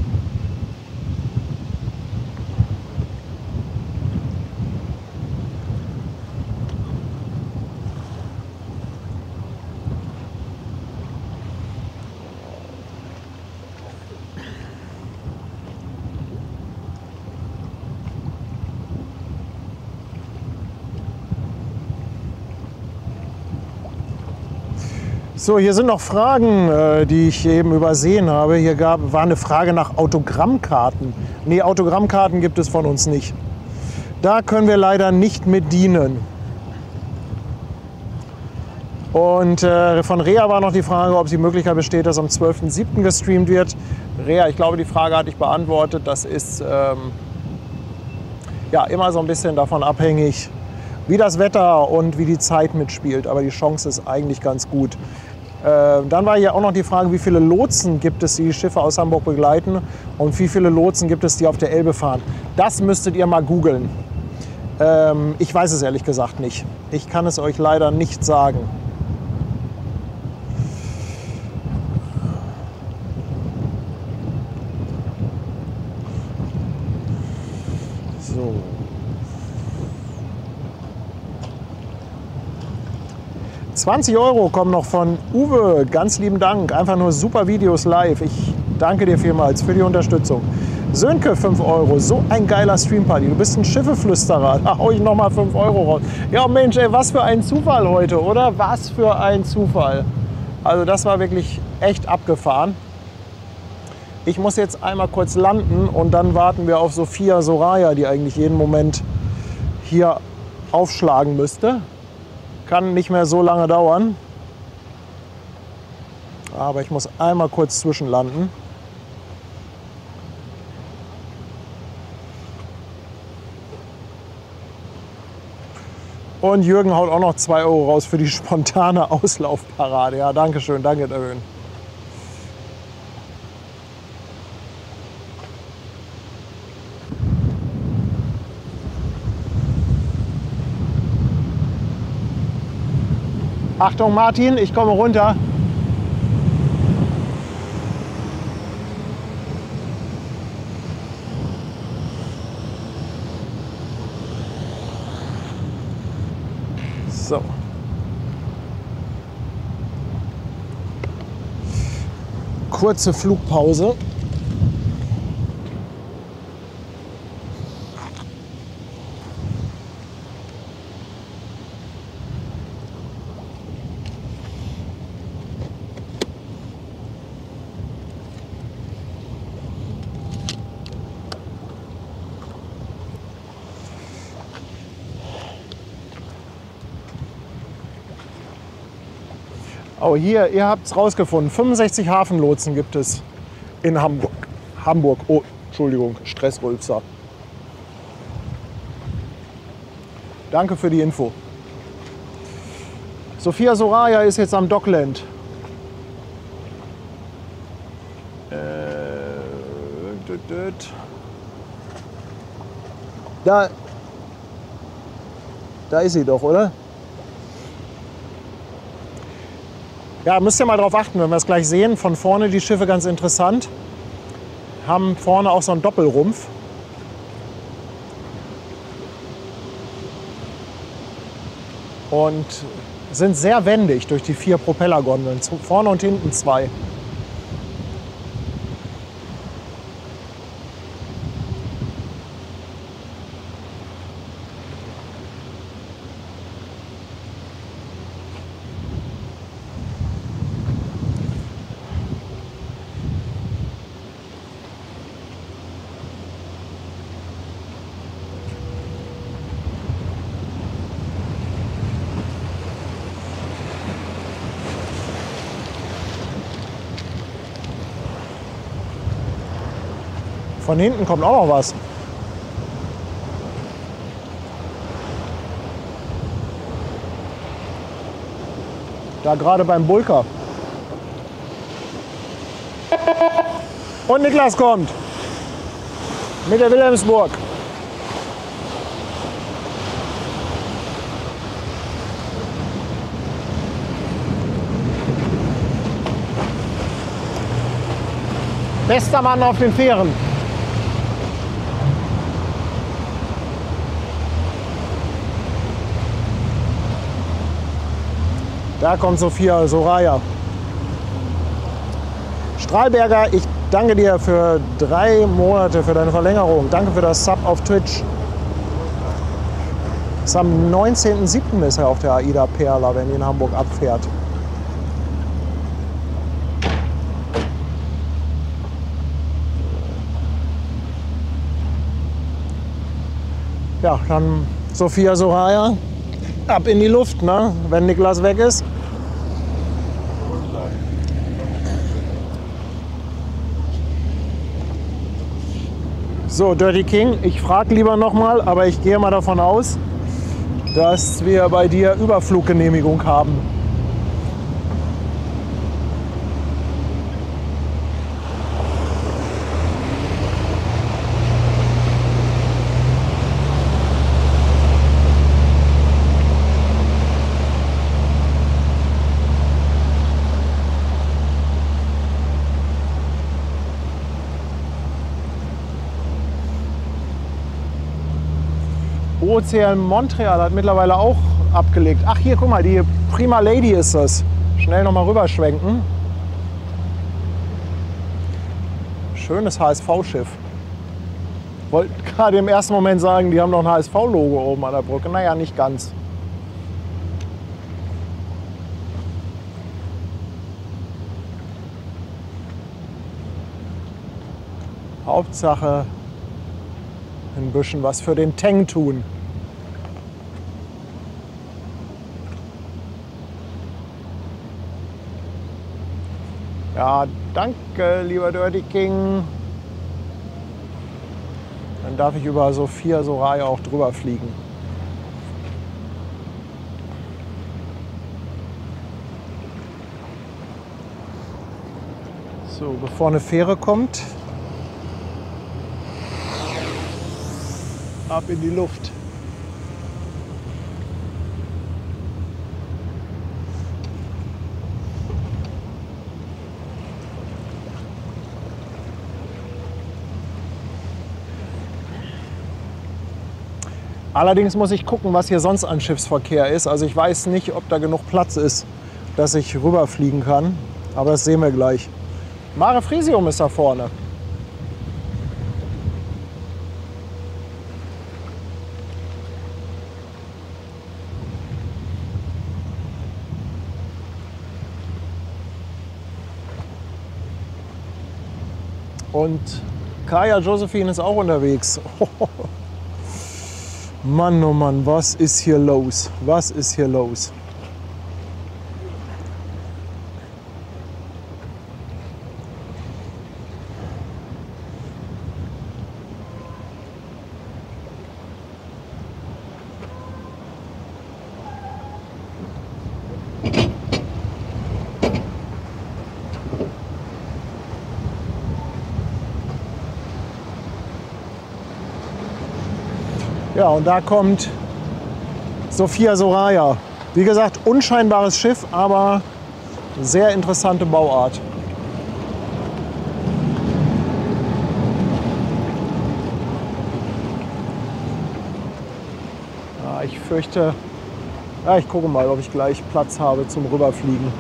So, hier sind noch Fragen, die ich eben übersehen habe. Hier war eine Frage nach Autogrammkarten. Nee, Autogrammkarten gibt es von uns nicht. Da können wir leider nicht mit dienen. Und von Rea war noch die Frage, ob die Möglichkeit besteht, dass am 12.07. gestreamt wird. Rea, ich glaube, die Frage hatte ich beantwortet. Das ist ja immer so ein bisschen davon abhängig, wie das Wetter und wie die Zeit mitspielt. Aber die Chance ist eigentlich ganz gut. Dann war hier auch noch die Frage, wie viele Lotsen gibt es, die die Schiffe aus Hamburg begleiten und wie viele Lotsen gibt es, die auf der Elbe fahren. Das müsstet ihr mal googeln. Ich weiß es ehrlich gesagt nicht. Ich kann es euch leider nicht sagen. So. 20 € kommen noch von Uwe. Ganz lieben Dank. Einfach nur super Videos live. Ich danke dir vielmals für die Unterstützung. Sönke, 5 €. So ein geiler Streamparty. Du bist ein Schiffeflüsterer. Da hau ich noch mal 5 € raus. Ja Mensch, ey, was für ein Zufall heute, oder? Was für ein Zufall. Also das war wirklich echt abgefahren. Ich muss jetzt einmal kurz landen und dann warten wir auf Sophia Soraya, die eigentlich jeden Moment hier aufschlagen müsste. Kann nicht mehr so lange dauern. Aber ich muss einmal kurz zwischenlanden. Und Jürgen haut auch noch 2 € raus für die spontane Auslaufparade. Ja, danke schön, danke schön. Achtung Martin, ich komme runter. So. Kurze Flugpause. Oh, hier, ihr habt es rausgefunden. 65 Hafenlotsen gibt es in Hamburg. Hamburg, oh, Entschuldigung, Stressrülpser. Danke für die Info. Sophia Soraya ist jetzt am Dockland. Da ist sie doch, oder? Ja, müsst ihr mal drauf achten, wenn wir es gleich sehen. Von vorne die Schiffe ganz interessant. Haben vorne auch so einen Doppelrumpf. Und sind sehr wendig durch die 4 Propellergondeln. Vorne und hinten 2. Von hinten kommt auch noch was. Da gerade beim Bulker. Und Niklas kommt. Mit der Wilhelmsburg. Bester Mann auf den Fähren. Da kommt Sophia Soraya. Strahlberger, ich danke dir für 3 Monate für deine Verlängerung. Danke für das Sub auf Twitch. Das ist am 19.07. ist er auf der AIDA Perla, wenn die in Hamburg abfährt. Ja, dann Sophia Soraya. Ab in die Luft, ne? Wenn Niklas weg ist. So, Dirty King, ich frage lieber noch mal, aber ich gehe mal davon aus, dass wir bei dir Überfluggenehmigung haben. OCL Montreal hat mittlerweile auch abgelegt. Ach, hier, guck mal, die Prima Lady ist das. Schnell nochmal rüberschwenken. Schönes HSV-Schiff. Wollte gerade im ersten Moment sagen, die haben noch ein HSV-Logo oben an der Brücke. Naja, nicht ganz. Hauptsache ein bisschen was für den Teng tun. Ja, danke, lieber Dirty King. Dann darf ich über Sophia Soraya auch drüber fliegen. So, bevor eine Fähre kommt, ab in die Luft. Allerdings muss ich gucken, was hier sonst an Schiffsverkehr ist. Also ich weiß nicht, ob da genug Platz ist, dass ich rüberfliegen kann. Aber das sehen wir gleich. Mare Frisium ist da vorne. Und Kaya Josephine ist auch unterwegs. Mann, oh Mann, was ist hier los? Was ist hier los? Ja, und da kommt Sophia Soraya. Wie gesagt, unscheinbares Schiff, aber sehr interessante Bauart. Ja, ich fürchte, ja, ich gucke mal, ob ich gleich Platz habe zum Rüberfliegen.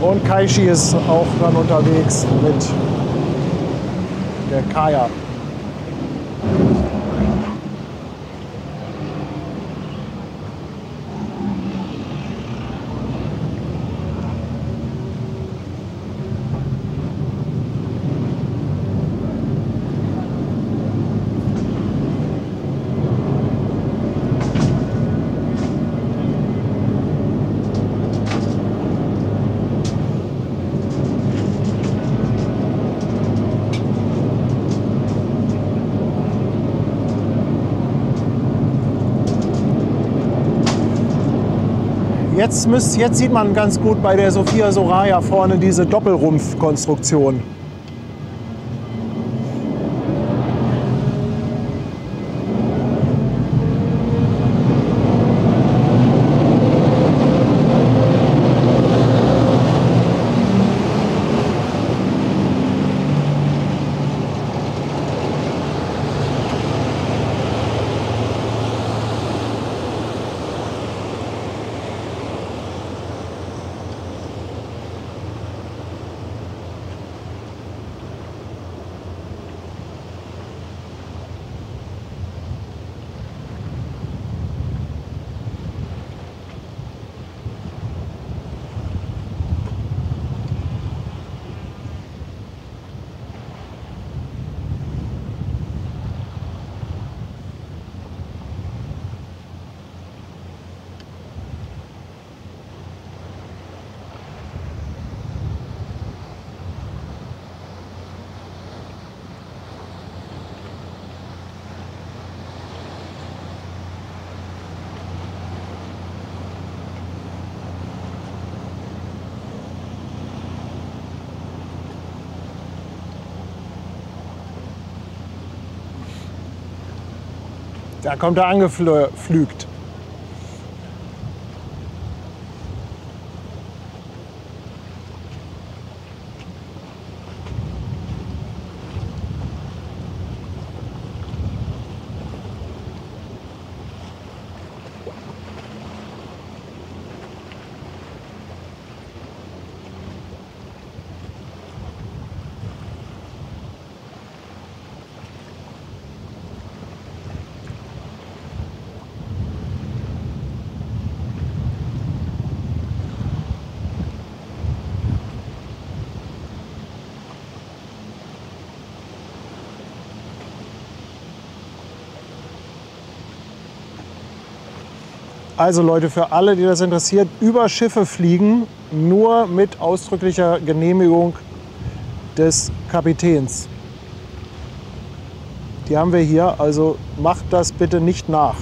Und Kaishi ist auch dann unterwegs mit der Kaya. Jetzt sieht man ganz gut bei der Sophia Soraya vorne diese Doppelrumpfkonstruktion. Da kommt er angeflügt. Also Leute, für alle, die das interessiert, über Schiffe fliegen, nur mit ausdrücklicher Genehmigung des Kapitäns. Die haben wir hier, also macht das bitte nicht nach.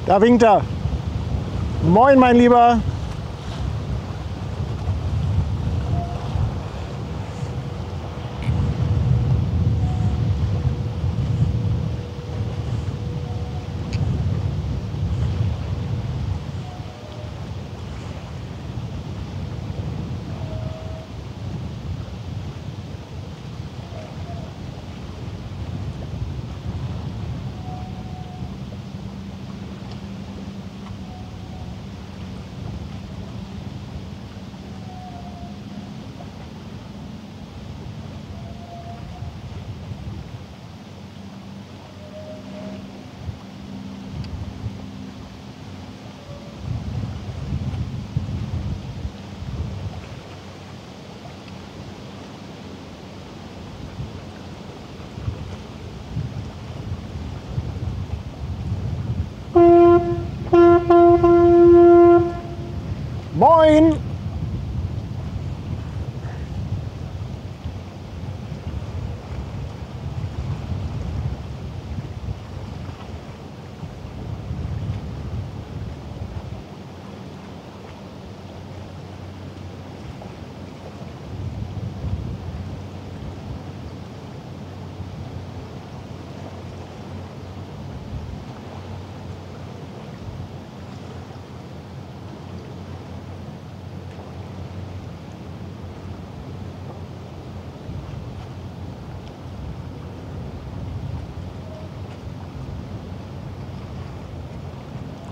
Da winkt er. Moin, mein Lieber. Moin!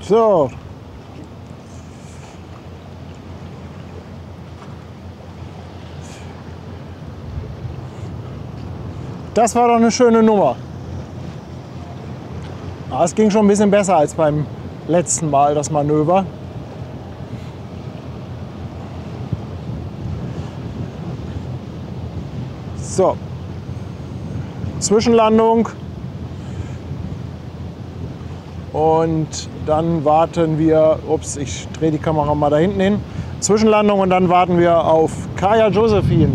So. Das war doch eine schöne Nummer. Es ging schon ein bisschen besser als beim letzten Mal, das Manöver. So. Zwischenlandung. Und dann warten wir, ups, ich drehe die Kamera mal da hinten hin. Zwischenlandung und dann warten wir auf Kaya Josephine.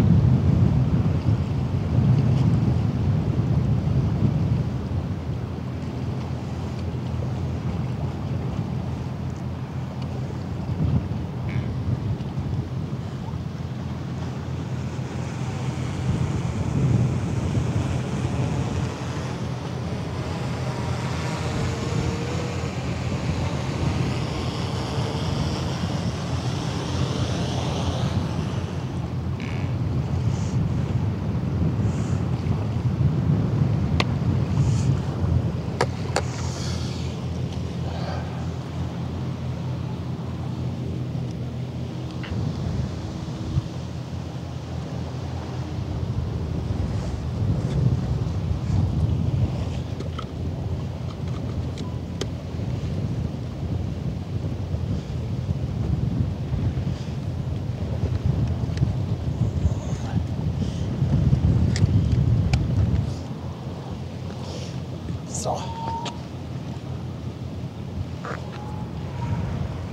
So.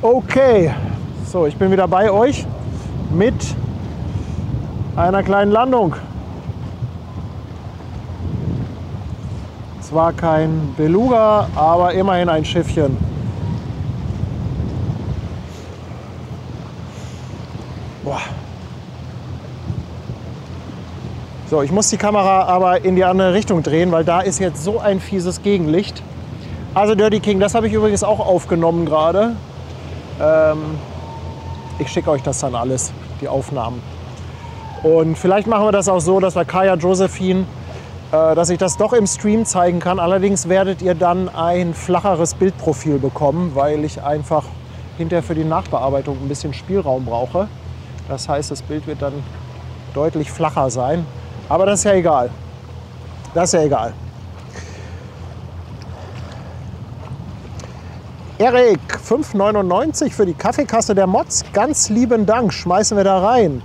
Okay, so ich bin wieder bei euch mit einer kleinen Landung. Zwar kein Beluga, aber immerhin ein Schiffchen. Boah. So, ich muss die Kamera aber in die andere Richtung drehen, weil da ist jetzt so ein fieses Gegenlicht. Also Dirty King, das habe ich übrigens auch aufgenommen gerade. Ich schicke euch das dann alles, die Aufnahmen. Und vielleicht machen wir das auch so, dass wir Kaya Josephine, dass ich das doch im Stream zeigen kann. Allerdings werdet ihr dann ein flacheres Bildprofil bekommen, weil ich einfach hinterher für die Nachbearbeitung ein bisschen Spielraum brauche. Das heißt, das Bild wird dann deutlich flacher sein. Aber das ist ja egal. Das ist ja egal. Erik, 5,99 für die Kaffeekasse der Mods. Ganz lieben Dank, schmeißen wir da rein.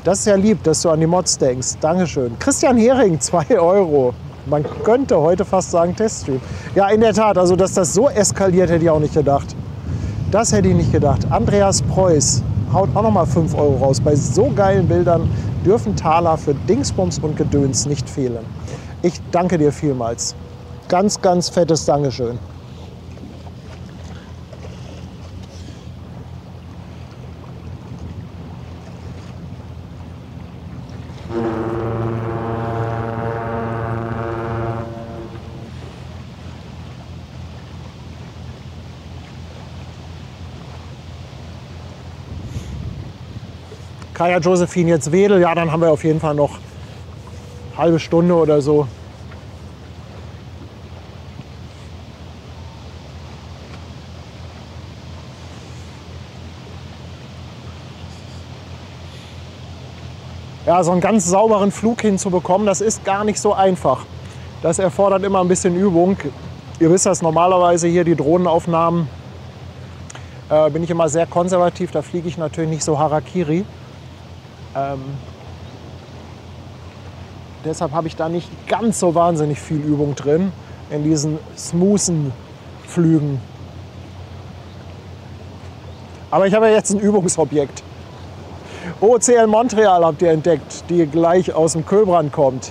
Das ist ja lieb, dass du an die Mods denkst. Dankeschön. Christian Hering, 2 Euro. Man könnte heute fast sagen Teststream. Ja, in der Tat, also dass das so eskaliert, hätte ich auch nicht gedacht. Das hätte ich nicht gedacht. Andreas Preuß haut auch noch mal 5 Euro raus. Bei so geilen Bildern dürfen Taler für Dingsbums und Gedöns nicht fehlen. Ich danke dir vielmals. Ganz, ganz fettes Dankeschön. Kaya Josephine jetzt Wedel, ja, dann haben wir auf jeden Fall noch eine halbe Stunde oder so. Ja, so einen ganz sauberen Flug hinzubekommen, das ist gar nicht so einfach. Das erfordert immer ein bisschen Übung. Ihr wisst das, normalerweise hier die Drohnenaufnahmen bin ich immer sehr konservativ, da fliege ich natürlich nicht so Harakiri. Deshalb habe ich da nicht ganz so wahnsinnig viel Übung drin in diesen smoothen Flügen. Aber ich habe ja jetzt ein Übungsobjekt. OCL Montreal habt ihr entdeckt, die gleich aus dem Kölbrand kommt.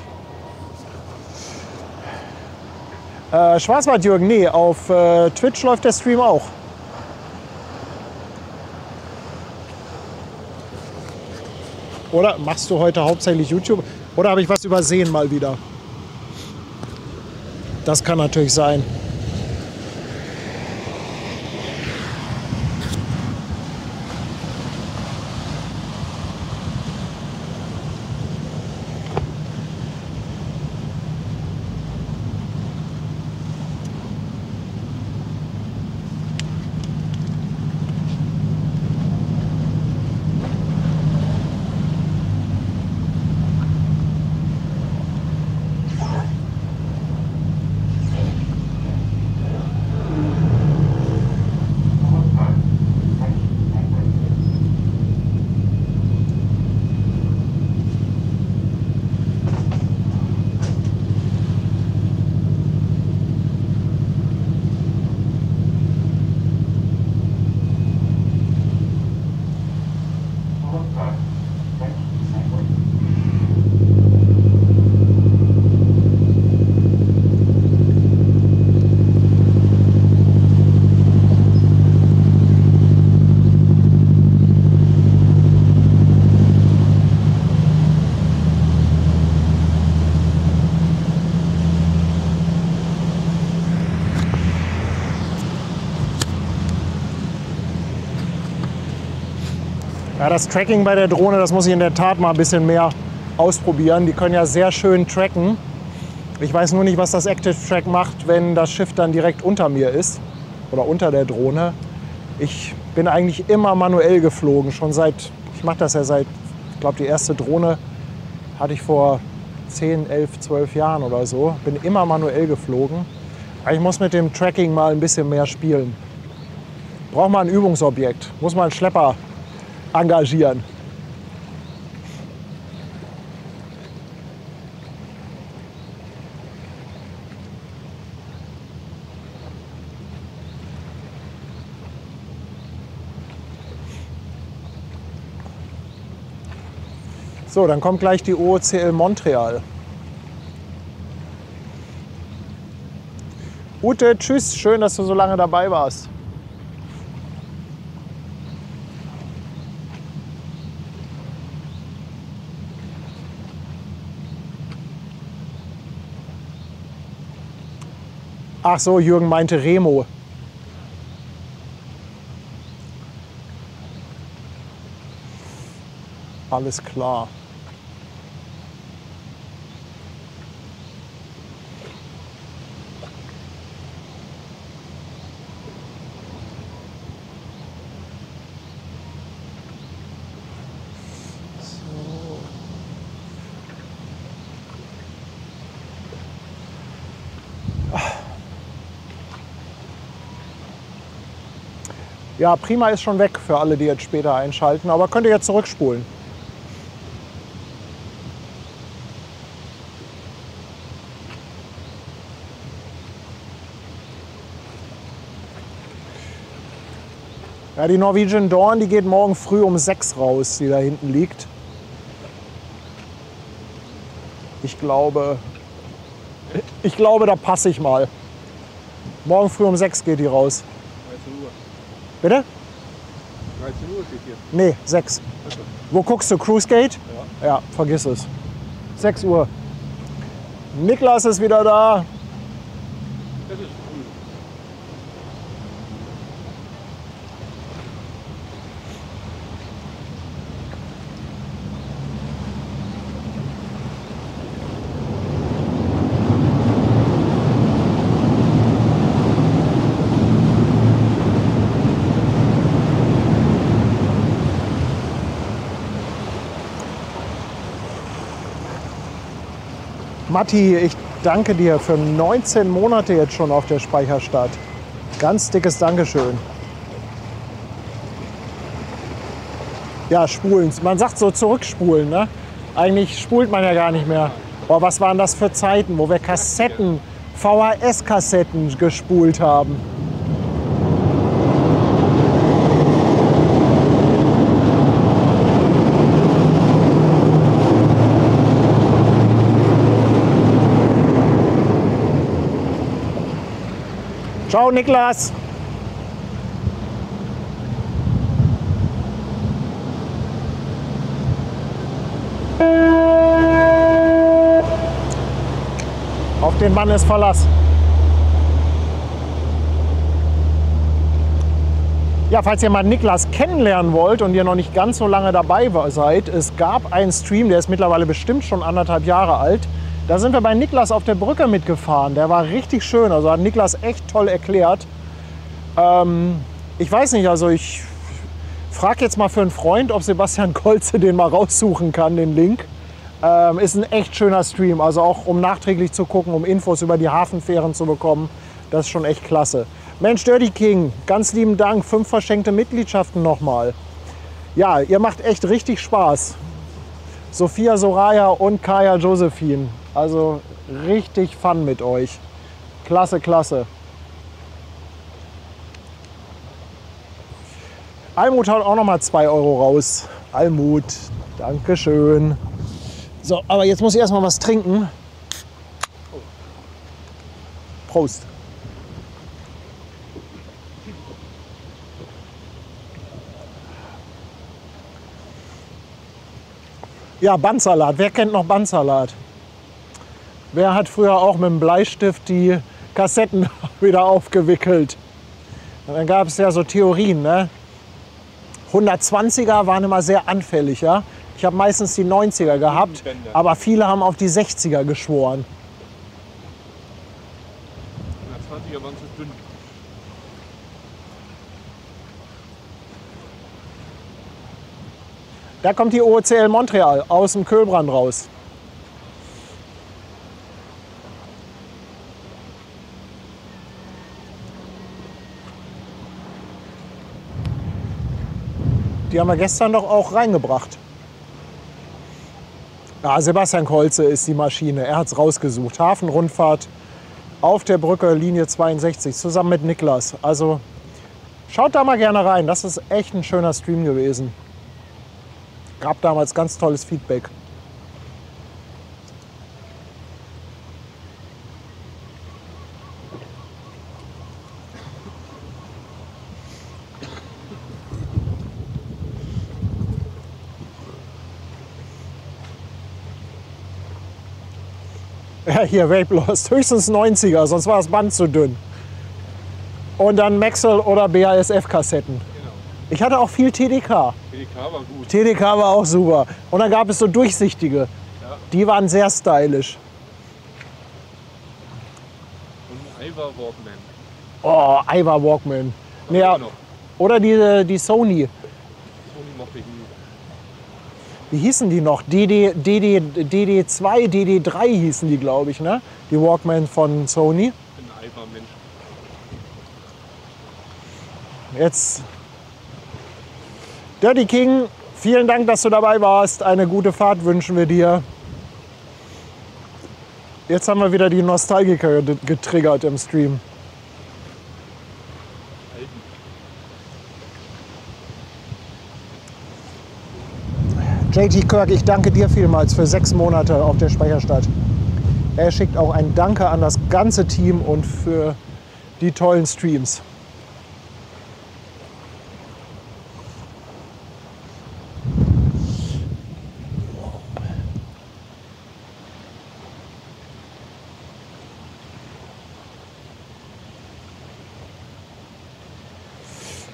Schwarzwald-Jürgen, nee, auf Twitch läuft der Stream auch. Oder machst du heute hauptsächlich YouTube? Oder habe ich was übersehen mal wieder? Das kann natürlich sein. Ja, das Tracking bei der Drohne, das muss ich in der Tat mal ein bisschen mehr ausprobieren. Die können ja sehr schön tracken. Ich weiß nur nicht, was das Active Track macht, wenn das Schiff dann direkt unter mir ist oder unter der Drohne. Ich bin eigentlich immer manuell geflogen, schon seit, ich mache das ja seit, ich glaube, die erste Drohne hatte ich vor 10, 11, 12 Jahren oder so. Bin immer manuell geflogen. Aber ich muss mit dem Tracking mal ein bisschen mehr spielen. Braucht man ein Übungsobjekt, muss man einen Schlepper engagieren. So, dann kommt gleich die OOCL Montreal. Ute, tschüss, schön, dass du so lange dabei warst. Ach so, Jürgen meinte Remo. Alles klar. Ja, Prima ist schon weg für alle, die jetzt später einschalten, aber könnt ihr jetzt zurückspulen. Ja, die Norwegian Dawn, die geht morgen früh um 6 raus, die da hinten liegt. Ich glaube, da passe ich mal. Morgen früh um 6 geht die raus. 13 Uhr. Bitte? 13 Uhr steht hier. Nee, 6. Achso. Wo guckst du? Cruise Gate? Ja. Ja, vergiss es. 6 Uhr. Niklas ist wieder da. Das ist früh. Matti, ich danke dir für 19 Monate jetzt schon auf der Speicherstadt. Ganz dickes Dankeschön. Ja, spulen. Man sagt so zurückspulen, ne? Eigentlich spult man ja gar nicht mehr. Boah, was waren das für Zeiten, wo wir Kassetten, VHS-Kassetten gespult haben. Ciao, Niklas. Auf den Mann ist Verlass. Ja, falls ihr mal Niklas kennenlernen wollt und ihr noch nicht ganz so lange dabei seid, es gab einen Stream, der ist mittlerweile bestimmt schon 1,5 Jahre alt. Da sind wir bei Niklas auf der Brücke mitgefahren. Der war richtig schön, also hat Niklas echt toll erklärt. Ich weiß nicht, also ich frage jetzt mal für einen Freund, ob Sebastian Kolze den mal raussuchen kann, den Link. Ist ein echt schöner Stream, also auch um nachträglich zu gucken, um Infos über die Hafenfähren zu bekommen. Das ist schon echt klasse. Mensch, Dirty King, ganz lieben Dank, 5 verschenkte Mitgliedschaften nochmal. Ja, ihr macht echt richtig Spaß. Sophia Soraya und Kaya Josephine. Also richtig Fun mit euch. Klasse, klasse. Almut haut auch noch mal 2 Euro raus. Almut, Dankeschön. So, aber jetzt muss ich erst mal was trinken. Prost. Ja, Bandsalat. Wer kennt noch Bandsalat? Wer hat früher auch mit dem Bleistift die Kassetten wieder aufgewickelt? Und dann gab es ja so Theorien, ne? 120er waren immer sehr anfällig, ja? Ich habe meistens die 90er gehabt, aber viele haben auf die 60er geschworen. 120er waren zu dünn. Da kommt die OOCL Montreal aus dem Kölbrand raus. Die haben wir gestern doch auch reingebracht. Ja, Sebastian Kolze ist die Maschine. Er hat es rausgesucht. Hafenrundfahrt auf der Brücke, Linie 62, zusammen mit Niklas. Also schaut da mal gerne rein. Das ist echt ein schöner Stream gewesen. Gab damals ganz tolles Feedback. Ja, hier, Vape Lost. Höchstens 90er, sonst war das Band zu dünn. Und dann Maxell oder BASF-Kassetten. Genau. Ich hatte auch viel TDK. PDK war gut. TDK war auch super. Und dann gab es so durchsichtige. Ja. Die waren sehr stylisch. Und Ivar Walkman. Oh, Ivar Walkman. Aber Ja, immer noch. oder die Sony. Sony mochte ich nie. Wie hießen die noch? DD2, DD3 hießen die, glaube ich, ne? Die Walkman von Sony. Ich bin ein Ivar-Mensch. Jetzt Dirty King, vielen Dank, dass du dabei warst. Eine gute Fahrt wünschen wir dir. Jetzt haben wir wieder die Nostalgiker getriggert im Stream. JT Kirk, ich danke dir vielmals für 6 Monate auf der Speicherstadt. Er schickt auch ein Danke an das ganze Team und für die tollen Streams.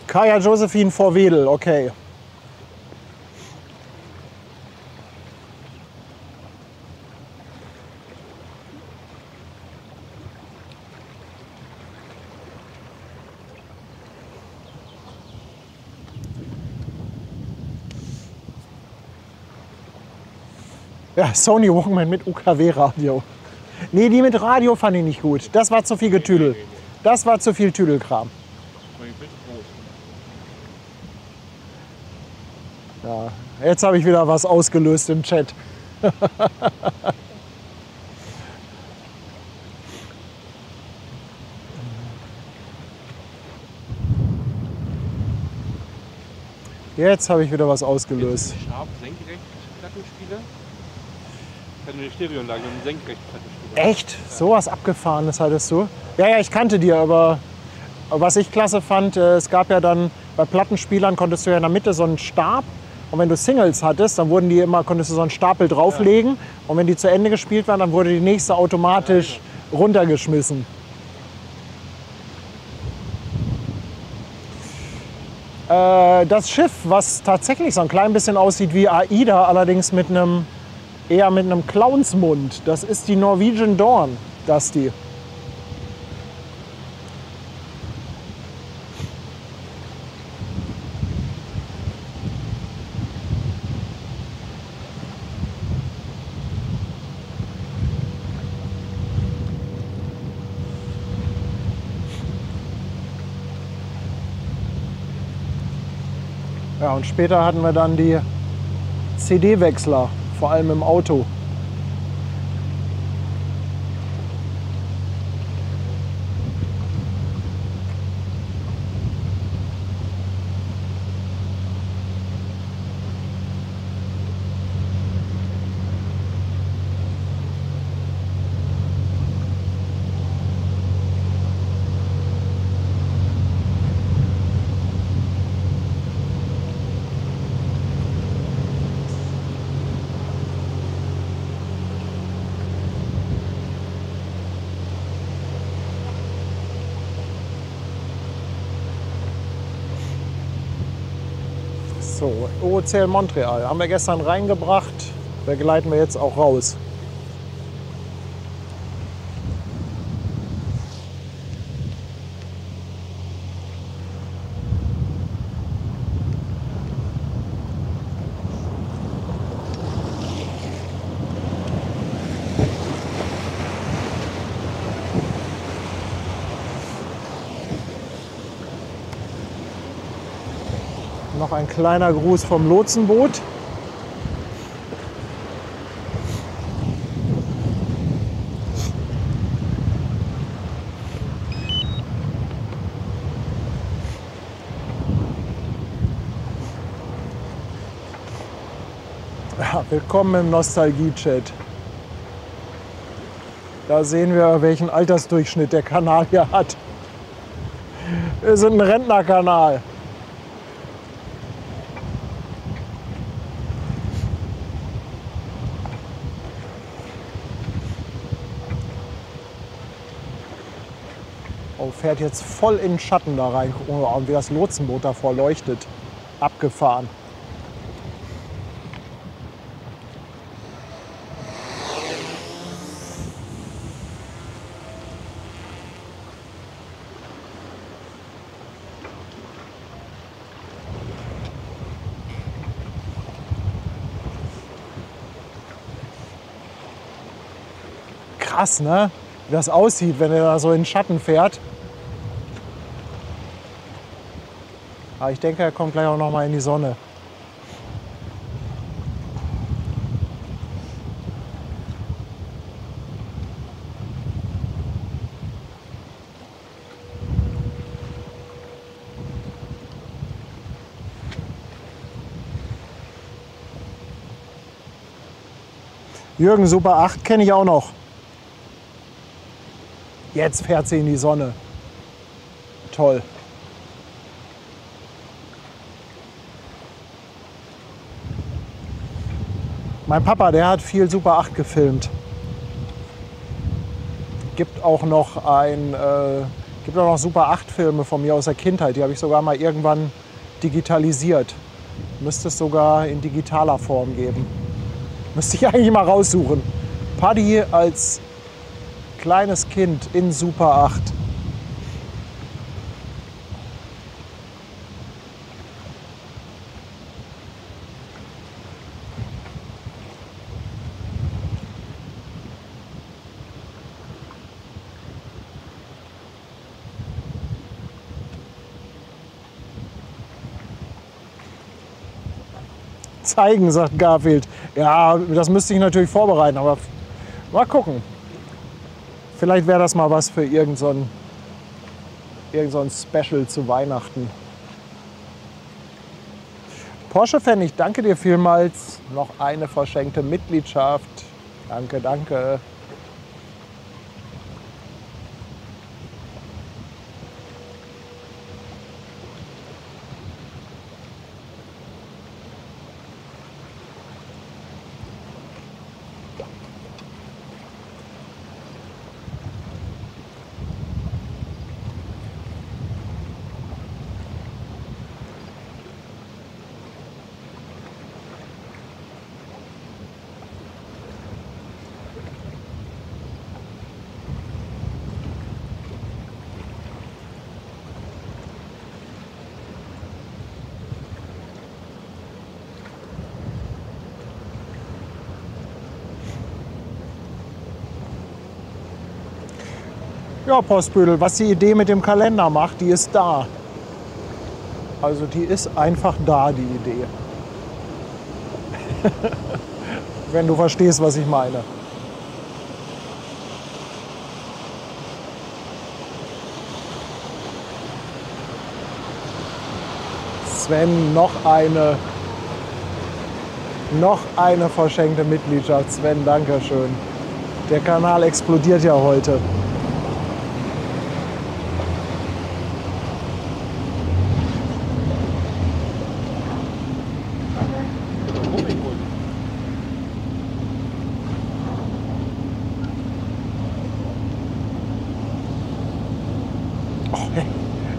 Kaya Josephine vor Wedel, okay. Ja, Sony Walkman mit UKW-Radio. Nee, die mit Radio fand ich nicht gut. Das war zu viel Getüdel. Das war zu viel Tüdelkram. Ich bin groß. Ja, jetzt habe ich wieder was ausgelöst im Chat. Jetzt habe ich wieder was ausgelöst. Sharp senkrecht Plattenspieler. Ich hatte eine Stereoanlage mit einem senkrechten Plattenspieler. Echt? Sowas Abgefahrenes hattest du? Ja, ja, ich kannte die, aber was ich klasse fand, es gab ja dann bei Plattenspielern konntest du ja in der Mitte so einen Stab und wenn du Singles hattest, dann wurden die immer, konntest du so einen Stapel drauflegen und wenn die zu Ende gespielt waren, dann wurde die nächste automatisch runtergeschmissen. Das Schiff, was tatsächlich so ein klein bisschen aussieht wie AIDA, allerdings mit einem eher mit einem Clownsmund, das ist die Norwegian Dawn, Dusty. Ja, und später hatten wir dann die CD-Wechsler, vor allem im Auto. So, OCL Montreal haben wir gestern reingebracht, begleiten wir jetzt auch raus. Noch ein kleiner Gruß vom Lotsenboot. Ja, willkommen im Nostalgie-Chat. Da sehen wir, welchen Altersdurchschnitt der Kanal hier hat. Wir sind ein Rentnerkanal. Oh, fährt jetzt voll in den Schatten da rein. Gucken wir mal, wie das Lotsenboot davor leuchtet. Abgefahren. Krass, ne? Wie das aussieht, wenn er da so in den Schatten fährt. Aber ich denke, er kommt gleich auch noch mal in die Sonne. Jürgen Super 8 kenne ich auch noch. Jetzt fährt sie in die Sonne. Toll. Mein Papa, der hat viel Super 8 gefilmt. Gibt auch noch Super 8 Filme von mir aus der Kindheit. Die habe ich sogar mal irgendwann digitalisiert. Müsste es sogar in digitaler Form geben. Müsste ich eigentlich mal raussuchen. Paddy als kleines Kind in Super 8. Zeigen, sagt Garfield. Ja, das müsste ich natürlich vorbereiten, aber mal gucken. Vielleicht wäre das mal was für irgend so ein Special zu Weihnachten. Porsche-Fan, ich danke dir vielmals. Noch eine verschenkte Mitgliedschaft. Danke, danke. Ja, Postbüdel, was die Idee mit dem Kalender macht, die ist da. Also die ist einfach da, die Idee. Wenn du verstehst, was ich meine. Sven, noch eine verschenkte Mitgliedschaft. Sven, danke schön. Der Kanal explodiert ja heute.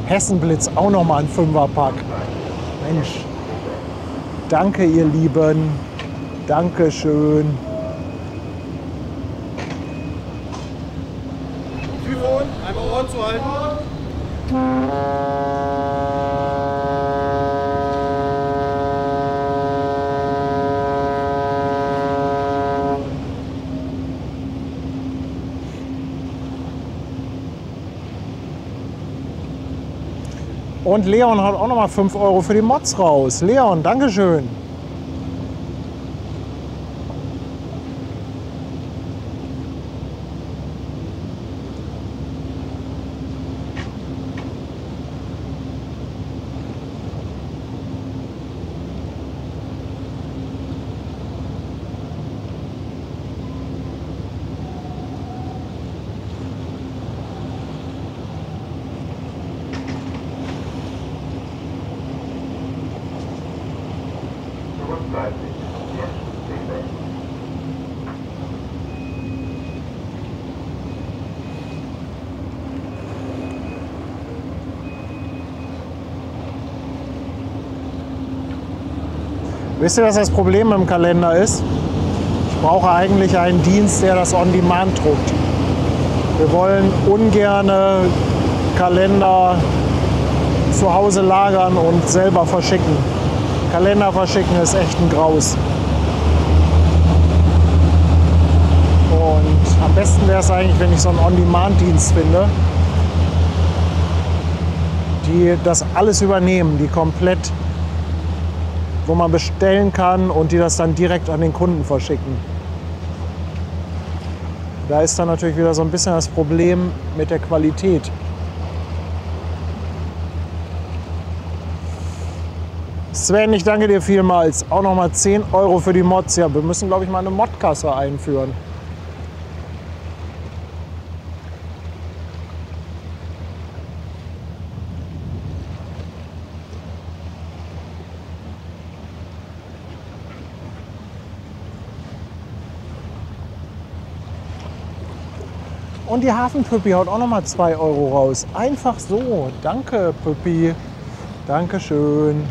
Hessenblitz, auch noch mal ein Fünferpack. Mensch, danke ihr Lieben, Dankeschön. Typhon, einmal Ohren zu halten. Und Leon hat auch noch mal 5 Euro für die Mods raus. Leon, Dankeschön. Wisst ihr, was das Problem mit dem Kalender ist? Ich brauche eigentlich einen Dienst, der das on demand druckt. Wir wollen ungerne Kalender zu Hause lagern und selber verschicken. Kalender verschicken ist echt ein Graus. Und am besten wäre es eigentlich, wenn ich so einen On-Demand-Dienst finde, die das alles übernehmen, die komplett, wo man bestellen kann und die das dann direkt an den Kunden verschicken. Da ist dann natürlich wieder so ein bisschen das Problem mit der Qualität. Sven, ich danke dir vielmals. Auch nochmal 10 Euro für die Mods. Ja, wir müssen, glaube ich, mal eine Modkasse einführen. Und die Hafenpüppi haut auch nochmal 2 Euro raus. Einfach so. Danke, Püppi. Dankeschön.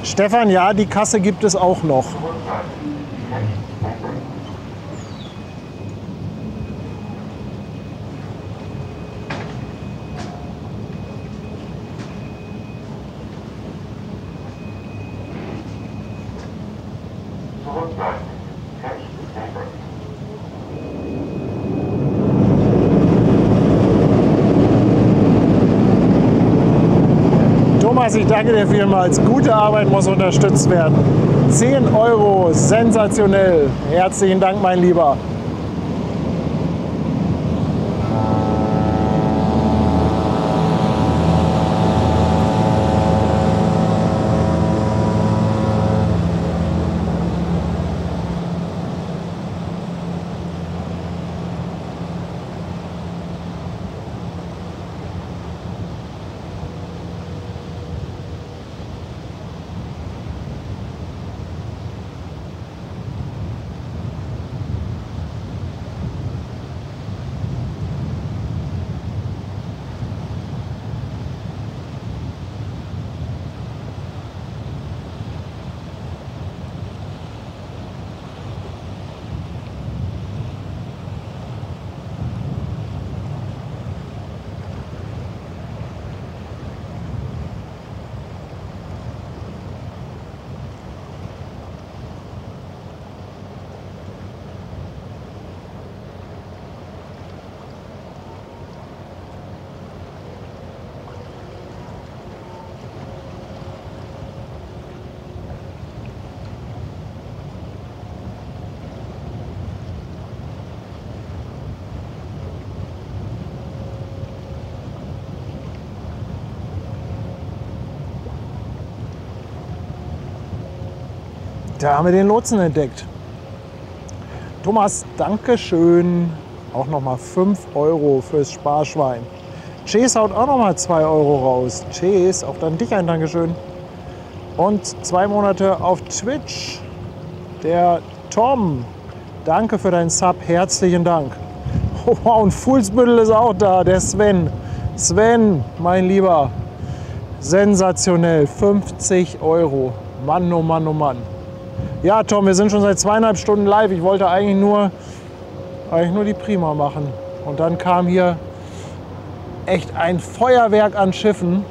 Stefan, ja, die Kasse gibt es auch noch. Thomas, ich danke dir vielmals. Gute Arbeit muss unterstützt werden. 10 Euro, sensationell. Herzlichen Dank, mein Lieber. Da haben wir den Lotsen entdeckt. Thomas, Dankeschön. Auch nochmal 5 Euro fürs Sparschwein. Chase haut auch nochmal 2 Euro raus. Chase, auch dann dich ein Dankeschön. Und 2 Monate auf Twitch. Der Tom, danke für deinen Sub. Herzlichen Dank. Oh, und Fuhlsbüttel ist auch da, der Sven. Sven, mein Lieber. Sensationell. 50 Euro. Mann, oh Mann, oh Mann. Ja, Tom, wir sind schon seit 2,5 Stunden live. Ich wollte eigentlich nur die Prima machen. Und dann kam hier echt ein Feuerwerk an Schiffen.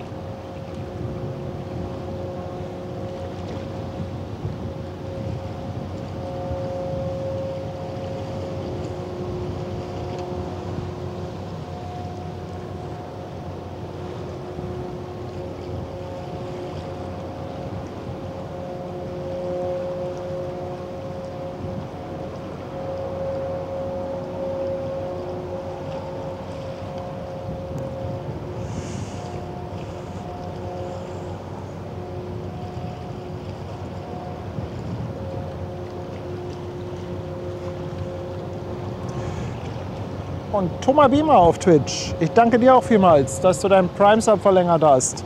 Und Thomas Biemer auf Twitch. Ich danke dir auch vielmals, dass du deinen Prime-Sub verlängert hast.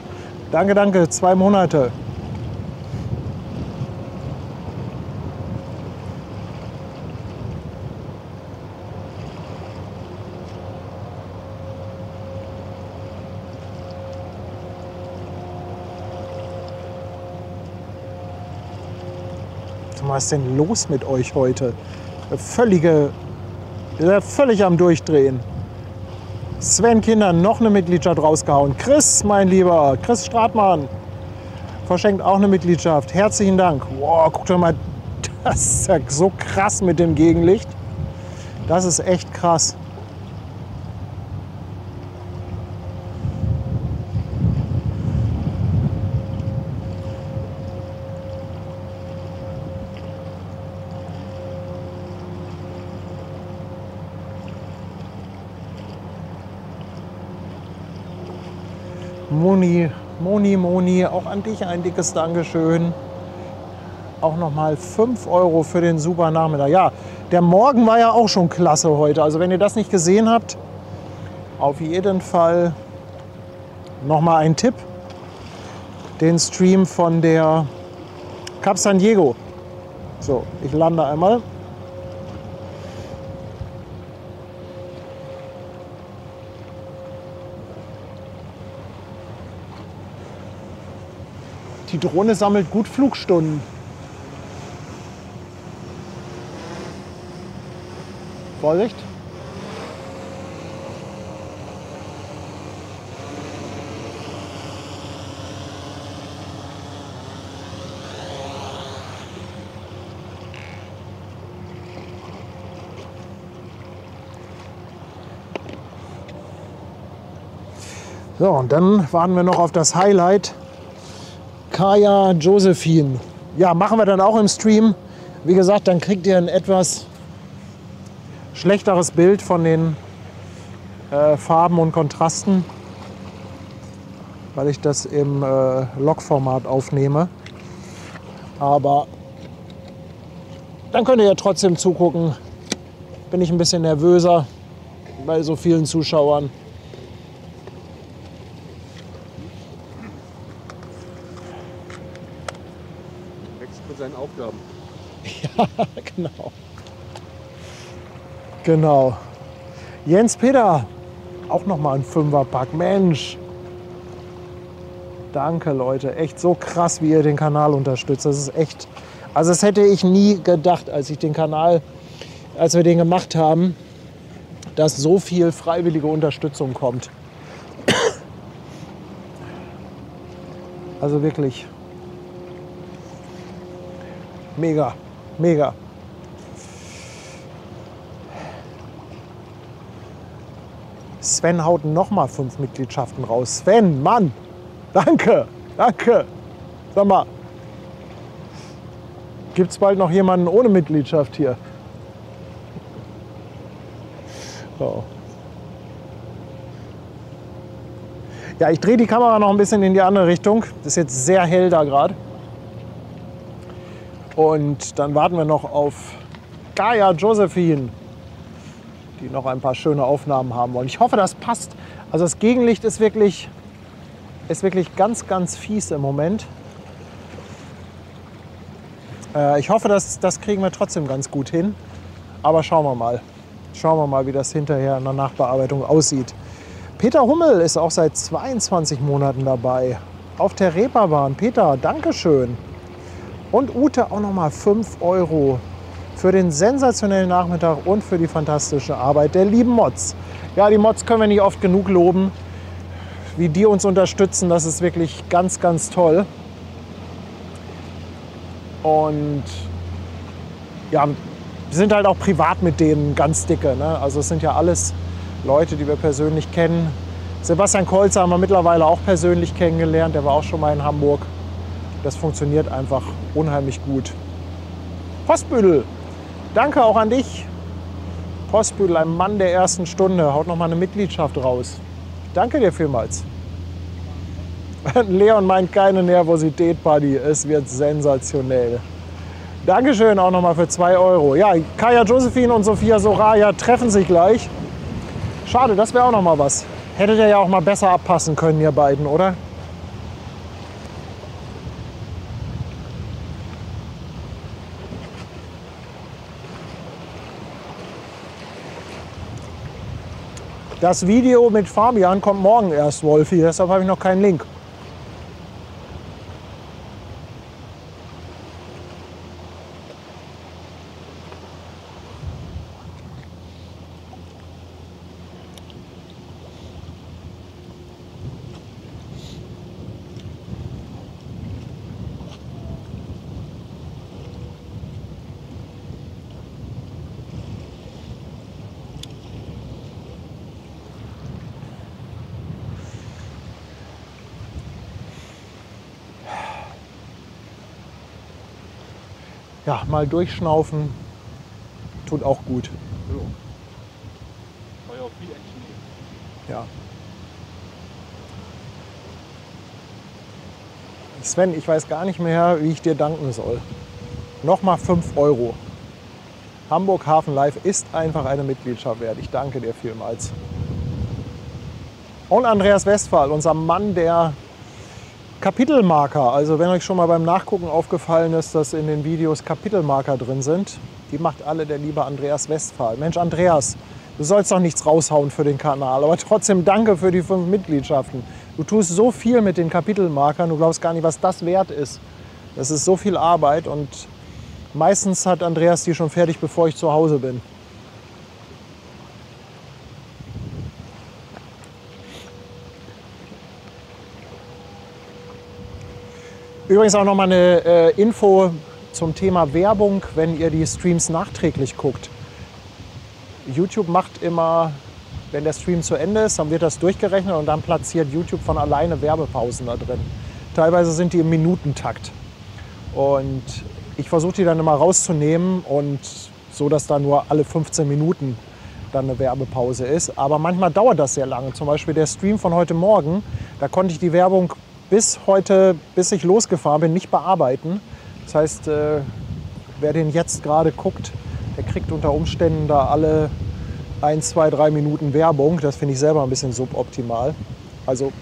Danke, danke. 2 Monate. Was ist denn los mit euch heute? Ihr seid völlig am Durchdrehen. Sven Kinder noch eine Mitgliedschaft rausgehauen. Chris, mein Lieber, Chris Stratmann verschenkt auch eine Mitgliedschaft. Herzlichen Dank. Wow, guckt doch mal, das ist ja so krass mit dem Gegenlicht. Das ist echt krass. Moni, auch an dich ein dickes Dankeschön. Auch nochmal 5 € für den super Nachmittag. Ja, der Morgen war ja auch schon klasse heute. Also wenn ihr das nicht gesehen habt, auf jeden Fall nochmal ein Tipp. Den Stream von der Cap San Diego. So, ich lande einmal. Die Drohne sammelt gut Flugstunden. Vorsicht. So, und dann warten wir noch auf das Highlight. Kaya Josephine. Ja, machen wir dann auch im Stream. Wie gesagt, dann kriegt ihr ein etwas schlechteres Bild von den Farben und Kontrasten, weil ich das im Log-Format aufnehme. Aber dann könnt ihr ja trotzdem zugucken. Bin ich ein bisschen nervöser bei so vielen Zuschauern. Seinen Aufgaben. Ja, genau. Genau. Jens Peter, auch noch mal ein 5er-Pack. Mensch. Danke, Leute. Echt so krass, wie ihr den Kanal unterstützt. Das ist echt. Also, das hätte ich nie gedacht, als wir den gemacht haben, dass so viel freiwillige Unterstützung kommt. Also wirklich. Mega, mega. Sven haut noch mal 5 Mitgliedschaften raus. Sven, Mann, danke, danke. Sag mal, gibt es bald noch jemanden ohne Mitgliedschaft hier? So. Ja, ich drehe die Kamera noch ein bisschen in die andere Richtung. Das ist jetzt sehr hell da gerade. Und dann warten wir noch auf Kaya Josephine, die noch ein paar schöne Aufnahmen haben wollen. Ich hoffe, das passt. Also das Gegenlicht ist wirklich ganz, ganz fies im Moment. Ich hoffe, das kriegen wir trotzdem ganz gut hin. Aber schauen wir mal. Schauen wir mal, wie das hinterher in der Nachbearbeitung aussieht. Peter Hummel ist auch seit 22 Monaten dabei. Auf der Reeperbahn. Peter, Dankeschön. Und Ute auch nochmal 5 € für den sensationellen Nachmittag und für die fantastische Arbeit der lieben Mods. Ja, die Mods können wir nicht oft genug loben, wie die uns unterstützen. Das ist wirklich ganz, ganz toll. Und ja, wir sind halt auch privat mit denen ganz dicke. Ne? Also es sind ja alles Leute, die wir persönlich kennen. Sebastian Kolzer haben wir mittlerweile auch persönlich kennengelernt. Der war auch schon mal in Hamburg. Das funktioniert einfach unheimlich gut. Postbüdel, danke auch an dich. Postbüdel, ein Mann der ersten Stunde, haut noch mal eine Mitgliedschaft raus. Danke dir vielmals. Leon meint keine Nervosität, Buddy. Es wird sensationell. Dankeschön auch noch mal für 2 €. Ja, Kaya Josephine und Sophia Soraya treffen sich gleich. Schade, das wäre auch noch mal was. Hättet ihr ja auch mal besser abpassen können, ihr beiden, oder? Das Video mit Fabian kommt morgen erst, Wolfi, deshalb habe ich noch keinen Link. Ja, mal durchschnaufen tut auch gut. Jo. War ja auch viel Action hier. Ja. Sven, ich weiß gar nicht mehr, wie ich dir danken soll. Nochmal 5 €. Hamburg Hafen Live ist einfach eine Mitgliedschaft wert. Ich danke dir vielmals. Und Andreas Westphal, unser Mann der Kapitelmarker. Also wenn euch schon mal beim Nachgucken aufgefallen ist, dass in den Videos Kapitelmarker drin sind, die macht alle der liebe Andreas Westphal. Mensch, Andreas, du sollst doch nichts raushauen für den Kanal, aber trotzdem danke für die 5 Mitgliedschaften. Du tust so viel mit den Kapitelmarkern, du glaubst gar nicht, was das wert ist. Das ist so viel Arbeit und meistens hat Andreas die schon fertig, bevor ich zu Hause bin. Übrigens auch noch mal eine Info zum Thema Werbung, wenn ihr die Streams nachträglich guckt. YouTube macht immer, wenn der Stream zu Ende ist, dann wird das durchgerechnet und dann platziert YouTube von alleine Werbepausen da drin. Teilweise sind die im Minutentakt. Und ich versuche die dann immer rauszunehmen und so, dass da nur alle 15 Minuten dann eine Werbepause ist. Aber manchmal dauert das sehr lange. Zum Beispiel der Stream von heute Morgen, da konnte ich die Werbung bis heute, bis ich losgefahren bin, nicht bearbeiten. Das heißt, wer den jetzt gerade guckt, der kriegt unter Umständen da alle 1, 2, 3 Minuten Werbung. Das finde ich selber ein bisschen suboptimal. Also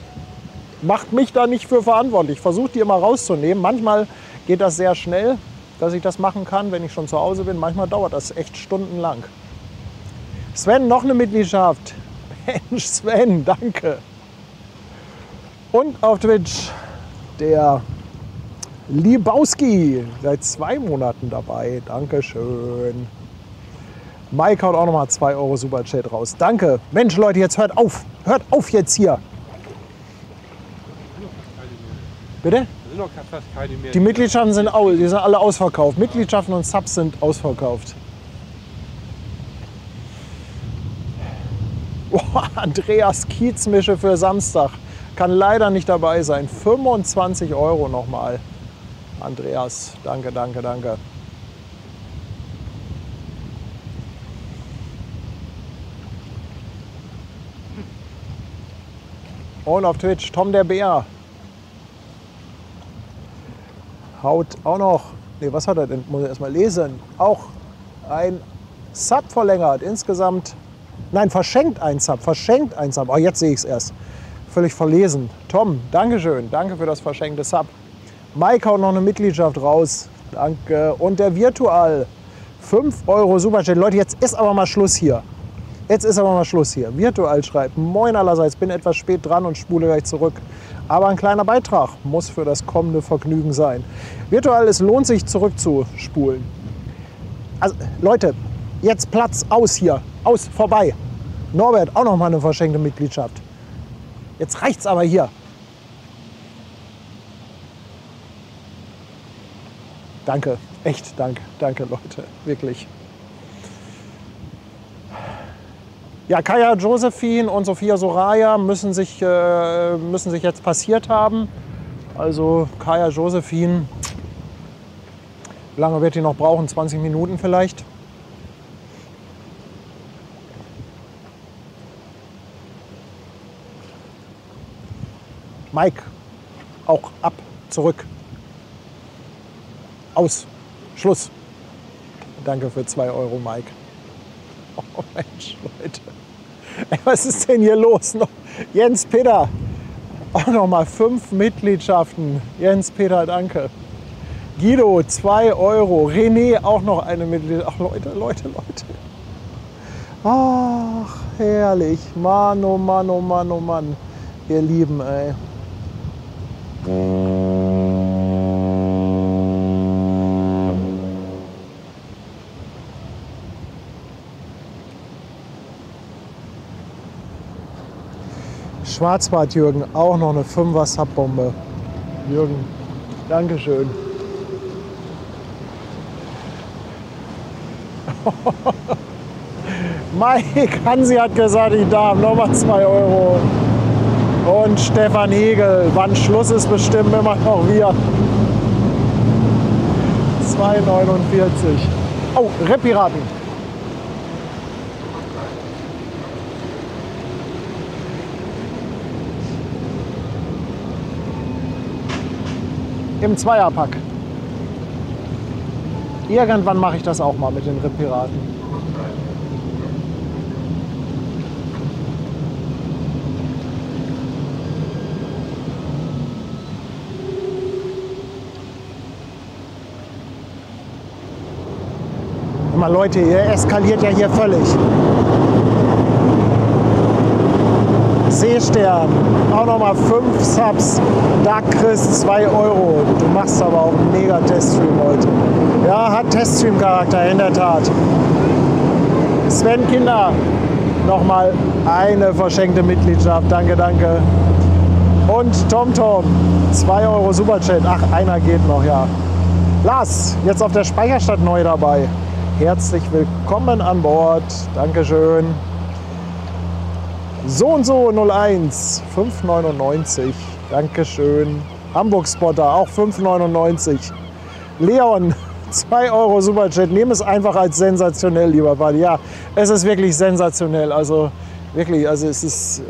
macht mich da nicht für verantwortlich. Versucht die immer rauszunehmen. Manchmal geht das sehr schnell, dass ich das machen kann, wenn ich schon zu Hause bin. Manchmal dauert das echt stundenlang. Sven, noch eine Mitgliedschaft. Mensch, Sven, danke. Und auf Twitch der Liebowski, seit 2 Monaten dabei. Dankeschön. Mike haut auch noch mal 2 € Superchat raus. Danke. Mensch, Leute, jetzt hört auf. Hört auf jetzt hier. Bitte? Da sind noch fast keine mehr. Die Mitgliedschaften sind, die sind alle ausverkauft. Mitgliedschaften und Subs sind ausverkauft. Oh, Andreas Kiezmische für Samstag. Kann leider nicht dabei sein. 25 € nochmal. Andreas, danke, danke, danke. Und auf Twitch Tom der Bär. Haut auch noch, nee, was hat er denn? Muss ich erst mal lesen. Auch ein Sub verlängert. Insgesamt, nein, verschenkt ein Sub. Oh, jetzt sehe ich es erst. Völlig verlesen. Tom, Dankeschön. Danke für das verschenkte Sub. Mike haut noch eine Mitgliedschaft raus. Danke. Und der Virtual. 5 € Superchat. Leute, jetzt ist aber mal Schluss hier. Virtual schreibt, moin allerseits, bin etwas spät dran und spule gleich zurück. Aber ein kleiner Beitrag muss für das kommende Vergnügen sein. Virtual, es lohnt sich zurückzuspulen. Also Leute, jetzt Platz, aus hier. Aus, vorbei. Norbert, auch noch mal eine verschenkte Mitgliedschaft. Jetzt reicht's aber hier. Danke, echt danke, danke Leute, wirklich. Ja, Kaya Josephine und Sophia Soraya müssen sich jetzt passiert haben. Also Kaya Josephine, wie lange wird die noch brauchen? 20 Minuten vielleicht. Mike, auch ab, zurück. Aus, Schluss. Danke für 2 €, Mike. Oh Mensch, Leute. Ey, was ist denn hier los? Jens Peter, auch noch mal 5 Mitgliedschaften. Jens Peter, danke. Guido, 2 Euro. René, auch noch eine Mitgliedschaft. Ach Leute. Ach, herrlich. Mann, oh Mann, oh Mann, oh Mann. Ihr Lieben, ey. Schwarzbart Jürgen, auch noch eine 5er Subbombe. Jürgen, Dankeschön. Mike, Hansi hat gesagt, ich darf nochmal 2 Euro. Und Stefan Hegel, wann Schluss ist, bestimmen immer noch wir. 2,49. Oh, Rap-Piraten. Im Zweierpack. Irgendwann mache ich das auch mal mit den Rap-Piraten. Mal Leute, ihr eskaliert ja hier völlig. Seestern, auch nochmal 5 Subs. Dark Chris, 2 Euro. Du machst aber auch einen mega Teststream heute. Ja, hat Teststream-Charakter, in der Tat. Sven Kinder, nochmal eine verschenkte Mitgliedschaft. Danke, danke. Und TomTom, 2 Euro Superchat. Ach, einer geht noch, ja. Lars, jetzt auf der Speicherstadt neu dabei. Herzlich willkommen an Bord. Dankeschön. So und so 01, 5,99. Dankeschön. Hamburg-Spotter, auch 5,99. Leon, 2 Euro Superchat. Nehme es einfach als sensationell, lieber Buddy. Ja, es ist wirklich sensationell. Also wirklich, also es ist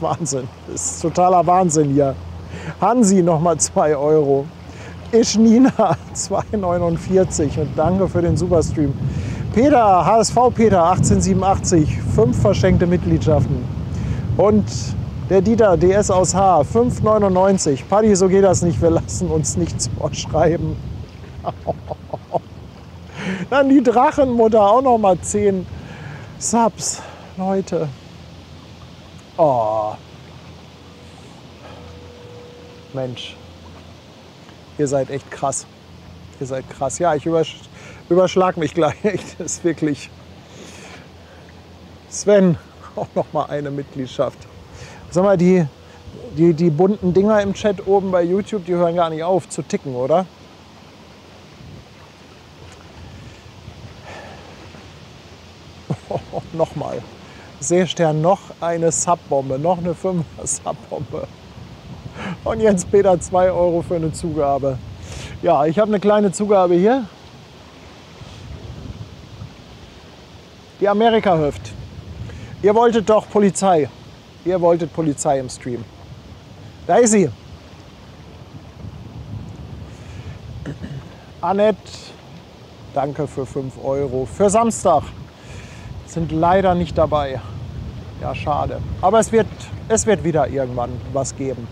Wahnsinn. Es ist totaler Wahnsinn hier. Hansi, nochmal 2 Euro. Ischnina, 2,49 und danke für den Superstream. Peter, HSV Peter, 1887, 5 verschenkte Mitgliedschaften. Und der Dieter, DS aus H, 5,99. Paddy, so geht das nicht, wir lassen uns nichts vorschreiben. Dann die Drachenmutter, auch noch mal 10 Subs, Leute. Oh. Mensch. Ihr seid echt krass. Ihr seid krass. Ja, ich überschlag mich gleich. Das ist wirklich. Sven, auch noch mal eine Mitgliedschaft. Sag mal, die bunten Dinger im Chat oben bei YouTube, die hören gar nicht auf zu ticken, oder? Oh, nochmal. Seestern, noch eine Subbombe, noch eine 5er Subbombe. Und Jens Peter, 2 Euro für eine Zugabe. Ja, ich habe eine kleine Zugabe hier. Die Amerika-Hüft. Ihr wolltet doch Polizei. Ihr wolltet Polizei im Stream. Da ist sie. Annette, danke für 5 Euro. Für Samstag. Sind leider nicht dabei. Ja, schade. Aber es wird wieder irgendwann was geben.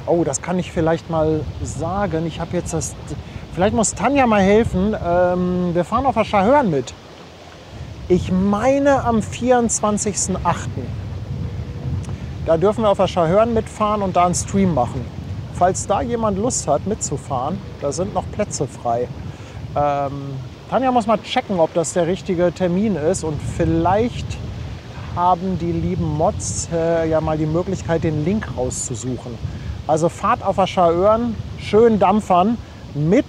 Oh, das kann ich vielleicht mal sagen. Ich habe jetzt das. Vielleicht muss Tanja mal helfen. Wir fahren auf der Schahörn mit. Ich meine am 24.08. Da dürfen wir auf der Schahörn mitfahren und da einen Stream machen. Falls da jemand Lust hat mitzufahren, da sind noch Plätze frei. Tanja muss mal checken, ob das der richtige Termin ist und vielleicht haben die lieben Mods ja mal die Möglichkeit, den Link rauszusuchen. Also fahrt auf der Schahörn, schön dampfern mit,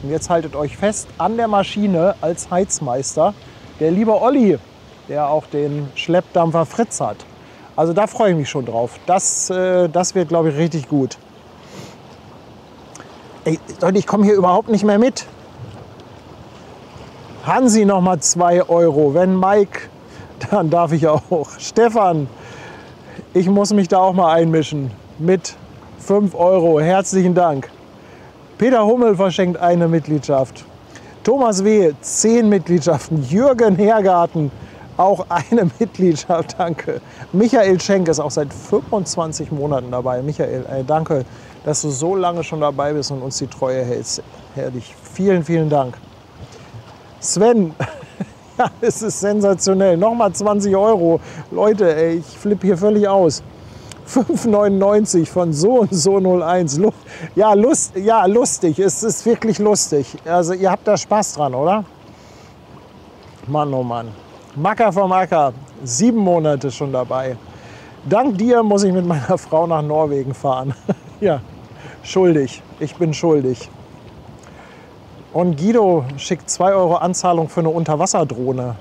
und jetzt haltet euch fest, an der Maschine als Heizmeister der liebe Olli, der auch den Schleppdampfer Fritz hat. Also da freue ich mich schon drauf. Das wird, glaube ich, richtig gut. Ey, Leute, ich komme hier überhaupt nicht mehr mit. Hansi noch mal 2 Euro. Wenn Mike, dann darf ich auch. Stefan, ich muss mich da auch mal einmischen. Mit 5 Euro. Herzlichen Dank. Peter Hummel verschenkt eine Mitgliedschaft. Thomas W., 10 Mitgliedschaften. Jürgen Hergarten, auch eine Mitgliedschaft, danke. Michael Schenk ist auch seit 25 Monaten dabei. Michael, danke, dass du so lange schon dabei bist und uns die Treue hältst. Herrlich, vielen, vielen Dank. Sven, ja, es ist sensationell. Nochmal 20 Euro. Leute, ey, ich flippe hier völlig aus. 5,99 von so und so 01. Ja, lustig. Es ist wirklich lustig. Also ihr habt da Spaß dran, oder? Mann, oh Mann. Macker vom Acker, 7 Monate schon dabei. Dank dir muss ich mit meiner Frau nach Norwegen fahren. Ja, schuldig. Ich bin schuldig. Und Guido schickt 2 Euro Anzahlung für eine Unterwasserdrohne.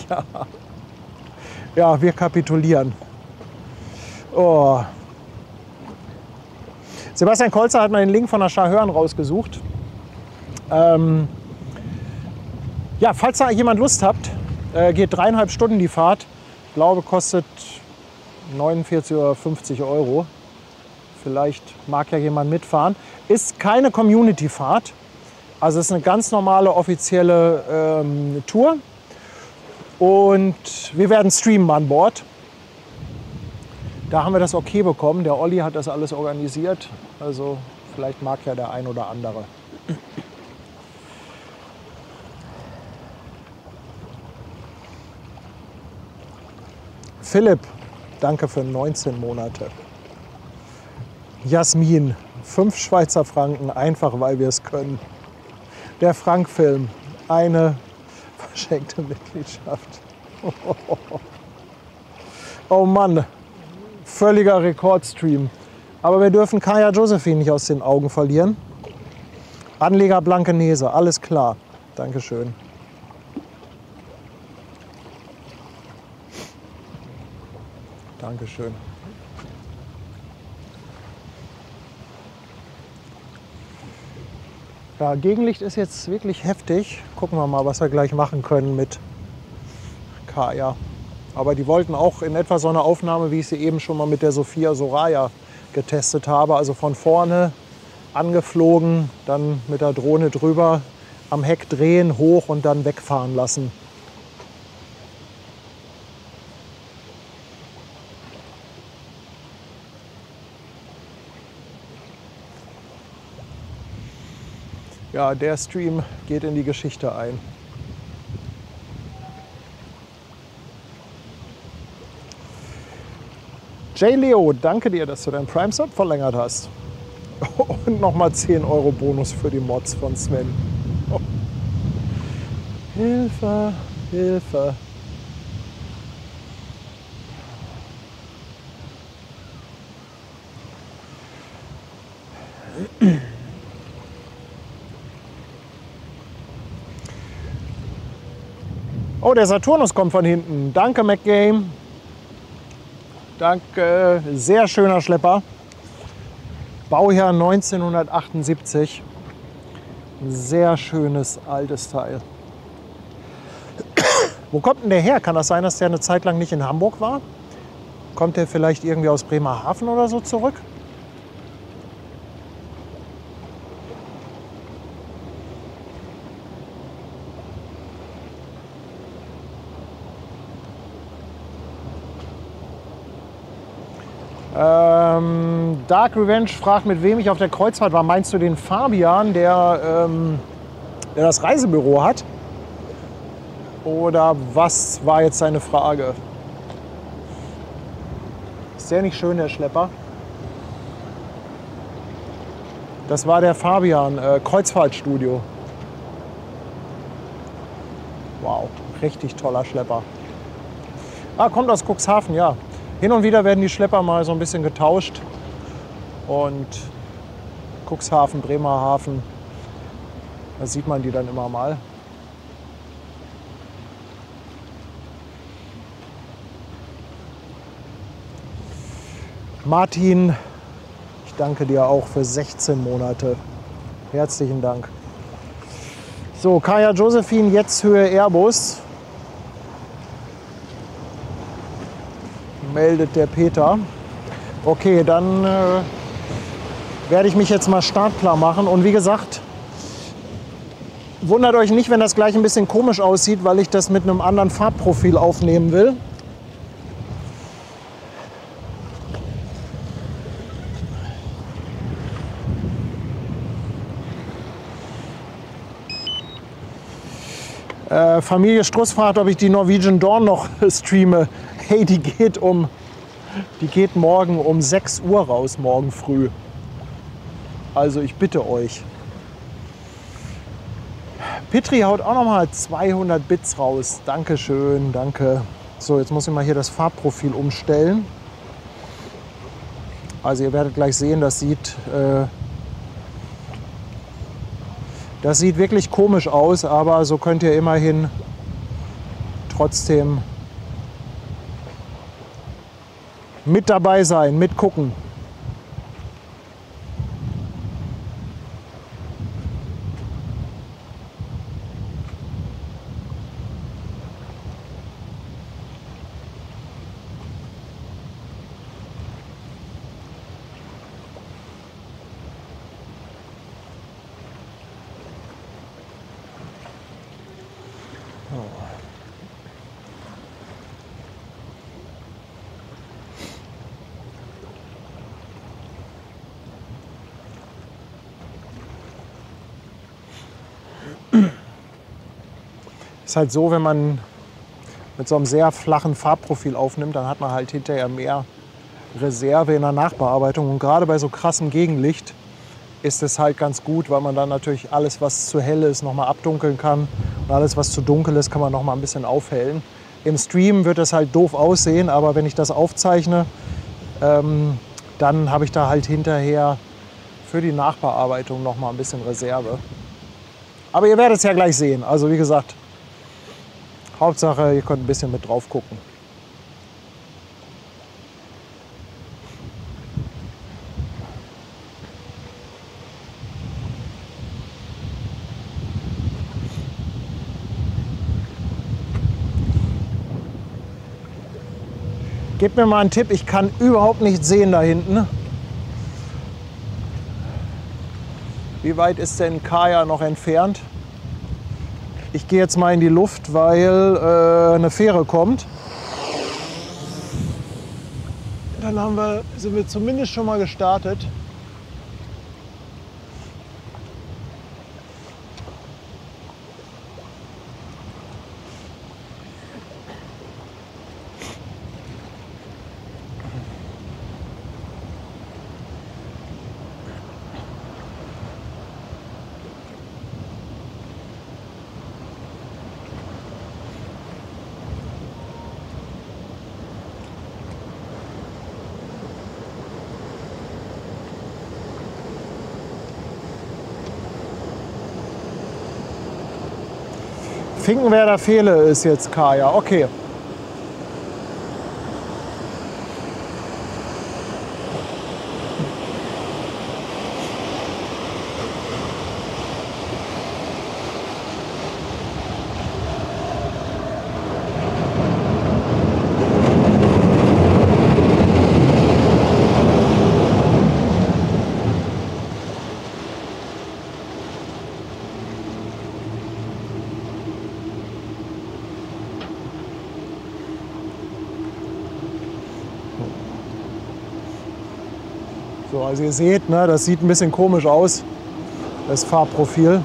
Ja. Ja, wir kapitulieren. Oh. Sebastian Kolzer hat mal den Link von der Scharhörn rausgesucht. Ja, falls da jemand Lust habt, geht 3,5 Stunden die Fahrt. Ich glaube, kostet 49 oder 50 Euro. Vielleicht mag ja jemand mitfahren. Ist keine Community-Fahrt. Also es ist eine ganz normale offizielle Tour. Und wir werden streamen an Bord. Da haben wir das okay bekommen. Der Olli hat das alles organisiert. Also vielleicht mag ja der ein oder andere. Philipp, danke für 19 Monate. Jasmin, 5 Schweizer Franken, einfach weil wir es können. Der Frank-Film, eine verschenkte Mitgliedschaft. Oh Mann, völliger Rekordstream. Aber wir dürfen Kaya Josephine nicht aus den Augen verlieren. Anleger Blankenese, alles klar. Dankeschön. Dankeschön. Ja, Gegenlicht ist jetzt wirklich heftig. Gucken wir mal, was wir gleich machen können mit Kaya. Aber die wollten auch in etwa so eine Aufnahme, wie ich sie eben schon mal mit der Sophia Soraya getestet habe. Also von vorne angeflogen, dann mit der Drohne drüber, am Heck drehen, hoch und dann wegfahren lassen. Ja, der Stream geht in die Geschichte ein. J. Leo, danke dir, dass du deinen Prime-Sub verlängert hast. Und nochmal 10 Euro Bonus für die Mods von Sven. Oh. Hilfe, Hilfe. Oh, der Saturnus kommt von hinten. Danke, MacGame. Danke, sehr schöner Schlepper. Baujahr 1978. Sehr schönes altes Teil. Wo kommt denn der her? Kann das sein, dass der eine Zeit lang nicht in Hamburg war? Kommt der vielleicht irgendwie aus Bremerhaven oder so zurück? Dark Revenge fragt, mit wem ich auf der Kreuzfahrt war. Meinst du den Fabian, der das Reisebüro hat? Oder was war jetzt seine Frage? Ist der nicht schön, der Schlepper? Das war der Fabian, Kreuzfahrtstudio. Wow, richtig toller Schlepper. Ah, kommt aus Cuxhaven, ja. Hin und wieder werden die Schlepper mal so ein bisschen getauscht. Und Cuxhaven, Bremerhaven, da sieht man die dann immer mal. Martin, ich danke dir auch für 16 Monate. Herzlichen Dank. So, Kaya Josephine, jetzt Höhe Airbus. Meldet der Peter. Okay, dann werde ich mich jetzt mal startklar machen. Und wie gesagt, Wundert euch nicht, wenn das gleich ein bisschen komisch aussieht, weil ich das mit einem anderen Farbprofil aufnehmen will. Familie Struss fragt, ob ich die Norwegian Dawn noch streame. Hey, die geht morgen um 6 Uhr raus, morgen früh. Also ich bitte euch. Petri haut auch noch mal 200 Bits raus. Dankeschön, danke. So, jetzt muss ich mal hier das Farbprofil umstellen. Also ihr werdet gleich sehen, das sieht wirklich komisch aus, aber so könnt ihr immerhin trotzdem mit dabei sein, mitgucken. Ist halt so, wenn man mit so einem sehr flachen Farbprofil aufnimmt, dann hat man halt hinterher mehr Reserve in der Nachbearbeitung. Und gerade bei so krassem Gegenlicht ist es halt ganz gut, weil man dann natürlich alles, was zu hell ist, noch mal abdunkeln kann. Und alles, was zu dunkel ist, kann man noch mal ein bisschen aufhellen. Im Stream wird das halt doof aussehen, aber wenn ich das aufzeichne, dann habe ich da halt hinterher für die Nachbearbeitung noch mal ein bisschen Reserve. Aber ihr werdet es ja gleich sehen. Also wie gesagt, Hauptsache, ihr könnt ein bisschen mit drauf gucken. Gebt mir mal einen Tipp, ich kann überhaupt nicht sehen da hinten. Wie weit ist denn Kaya noch entfernt? Ich gehe jetzt mal in die Luft, weil eine Fähre kommt. Dann sind wir zumindest schon mal gestartet. Finkenwerder Fehle ist jetzt Kaya. Okay. So, also ihr seht, ne, das sieht ein bisschen komisch aus, das Farbprofil.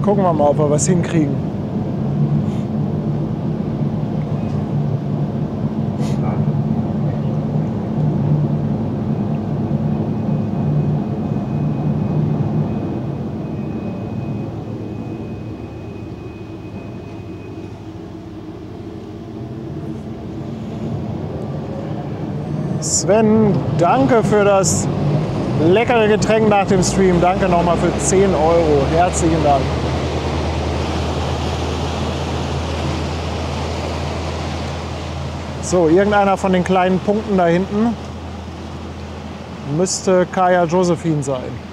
Gucken wir mal, ob wir was hinkriegen. Sven, danke für das leckere Getränk nach dem Stream. Danke nochmal für 10 €. Herzlichen Dank. So, irgendeiner von den kleinen Punkten da hinten Müsste Kaya Josephine sein.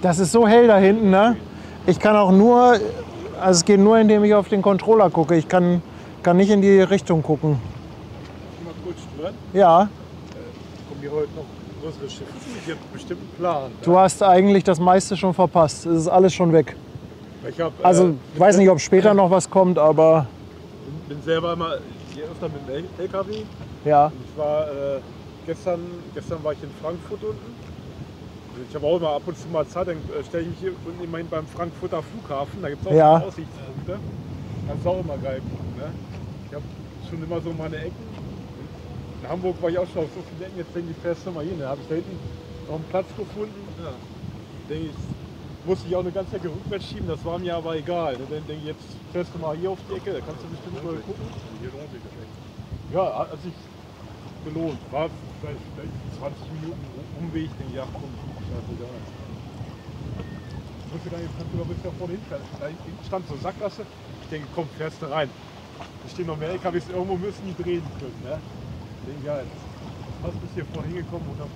Das ist so hell da hinten, ne? Ich kann auch nur, also es geht nur, indem ich auf den Controller gucke. Ich kann nicht in die Richtung gucken. Mal kurz stören. Ja, Kommen hier heute noch größere Schiffe? Ich habe bestimmt einen Plan. du hast eigentlich das meiste schon verpasst. Es ist alles schon weg. Ich hab, Also ich weiß nicht, ob später noch was kommt, aber bin selber immer hier öfter mit dem LKW. ja. Ich war gestern war ich in Frankfurt unten. Ich habe auch immer ab und zu mal Zeit, dann stelle ich mich hier unten immerhin beim Frankfurter Flughafen. Da gibt es auch Ja. Aussichtspunkte. Kannst du auch immer geil gucken. Ne? Ich habe schon immer so meine Ecken. In Hamburg war ich auch schon auf so vielen Ecken. Jetzt denke ich, fährst du mal hin. Da habe ich da hinten noch einen Platz gefunden. Ja. Denke ich, musste ich auch eine ganze Ecke rückwärts schieben. Das war mir aber egal. Ne? Dann denke ich, jetzt fährst du mal hier auf die Ecke. Da kannst du bestimmt mal gucken. Hier lohnt sich das echt. Ja, hat sich gelohnt. War vielleicht 20 Minuten Umweg. Denke ich, ja komm. Scheißegal. Ich wusste gar nicht, kannst du da bis da vorne hinfahren. Da stand so Sackgasse. Ich denke, komm, fährst du rein. Da stehen noch mehr LKWs, irgendwo müssen die drehen können. Ne? Ich denke, ja, jetzt hast du bis hier vorne hingekommen, 100%.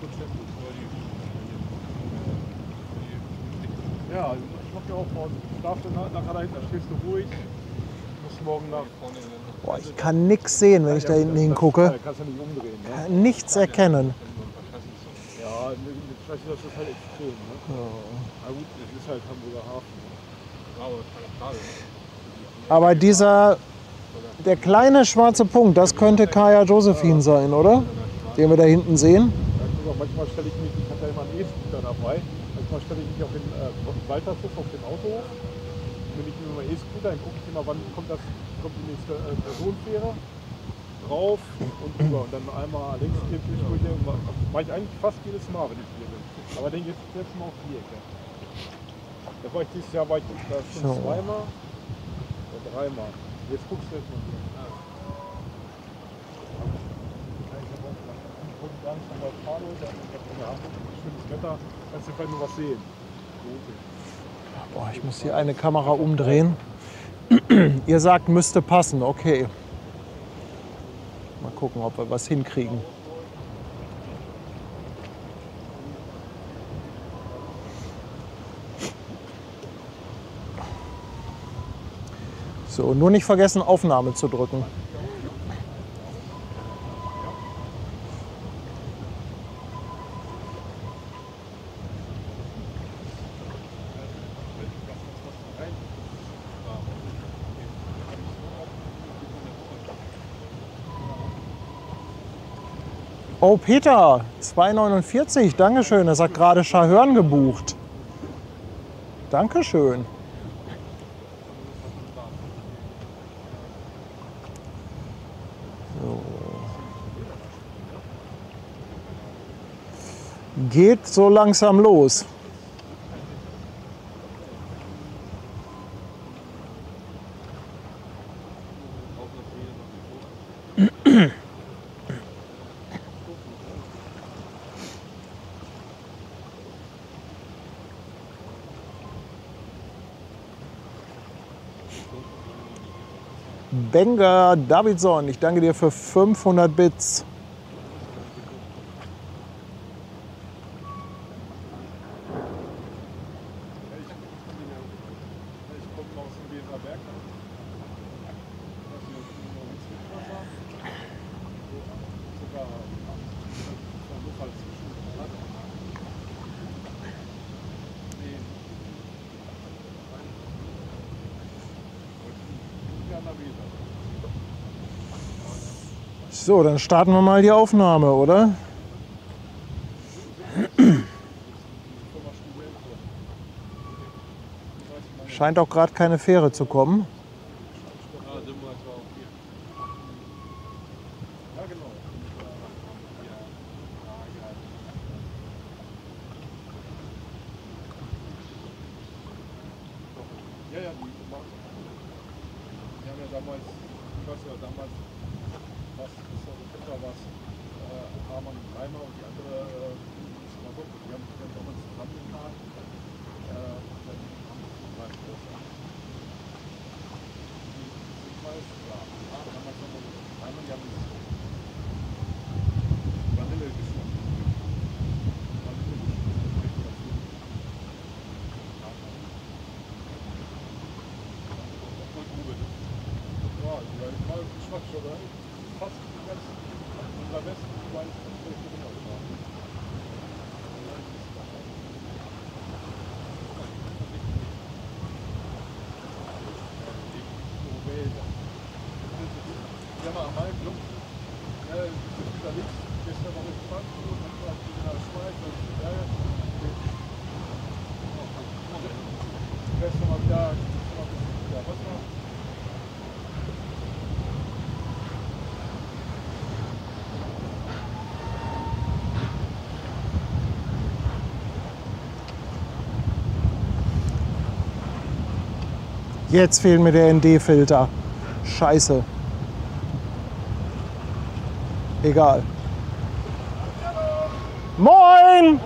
Ja, ich mach ja auch vorne. Schlaf dann nachher da hinten, da stehst du ruhig. Du musst morgen nach vorne. Boah, ich kann nichts sehen, wenn ich da hinten hingucke. Da kannst du nicht umdrehen. Ne? Kann nichts erkennen. Ja, das ist halt extrem. Ne? Na gut, das ist halt Hamburger Hafen. Ne? Aber der kleine schwarze Punkt, das könnte Kaya Josephine sein, oder? Den wir da hinten sehen. Ja, guck mal, manchmal stelle ich mich, ich habe ja immer einen E-Scooter dabei, manchmal stelle ich mich auf den Waltershof, auf den Autohof. Wenn ich mir mal E-Scooter, dann gucke ich immer, wann kommt die nächste Personenfähre drauf und rüber. Und dann einmal links hier durch, mache ich eigentlich fast jedes Mal, wenn ich hier bin. Aber den jetzt mal auf die Ecke. Da war ich dieses Jahr da schon So. zweimal oder dreimal. Jetzt guckst du jetzt mal hier. Schönes Wetter, kannst du vielleicht nur was sehen. Boah, ich muss hier eine Kamera umdrehen. Ihr sagt, müsste passen, okay. Mal gucken, ob wir was hinkriegen. So, nur nicht vergessen, Aufnahme zu drücken. Oh, Peter, 2,49, Dankeschön. Das hat gerade Schahörn gebucht. Dankeschön. So. Geht so langsam los. Benga Davidson, ich danke dir für 500 Bits. Ich komme aus dem Weserberg. Sogar So, dann starten wir mal die Aufnahme, oder? Scheint auch gerade keine Fähre zu kommen. Ah, sind wir zwar auch hier. Ja, genau. Ja, ja, die machen. Die haben ja damals, ich weiß ja damals, was ist da was, Hamann und Reimer und die andere, ist mal so, die haben damals zusammengetan. Jetzt fehlen mir der ND-Filter. Scheiße. Egal. Moin!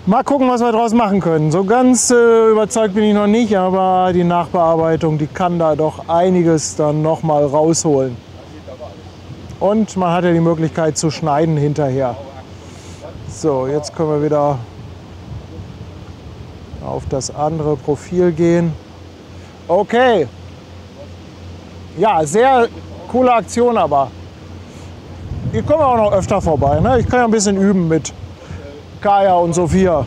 Mal gucken, was wir daraus machen können. So ganz überzeugt bin ich noch nicht, aber die Nachbearbeitung, die kann da doch einiges dann noch mal rausholen. Und man hat ja die Möglichkeit zu schneiden hinterher. So, jetzt können wir wieder auf das andere Profil gehen. Okay. Ja, sehr coole Aktion, aber hier kommen wir auch noch öfter vorbei. Ne? Ich kann ja ein bisschen üben mit Kaya und Sophia.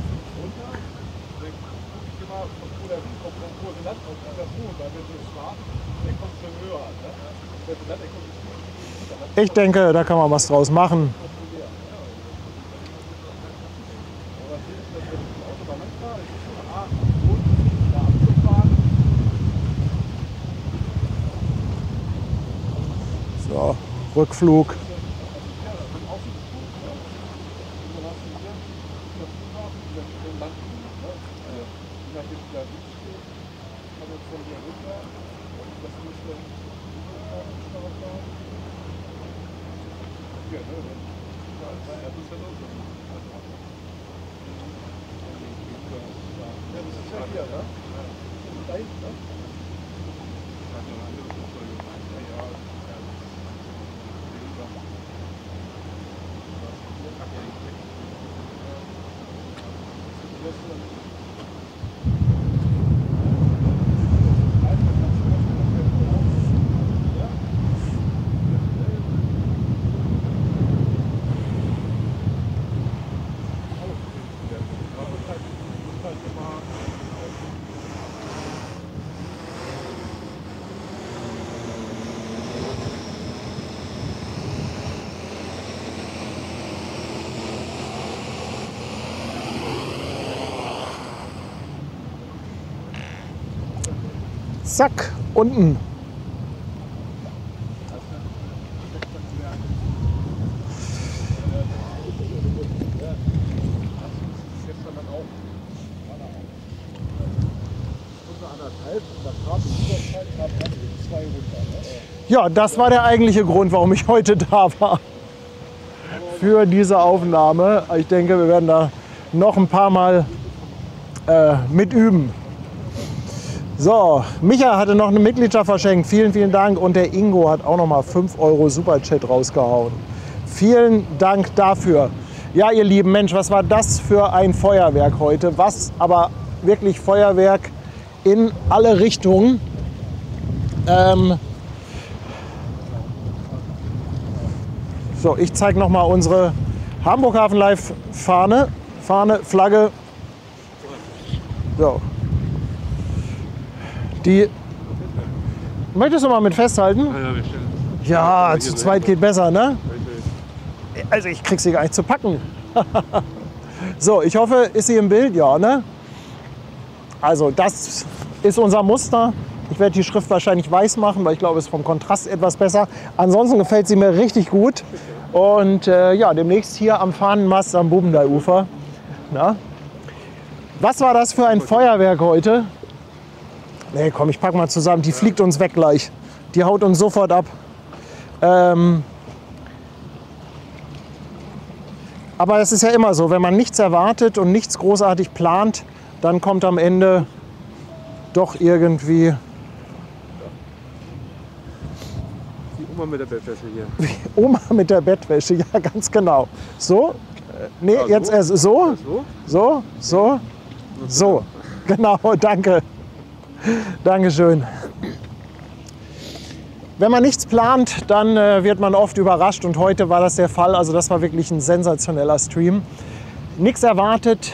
Ich denke, da kann man was draus machen. So, Rückflug. Zack, unten. Ja, das war der eigentliche Grund, warum ich heute da war. Für diese Aufnahme. Ich denke, wir werden da noch ein paar Mal mit üben. So, Micha hatte noch eine Mitgliedschaft verschenkt. Vielen, vielen Dank. Und der Ingo hat auch noch mal 5 € Superchat rausgehauen. Vielen Dank dafür. Ja, ihr Lieben, Mensch, was war das für ein Feuerwerk heute? Was aber wirklich Feuerwerk in alle Richtungen. So, ich zeige noch mal unsere Hamburg Hafen Live Fahne, Flagge. So. Die möchtest du mal mit festhalten? Ja, wir stellen. Ja, zu zweit geht besser, ne? Also ich krieg sie gar nicht zu packen. So, ich hoffe, ist sie im Bild? Ja, ne? Also das ist unser Muster. Ich werde die Schrift wahrscheinlich weiß machen, weil ich glaube, es ist vom Kontrast etwas besser. Ansonsten gefällt sie mir richtig gut. Und ja, demnächst hier am Fahnenmast am Bubendeiufer. Na? Was war das für ein Feuerwerk heute? Nee, komm, ich pack mal zusammen. Die fliegt uns weg gleich. Die haut uns sofort ab. Aber es ist ja immer so, wenn man nichts erwartet und nichts großartig plant, dann kommt am Ende doch irgendwie... Die Oma mit der Bettwäsche hier. Die Oma mit der Bettwäsche, ja, ganz genau. So? Nee, Ja, so? jetzt erst so. So? So. Genau, danke. Dankeschön. Wenn man nichts plant, dann wird man oft überrascht und heute war das der Fall. Also das war wirklich ein sensationeller Stream. Nichts erwartet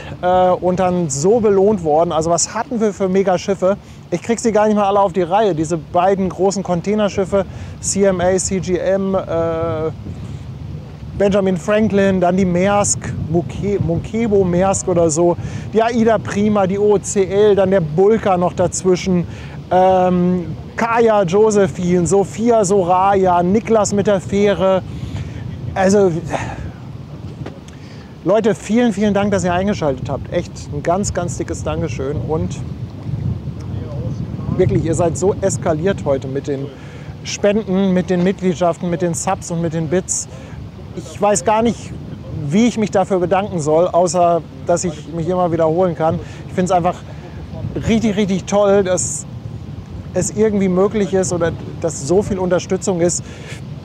und dann so belohnt worden. Also was hatten wir für Megaschiffe? Ich krieg sie gar nicht mal alle auf die Reihe. Diese beiden großen Containerschiffe, CMA, CGM, Benjamin Franklin, dann die Maersk, Munkebo Maersk oder so, die Aida Prima, die OCL, dann der Bulka noch dazwischen, Kaya Josephine, Sophia Soraya, Niklas mit der Fähre. Also Leute, vielen, vielen Dank, dass ihr eingeschaltet habt. Echt ein ganz, ganz dickes Dankeschön und wirklich, ihr seid so eskaliert heute mit den Spenden, mit den Mitgliedschaften, mit den Subs und mit den Bits. Ich weiß gar nicht, wie ich mich dafür bedanken soll, außer dass ich mich immer wiederholen kann. Ich finde es einfach richtig, richtig toll, dass es irgendwie möglich ist oder dass so viel Unterstützung ist,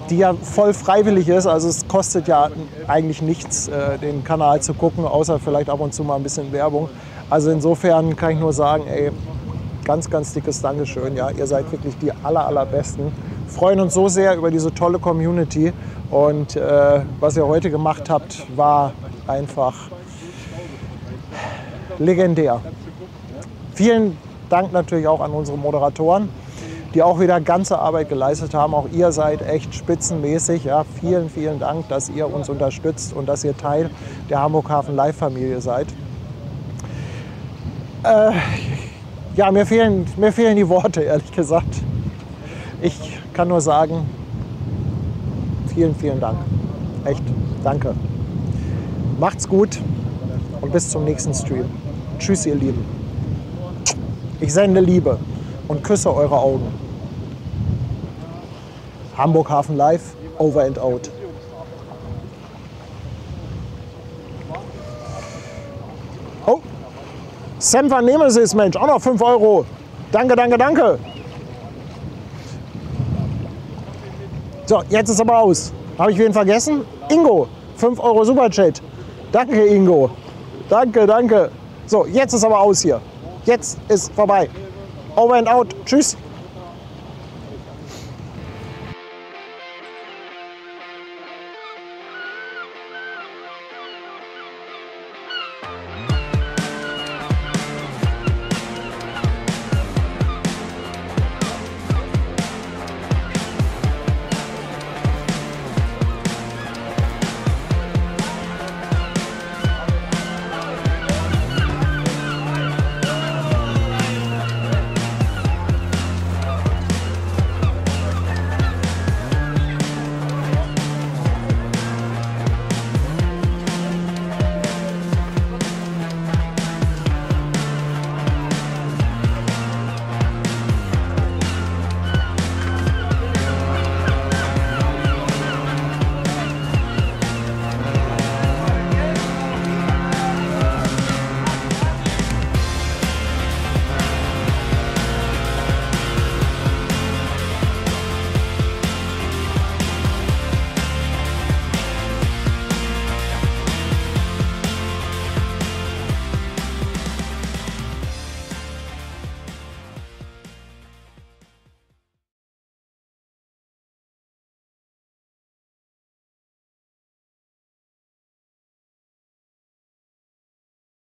die ja voll freiwillig ist. Also es kostet ja eigentlich nichts, den Kanal zu gucken, außer vielleicht ab und zu mal ein bisschen Werbung. Also insofern kann ich nur sagen, ey, ganz, ganz dickes Dankeschön. Ja, ihr seid wirklich die allerbesten. Freuen uns so sehr über diese tolle Community. Und was ihr heute gemacht habt, war einfach legendär. Vielen Dank natürlich auch an unsere Moderatoren, die auch wieder ganze Arbeit geleistet haben. Auch ihr seid echt spitzenmäßig. Ja, vielen, vielen Dank, dass ihr uns unterstützt und dass ihr Teil der Hamburg Hafen Live Familie seid. Ja, mir fehlen die Worte, ehrlich gesagt. Ich kann nur sagen, vielen, vielen Dank. Echt, danke. Macht's gut und bis zum nächsten Stream. Tschüss, ihr Lieben. Ich sende Liebe und küsse eure Augen. Hamburg Hafen Live, over and out. Semper Nemesis, Mensch, auch noch 5 Euro. Danke, danke, danke. So, jetzt ist aber aus. Habe ich wen vergessen? Ingo, 5 Euro Superchat. Danke, Ingo. Danke, danke. So, jetzt ist aber aus hier. Jetzt ist vorbei. Over and out. Tschüss.